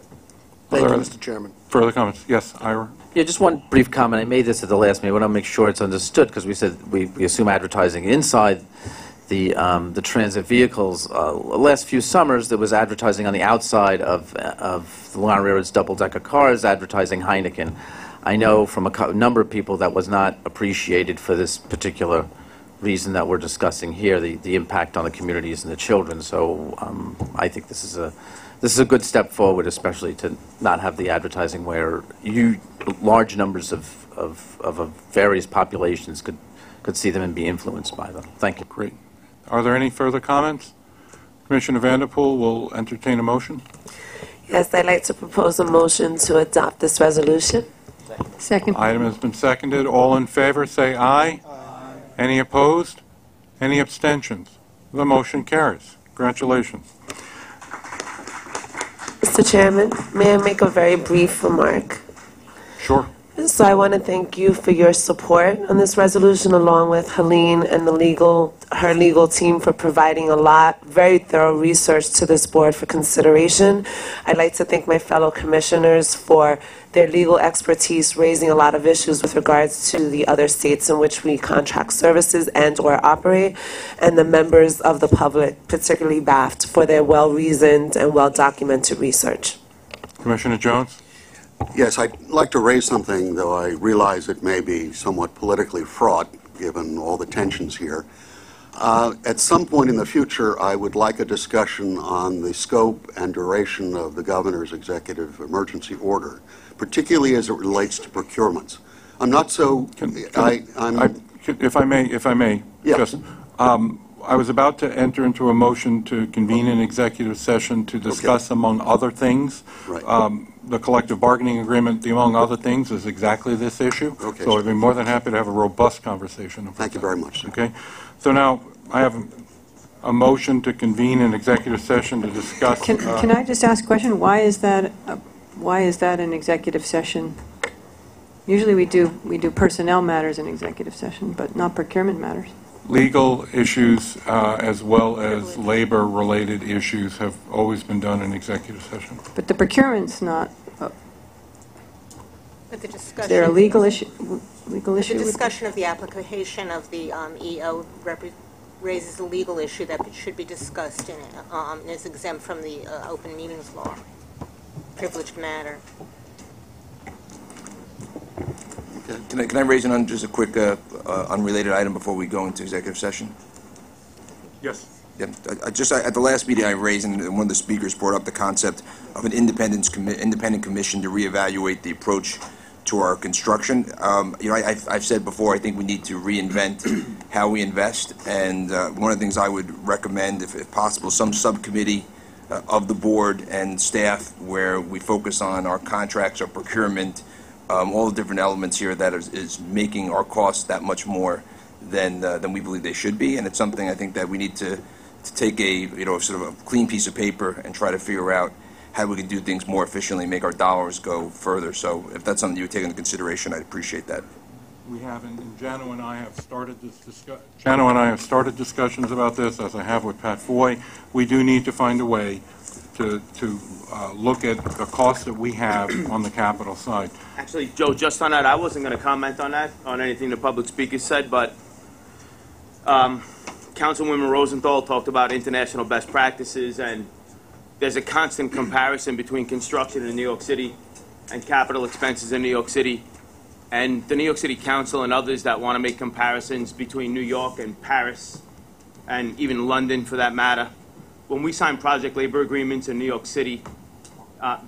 Thank you, Mr. Chairman. Further comments? Yes, Ira. Yeah, just one brief comment. I made this at the last meeting. I want to make sure it's understood because we said we assume advertising inside the transit vehicles. Last few summers, there was advertising on the outside of the Long Island Railroad's double-decker cars, advertising Heineken. I know from a number of people that was not appreciated for this particular reason that we're discussing here, the impact on the communities and the children. So I think this is a good step forward, especially to not have the advertising where large numbers of various populations could see them and be influenced by them. Thank you. Great. Are there any further comments? Commissioner Vanderpool will entertain a motion. Yes, I'd like to propose a motion to adopt this resolution. Second. Item has been seconded. All in favor, say aye. Aye. Any opposed? Any abstentions? The motion carries. Congratulations. Mr. Chairman, may I make a very brief remark? Sure. So I want to thank you for your support on this resolution, along with Helene and her legal team for providing very thorough research to this board for consideration. I'd like to thank my fellow commissioners for their legal expertise, raising a lot of issues with regards to the other states in which we contract services and/or operate, and the members of the public, particularly BAFT, for their well-reasoned and well-documented research. Commissioner Jones? Yes, I'd like to raise something, though I realize it may be somewhat politically fraught, given all the tensions here. At some point in the future, I would like a discussion on the scope and duration of the governor's executive emergency order, particularly as it relates to procurements. I'm not so... If I may, yeah. just... I was about to enter into a motion to convene an executive session to discuss, among other things, the collective bargaining agreement. The among other things is exactly this issue. Okay. So I'd be more than happy to have a robust conversation about Thank you very much. Okay. So now I have a motion to convene an executive session to discuss. Can I just ask a question? Why is that an executive session? Usually we do personnel matters in executive session, but not procurement matters. Legal issues as well as labor-related issues have always been done in executive session. But the procurement's not. But the discussion. Is there a legal issue? The discussion of the application of the EO raises a legal issue that should be discussed and is exempt from the open meetings law. Privileged matter. Can I raise just a quick unrelated item before we go into executive session? Yes. Yeah, at the last meeting I raised, and one of the speakers brought up the concept of an independent commission to reevaluate the approach to our construction. I've said before, I think we need to reinvent how we invest, and one of the things I would recommend, if possible, some subcommittee of the board and staff where we focus on our contracts, our procurement, all the different elements here that is making our costs that much more than we believe they should be, and it's something I think that we need to take a sort of a clean piece of paper and try to figure out how we can do things more efficiently, make our dollars go further. So if that's something you would take into consideration, I'd appreciate that. We have, and Jano and I have started discussions about this, as I have with Pat Foy. We do need to find a way to look at the costs that we have on the capital side. Actually, Joe, just on that, I wasn't going to comment on that, on anything the public speaker said, but Councilwoman Rosenthal talked about international best practices, and there's a constant comparison between construction in New York City and capital expenses in New York City. And the New York City Council and others that want to make comparisons between New York and Paris, and even London for that matter, when we sign project labor agreements in New York City,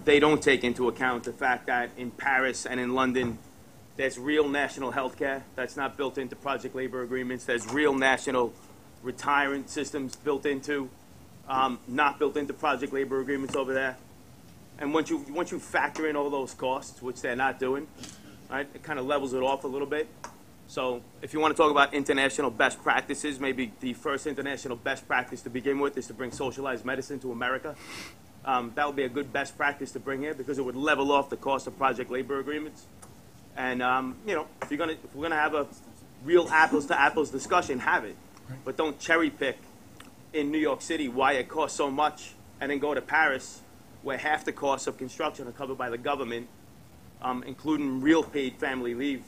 they don't take into account the fact that in Paris and in London, there's real national health care that's not built into project labor agreements. There's real national retirement systems built into, not built into project labor agreements over there. And once you factor in all those costs, which they're not doing, right, it kind of levels it off a little bit. So if you want to talk about international best practices, maybe the first international best practice to begin with is to bring socialized medicine to America. That would be a good best practice to bring here because it would level off the cost of project labor agreements. And if we're gonna have a real apples to apples discussion, have it, but don't cherry pick in New York City why it costs so much, and then go to Paris where half the costs of construction are covered by the government, including real paid family leave,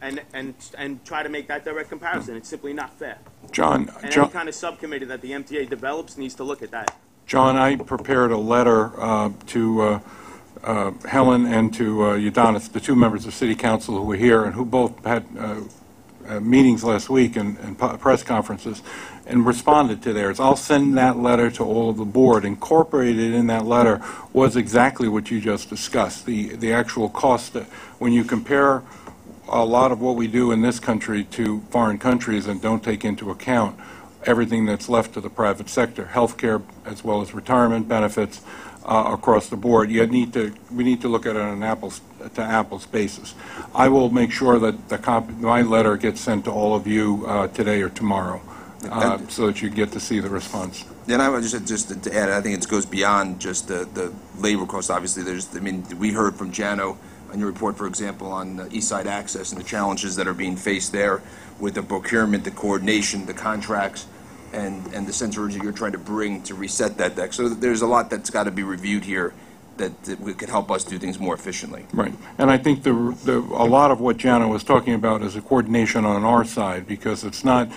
and try to make that direct comparison. It's simply not fair. John, And any kind of subcommittee that the MTA develops needs to look at that. John, I prepared a letter to Helen and to Udonis, the two members of City Council who were here and who both had meetings last week and press conferences and responded to theirs. I'll send that letter to all of the board. Incorporated in that letter was exactly what you just discussed, the actual cost. When you compare a lot of what we do in this country to foreign countries and don't take into account everything that's left to the private sector, health care as well as retirement benefits across the board, we need to look at it on an apples-to-apples basis. I will make sure that my letter gets sent to all of you today or tomorrow so that you get to see the response. Then I would just to add, I think it goes beyond just the labor cost. Obviously, we heard from Jano on your report, for example, on East Side Access and the challenges that are being faced there with the procurement, the coordination, the contracts, and the sense of urgency you're trying to bring to reset that deck. So there's a lot that's got to be reviewed here that could help us do things more efficiently. Right. And I think a lot of what Jana was talking about is a coordination on our side, because it's not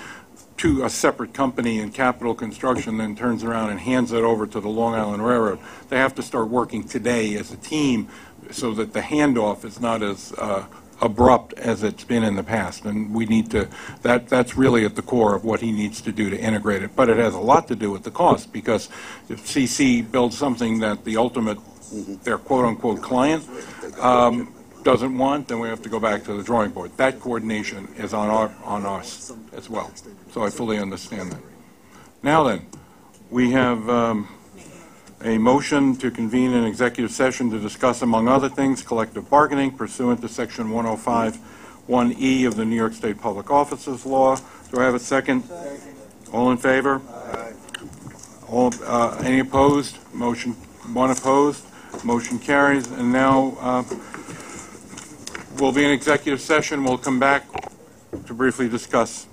to a separate company in capital construction then turns around and hands it over to the Long Island Railroad. They have to start working today as a team so that the handoff is not as abrupt as it's been in the past, and we need to, that's really at the core of what he needs to do to integrate it. But it has a lot to do with the cost, because if CC builds something that the ultimate, their quote-unquote client doesn't want, then we have to go back to the drawing board. That coordination is on us as well, so I fully understand that. Now then, we have a motion to convene an executive session to discuss, among other things, collective bargaining pursuant to Section 105(1)(e) of the New York State Public Officers Law. Do I have a second? All in favor? All, any opposed? Motion, one opposed. Motion carries. And now we'll be in executive session. We'll come back to briefly discuss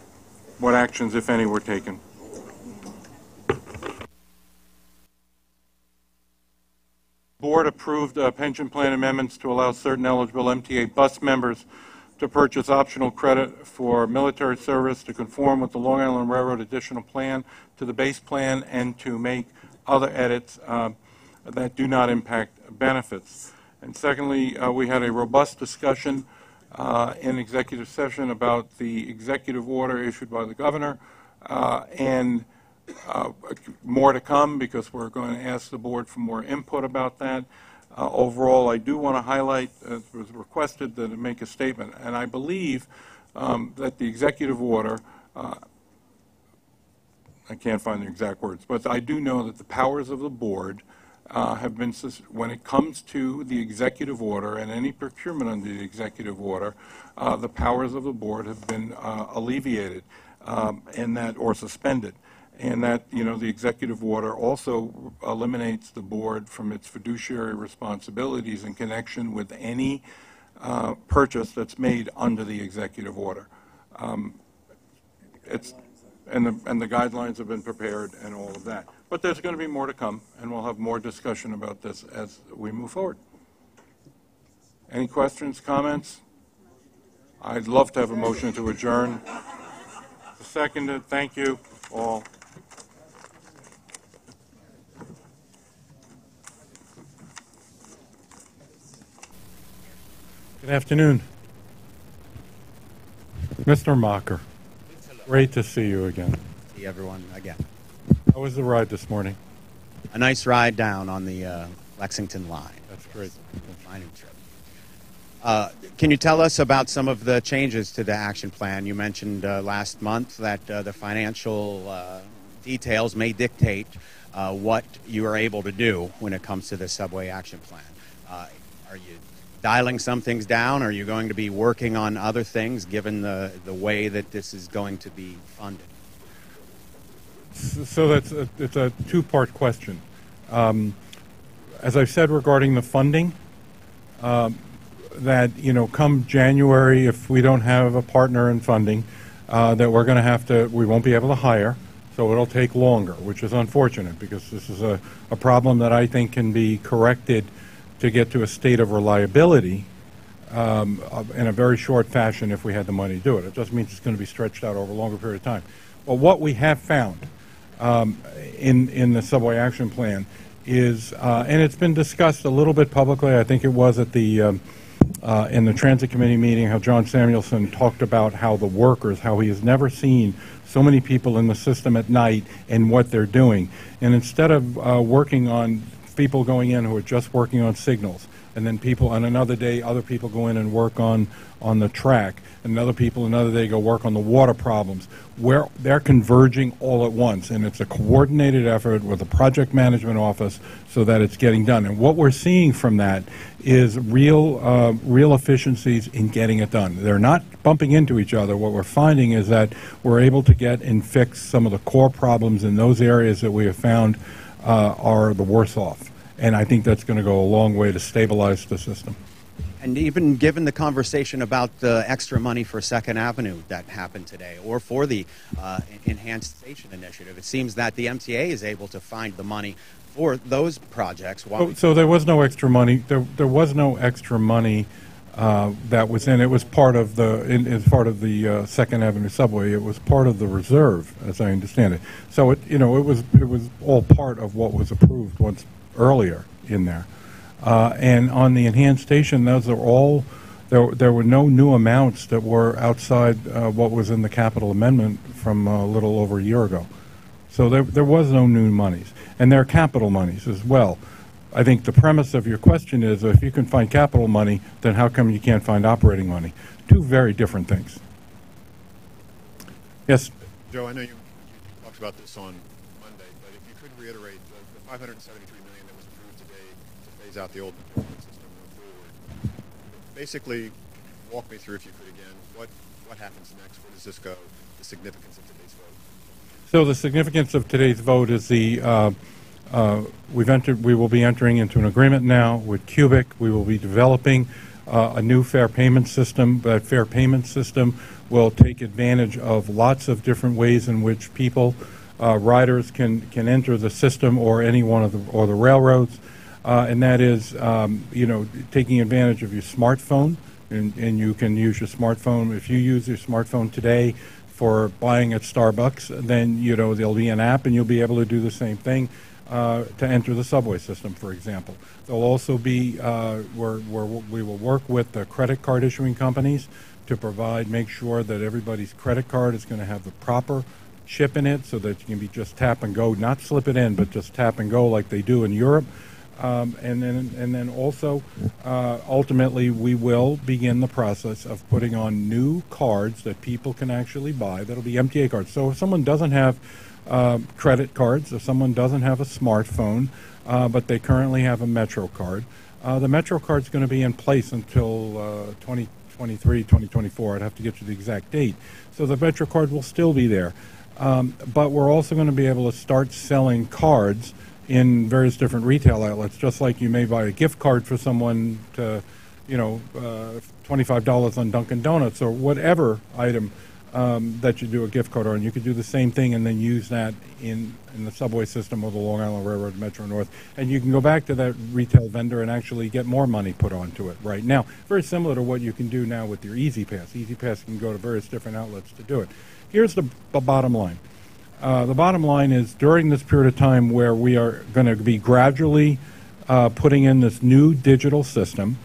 what actions, if any, were taken. Board approved pension plan amendments to allow certain eligible MTA bus members to purchase optional credit for military service to conform with the Long Island Railroad additional plan to the base plan and to make other edits that do not impact benefits. And secondly, we had a robust discussion in executive session about the executive order issued by the governor and more to come because we're going to ask the board for more input about that. Overall, I do want to highlight, as was requested, that I make a statement, and I believe that the executive order, I can't find the exact words, but I do know that the powers of the board have been, when it comes to the executive order and any procurement under the executive order, the powers of the board have been alleviated and that, or suspended. And that, you know, the executive order also eliminates the board from its fiduciary responsibilities in connection with any purchase that's made under the executive order. And the guidelines have been prepared and all of that. But there's going to be more to come, and we'll have more discussion about this as we move forward. Any questions, comments? I'd love to have a motion to adjourn. Seconded. Thank you all. Good afternoon. Mr. Mocker, great to see you again. See everyone again. How was the ride this morning? A nice ride down on the Lexington line. That's great. Mining trip. Can you tell us about some of the changes to the action plan? You mentioned last month that the financial details may dictate what you are able to do when it comes to the subway action plan. Are you dialing some things down? Are you going to be working on other things given the way that this is going to be funded? So it's a two-part question. As I've said regarding the funding, that, you know, come January, if we don't have a partner in funding, that we're going to have to, we won't be able to hire, so it'll take longer, which is unfortunate because this is a problem that I think can be corrected to get to a state of reliability in a very short fashion if we had the money to do it. It just means it's going to be stretched out over a longer period of time. But what we have found in the subway action plan is, and it's been discussed a little bit publicly, I think it was at the in the Transit Committee meeting, how John Samuelson talked about how the workers, how he has never seen so many people in the system at night and what they're doing. And instead of working on people going in who are just working on signals, and then people on another day, other people go in and work on the track, and other people another day go work on the water problems, where they're converging all at once, and it's a coordinated effort with the project management office so that it's getting done. And what we're seeing from that is real efficiencies in getting it done. They're not bumping into each other. What we're finding is that we're able to get and fix some of the core problems in those areas that we have found are the worse off. And I think that's going to go a long way to stabilize the system. And even given the conversation about the extra money for 2nd Avenue that happened today, or for the Enhanced Station Initiative, it seems that the MTA is able to find the money for those projects. So there was no extra money. There was no extra money that was in. It was part of the as part of the 2nd Avenue subway. It was part of the reserve, as I understand it. So it was all part of what was approved once earlier in there. And on the enhanced station, those are all, there were no new amounts that were outside what was in the capital amendment from a little over a year ago. So there was no new monies. And there are capital monies as well. I think the premise of your question is, if you can find capital money, then how come you can't find operating money? Two very different things. Yes? Joe, I know you talked about this on Monday, but if you could reiterate the $573 million that was approved today to phase out the old procurement system going forward. Basically, walk me through, if you could again, what happens next? Where does this go? The significance of today's vote? So the significance of today's vote is we will be entering into an agreement now with Cubic. We will be developing a new fair payment system. That fair payment system will take advantage of lots of different ways in which people, riders can enter the system, or any one of the railroads, and that is taking advantage of your smartphone, and you can use your smartphone. If you use your smartphone today for buying at Starbucks, then there'll be an app, and you'll be able to do the same thing to enter the subway system, for example. There'll also be where we will work with the credit card issuing companies to make sure that everybody's credit card is going to have the proper chip in it so that you can be just tap and go, not slip it in, but just tap and go like they do in Europe. And then also, ultimately, we will begin the process of putting on new cards that people can actually buy. That'll be MTA cards. So if someone doesn't have credit cards, if someone doesn't have a smartphone, but they currently have a Metro card, the Metro card's going to be in place until 2023, 2024. I'd have to get you the exact date. So the Metro card will still be there. But we're also going to be able to start selling cards in various different retail outlets, just like you may buy a gift card for someone to, $25 on Dunkin' Donuts or whatever item that you do a gift card on. You could do the same thing and then use that in the subway system or the Long Island Railroad Metro North. And you can go back to that retail vendor and actually get more money put onto it right now. Very similar to what you can do now with your Easy Pass. Easy Pass can go to various different outlets to do it. Here's the bottom line. The bottom line is during this period of time where we are going to be gradually putting in this new digital system,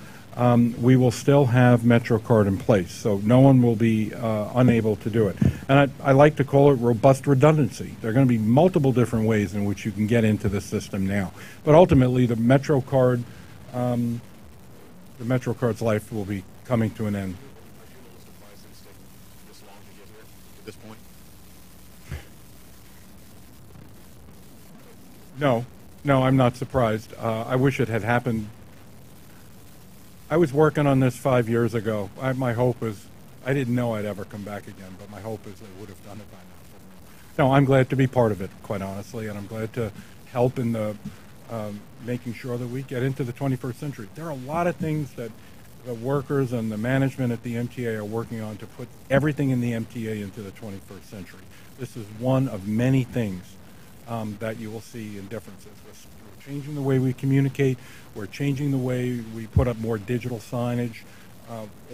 we will still have MetroCard in place, so no one will be unable to do it. And I like to call it robust redundancy. There are going to be multiple different ways in which you can get into the system now. But ultimately, the MetroCard's life will be coming to an end. At this point? No, I'm not surprised. I wish it had happened. I was working on this 5 years ago. My hope is, I didn't know I'd ever come back again, but my hope is they would have done it by now. No, I'm glad to be part of it, quite honestly, and I'm glad to help in the making sure that we get into the 21st century. There are a lot of things that the workers and the management at the MTA are working on to put everything in the MTA into the 21st century. This is one of many things that you will see in differences. We're changing the way we communicate. We're changing the way we put up more digital signage.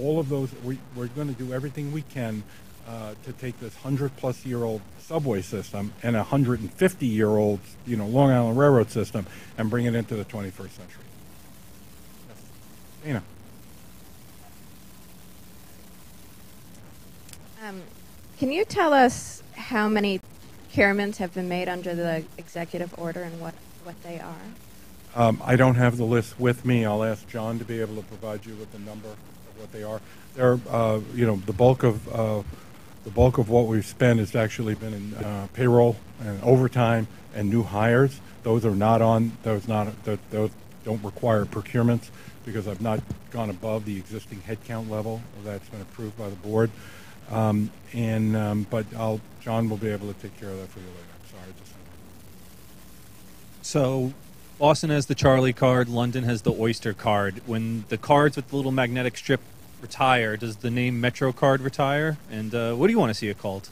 All of those, we're going to do everything we can to take this 100-plus-year-old subway system and a 150-year-old, Long Island Railroad system and bring it into the 21st century. Yes. Dana. Can you tell us how many procurements have been made under the executive order and what they are? I don't have the list with me. I'll ask John to be able to provide you with the number of what they are. They're, the bulk of what we've spent has actually been in payroll and overtime and new hires. Those don't require procurements because I've not gone above the existing headcount level that's been approved by the board. But John will be able to take care of that for you later. I'm sorry. So Boston has the Charlie card, London has the Oyster card. When the cards with the little magnetic strip retire, does the name Metro card retire? And what do you want to see it called?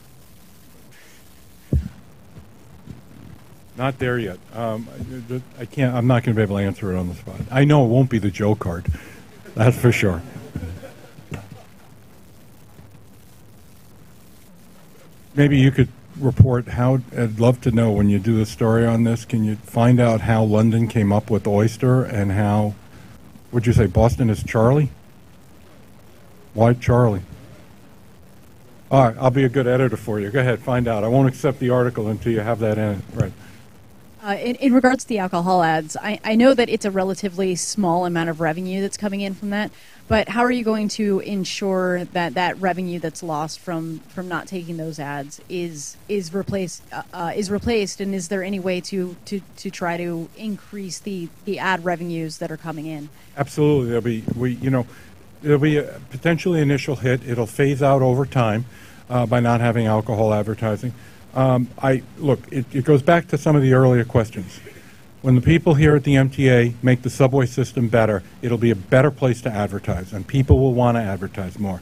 Not there yet. I'm not going to be able to answer it on the spot. I know it won't be the Joe card. That's for sure. Maybe you could report how, I'd love to know when you do a story on this, can you find out how London came up with Oyster and how, would you say Boston is Charlie? Why Charlie? All right, I'll be a good editor for you. Go ahead, find out. I won't accept the article until you have that in it. Right. In regards to the alcohol ads, I know that it's a relatively small amount of revenue that's coming in from that, but how are you going to ensure that that revenue that's lost from not taking those ads is replaced, and is there any way to try to increase the ad revenues that are coming in? Absolutely. There'll be a potentially initial hit. It'll phase out over time by not having alcohol advertising. It goes back to some of the earlier questions. When the people here at the MTA make the subway system better, it'll be a better place to advertise, and people will want to advertise more.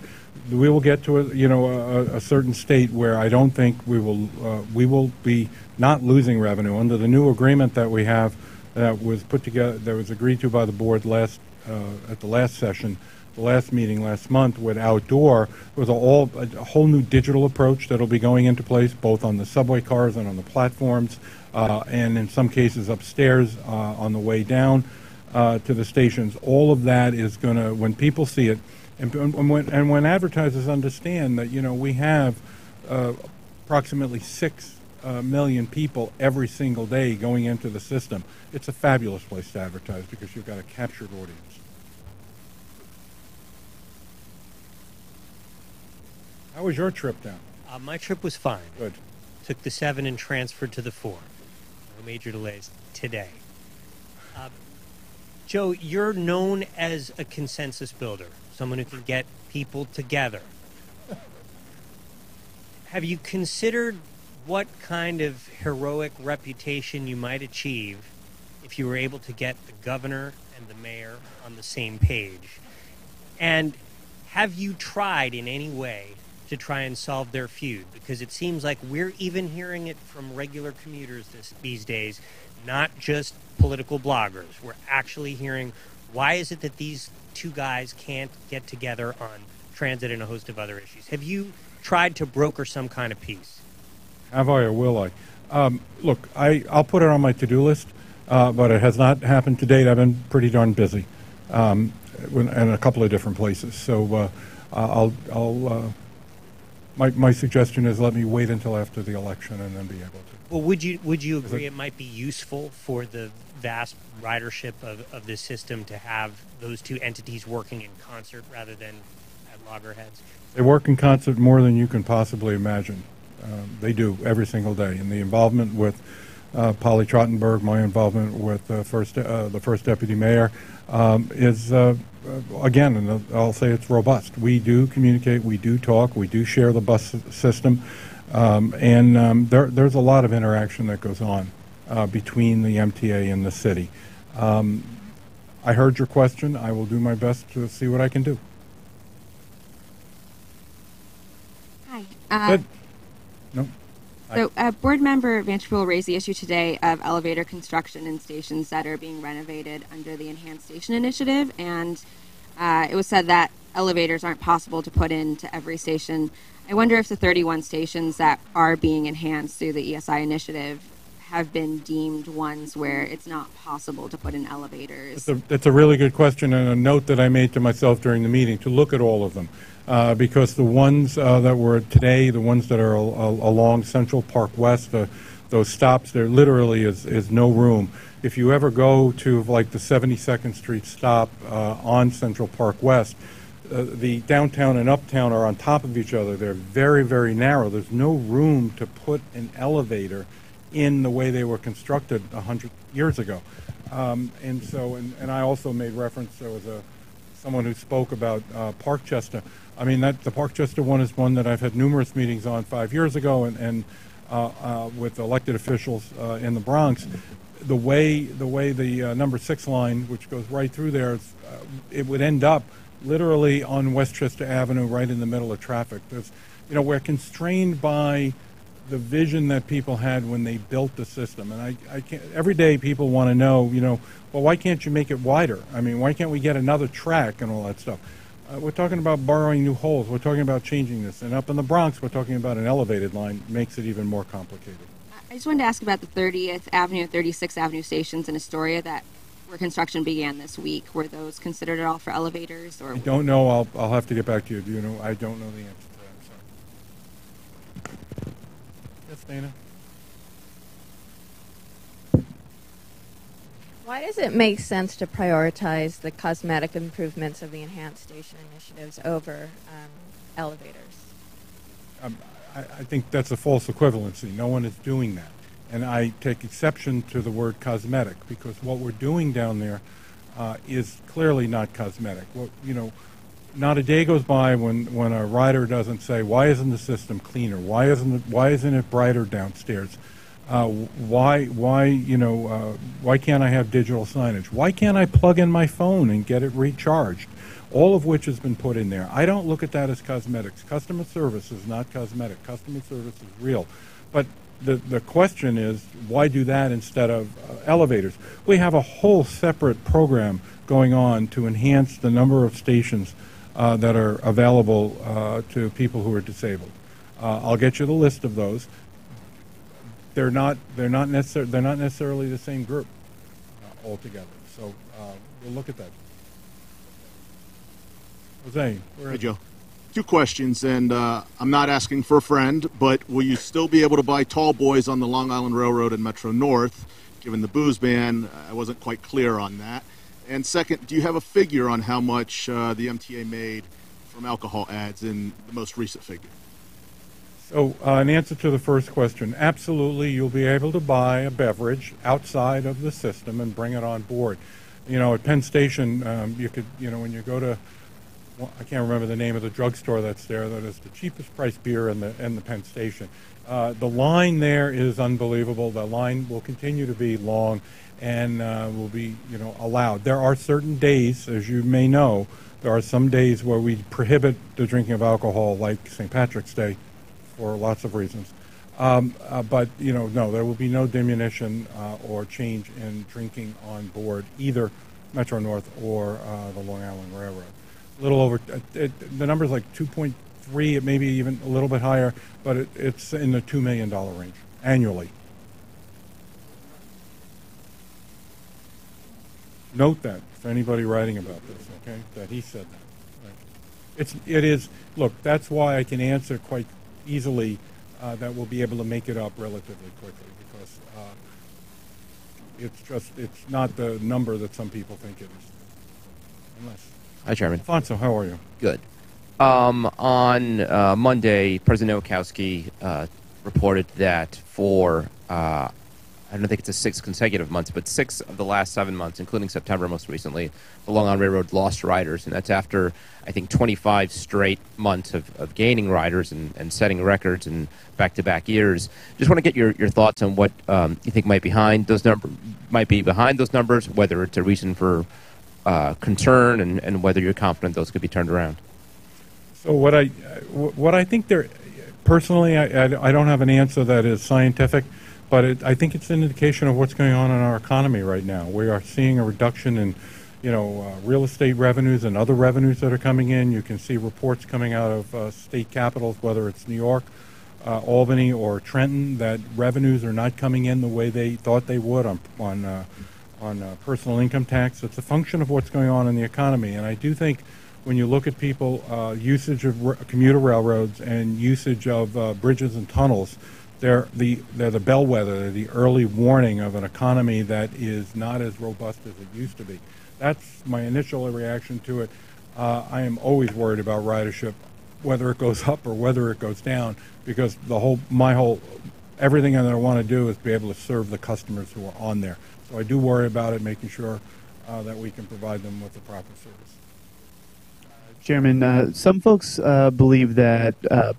We will get to a certain state where I don't think we will be not losing revenue under the new agreement that we have that was put together, that was agreed to by the board at the last session. The last meeting last month with Outdoor was a whole new digital approach that will be going into place both on the subway cars and on the platforms, and in some cases upstairs on the way down to the stations. All of that is going to, when people see it, and when advertisers understand that we have approximately 6 million people every single day going into the system. It's a fabulous place to advertise because you've got a captured audience. How was your trip down? My trip was fine. Good. Took the 7 and transferred to the 4. No major delays today. Joe, you're known as a consensus builder, someone who can get people together. Have you considered what kind of heroic reputation you might achieve if you were able to get the governor and the mayor on the same page? And have you tried in any way to try and solve their feud? Because it seems like we're even hearing it from regular commuters these days, not just political bloggers. We're actually hearing, why is it that these two guys can't get together on transit and a host of other issues? Have you tried to broker some kind of peace? Have I or will I? Look, I'll put it on my to-do list, but it has not happened to date. I've been pretty darn busy in a couple of different places. So my suggestion is let me wait until after the election and then be able to. Well, would you agree it might be useful for the vast ridership of this system to have those two entities working in concert rather than at loggerheads? They work in concert more than you can possibly imagine. They do every single day. And the involvement with Polly Trottenberg, my involvement with the first deputy mayor, is, again, and I'll say it's robust. We do communicate, we do talk, we do share the bus system, and there's a lot of interaction that goes on between the MTA and the city. I heard your question. I will do my best to see what I can do. Hi. Good. No. So, board member Vanderpool raised the issue today of elevator construction in stations that are being renovated under the Enhanced Station Initiative, and it was said that elevators aren't possible to put into every station. I wonder if the 31 stations that are being enhanced through the ESI initiative have been deemed ones where it's not possible to put in elevators. That's a really good question, and a note that I made to myself during the meeting to look at all of them. Because the ones that were today, the ones that are along Central Park West, those stops, there literally is no room. If you ever go to like the 72nd Street stop on Central Park West, the downtown and uptown are on top of each other. They're very, very narrow. There's no room to put an elevator in the way they were constructed 100 years ago. And I also made reference, there was someone who spoke about Parkchester. I mean, the Parkchester one is one that I've had numerous meetings on 5 years ago, and with elected officials in the Bronx. The way the number 6 line, which goes right through there, it would end up literally on Westchester Avenue, right in the middle of traffic. We're constrained by the vision that people had when they built the system, and I can't. Every day, people want to know, well, why can't you make it wider? I mean, why can't we get another track and all that stuff? We're talking about borrowing new holes. We're talking about changing this. And up in the Bronx, we're talking about an elevated line. Makes it even more complicated. I just wanted to ask about the 30th Avenue, 36th Avenue stations in Astoria where construction began this week. Were those considered at all for elevators? Or I don't know. I'll have to get back to you. Do you know? I don't know the answer to that. I'm sorry. Yes, Dana? Why does it make sense to prioritize the cosmetic improvements of the Enhanced Station Initiatives over elevators? I think that's a false equivalency. No one is doing that. And I take exception to the word cosmetic, because what we're doing down there is clearly not cosmetic. Not a day goes by when a rider doesn't say, why isn't the system cleaner? Why isn't it brighter downstairs? Why can't I have digital signage? Why can't I plug in my phone and get it recharged? All of which has been put in there. I don't look at that as cosmetics. Customer service is not cosmetic. Customer service is real. But the question is, why do that instead of elevators? We have a whole separate program going on to enhance the number of stations that are available to people who are disabled. I'll get you the list of those. They're not necessarily the same group altogether. So we'll look at that. Jose, Hey, Joe. Two questions, and I'm not asking for a friend, but will you still be able to buy tall boys on the Long Island Railroad and Metro North, given the booze ban? I wasn't quite clear on that. And second, do you have a figure on how much the MTA made from alcohol ads in the most recent figure? So, in answer to the first question, absolutely, you'll be able to buy a beverage outside of the system and bring it on board. You know, at Penn Station, you could, you know, when you go to, well, I can't remember the name of the drugstore that's there, that is the cheapest price beer in the Penn Station. The line there is unbelievable. The line will continue to be long and will be, you know, allowed. There are certain days, as you may know, there are some days where we prohibit the drinking of alcohol, like St. Patrick's Day, for lots of reasons. But, you know, no, there will be no diminution or change in drinking on board either Metro North or the Long Island Railroad. A little over, the number's like 2.3, it may be even a little bit higher, but it's in the $2 million range annually. Note that for anybody writing about this, okay, that he said that. Right. It is, look, that's why I can answer quite easily that we'll be able to make it up relatively quickly, because it's not the number that some people think it is. Unless. Hi, Chairman. Alfonso, how are you? Good. On Monday, President Nowakowski reported that for, I don't think it's a 6 consecutive months, but 6 of the last 7 months, including September most recently, the Long Island Railroad lost riders, and that's after, I think, 25 straight months of gaining riders and setting records in back-to-back years. Just want to get your thoughts on what you think might be behind those numbers, whether it's a reason for concern, and whether you're confident those could be turned around. So what I think there, personally, I don't have an answer that is scientific, but I think it's an indication of what's going on in our economy right now. We are seeing a reduction in, you know, real estate revenues and other revenues that are coming in. You can see reports coming out of state capitals, whether it's New York, Albany, or Trenton, that revenues are not coming in the way they thought they would on personal income tax. It's a function of what's going on in the economy, and I do think when you look at people, usage of commuter railroads and usage of bridges and tunnels, they're the bellwether, they're the early warning of an economy that is not as robust as it used to be. That's my initial reaction to it. I am always worried about ridership, whether it goes up or whether it goes down, because everything that I want to do is be able to serve the customers who are on there. So I do worry about it, making sure that we can provide them with the proper service. Chairman, some folks believe that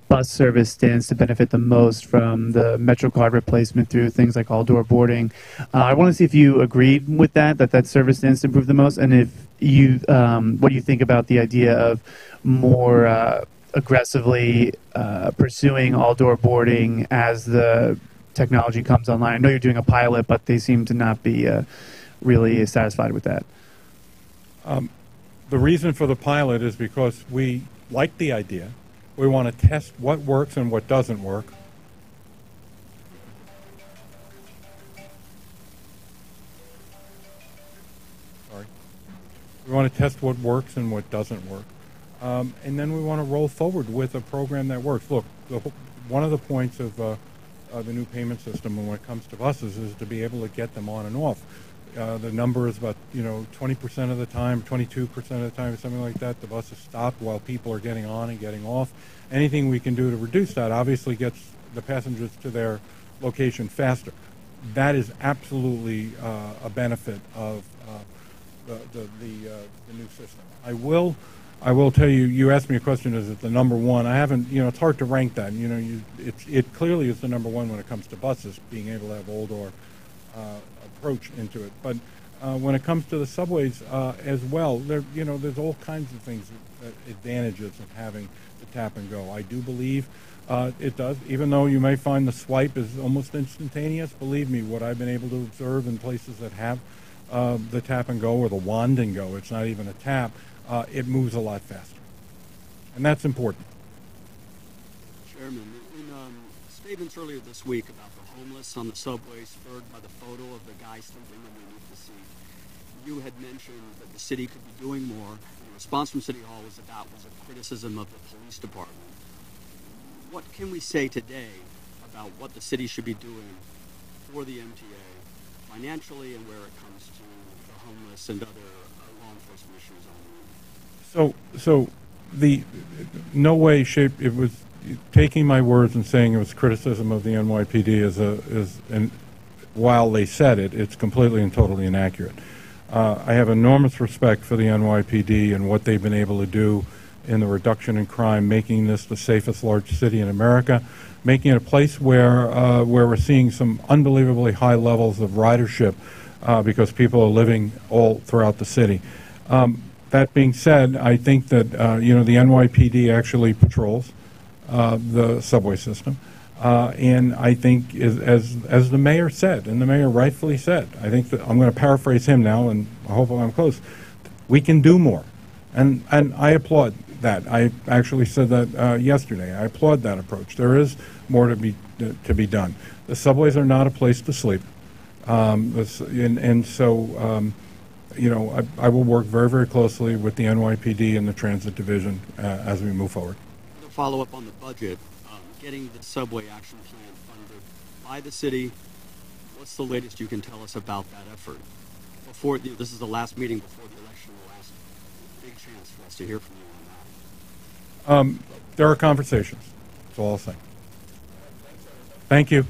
bus service stands to benefit the most from the MetroCard replacement through things like all-door boarding. I want to see if you agreed with that service stands to improve the most, and if you, what do you think about the idea of more aggressively pursuing all-door boarding as the technology comes online? I know you're doing a pilot, but they seem to not be really satisfied with that. The reason for the pilot is because we like the idea. We want to test what works and what doesn't work. Sorry. We want to test what works and what doesn't work. And then we want to roll forward with a program that works. Look, one of the points of the new payment system when it comes to buses is to be able to get them on and off. The number is about, 20% of the time, 22% of the time, something like that. The bus is stopped while people are getting on and getting off. Anything we can do to reduce that obviously gets the passengers to their location faster. That is absolutely a benefit of the new system. I will tell you. You asked me a question: is it the number one? I haven't. It's hard to rank that. It clearly is the number one when it comes to buses, being able to have all-door approach into it. But when it comes to the subways as well, there's all kinds of things, advantages of having the tap and go. I do believe it does, even though you may find the swipe is almost instantaneous. Believe me, what I've been able to observe in places that have the tap and go or the wand and go, it's not even a tap, it moves a lot faster. And that's important. Chairman, in statements earlier this week about the homeless on the subway, spurred by the photo of the guy sleeping underneath the seat, you had mentioned that the city could be doing more. The response from City Hall was that that was a criticism of the police department. What can we say today about what the city should be doing for the MTA financially and where it comes to the homeless and other law enforcement issues on the So the no way, shape, it was taking my words and saying it was criticism of the NYPD and while they said it, it's completely and totally inaccurate. I have enormous respect for the NYPD and what they've been able to do in the reduction in crime, making this the safest large city in America, making it a place where we're seeing some unbelievably high levels of ridership because people are living all throughout the city. That being said, I think that the NYPD actually patrols the subway system, and I think as the mayor said, and the mayor rightfully said, I think that I'm going to paraphrase him now, and hopefully I'm close. We can do more, and I applaud that. I actually said that yesterday. I applaud that approach. There is more to be done. The subways are not a place to sleep, and so. I will work very, very closely with the NYPD and the Transit Division as we move forward. To follow up on the budget, getting the subway action plan funded by the city, what's the latest you can tell us about that effort? Before this is the last meeting before the election, the last big chance for us to hear from you on that. There are conversations. That's all I'll say. Thank you.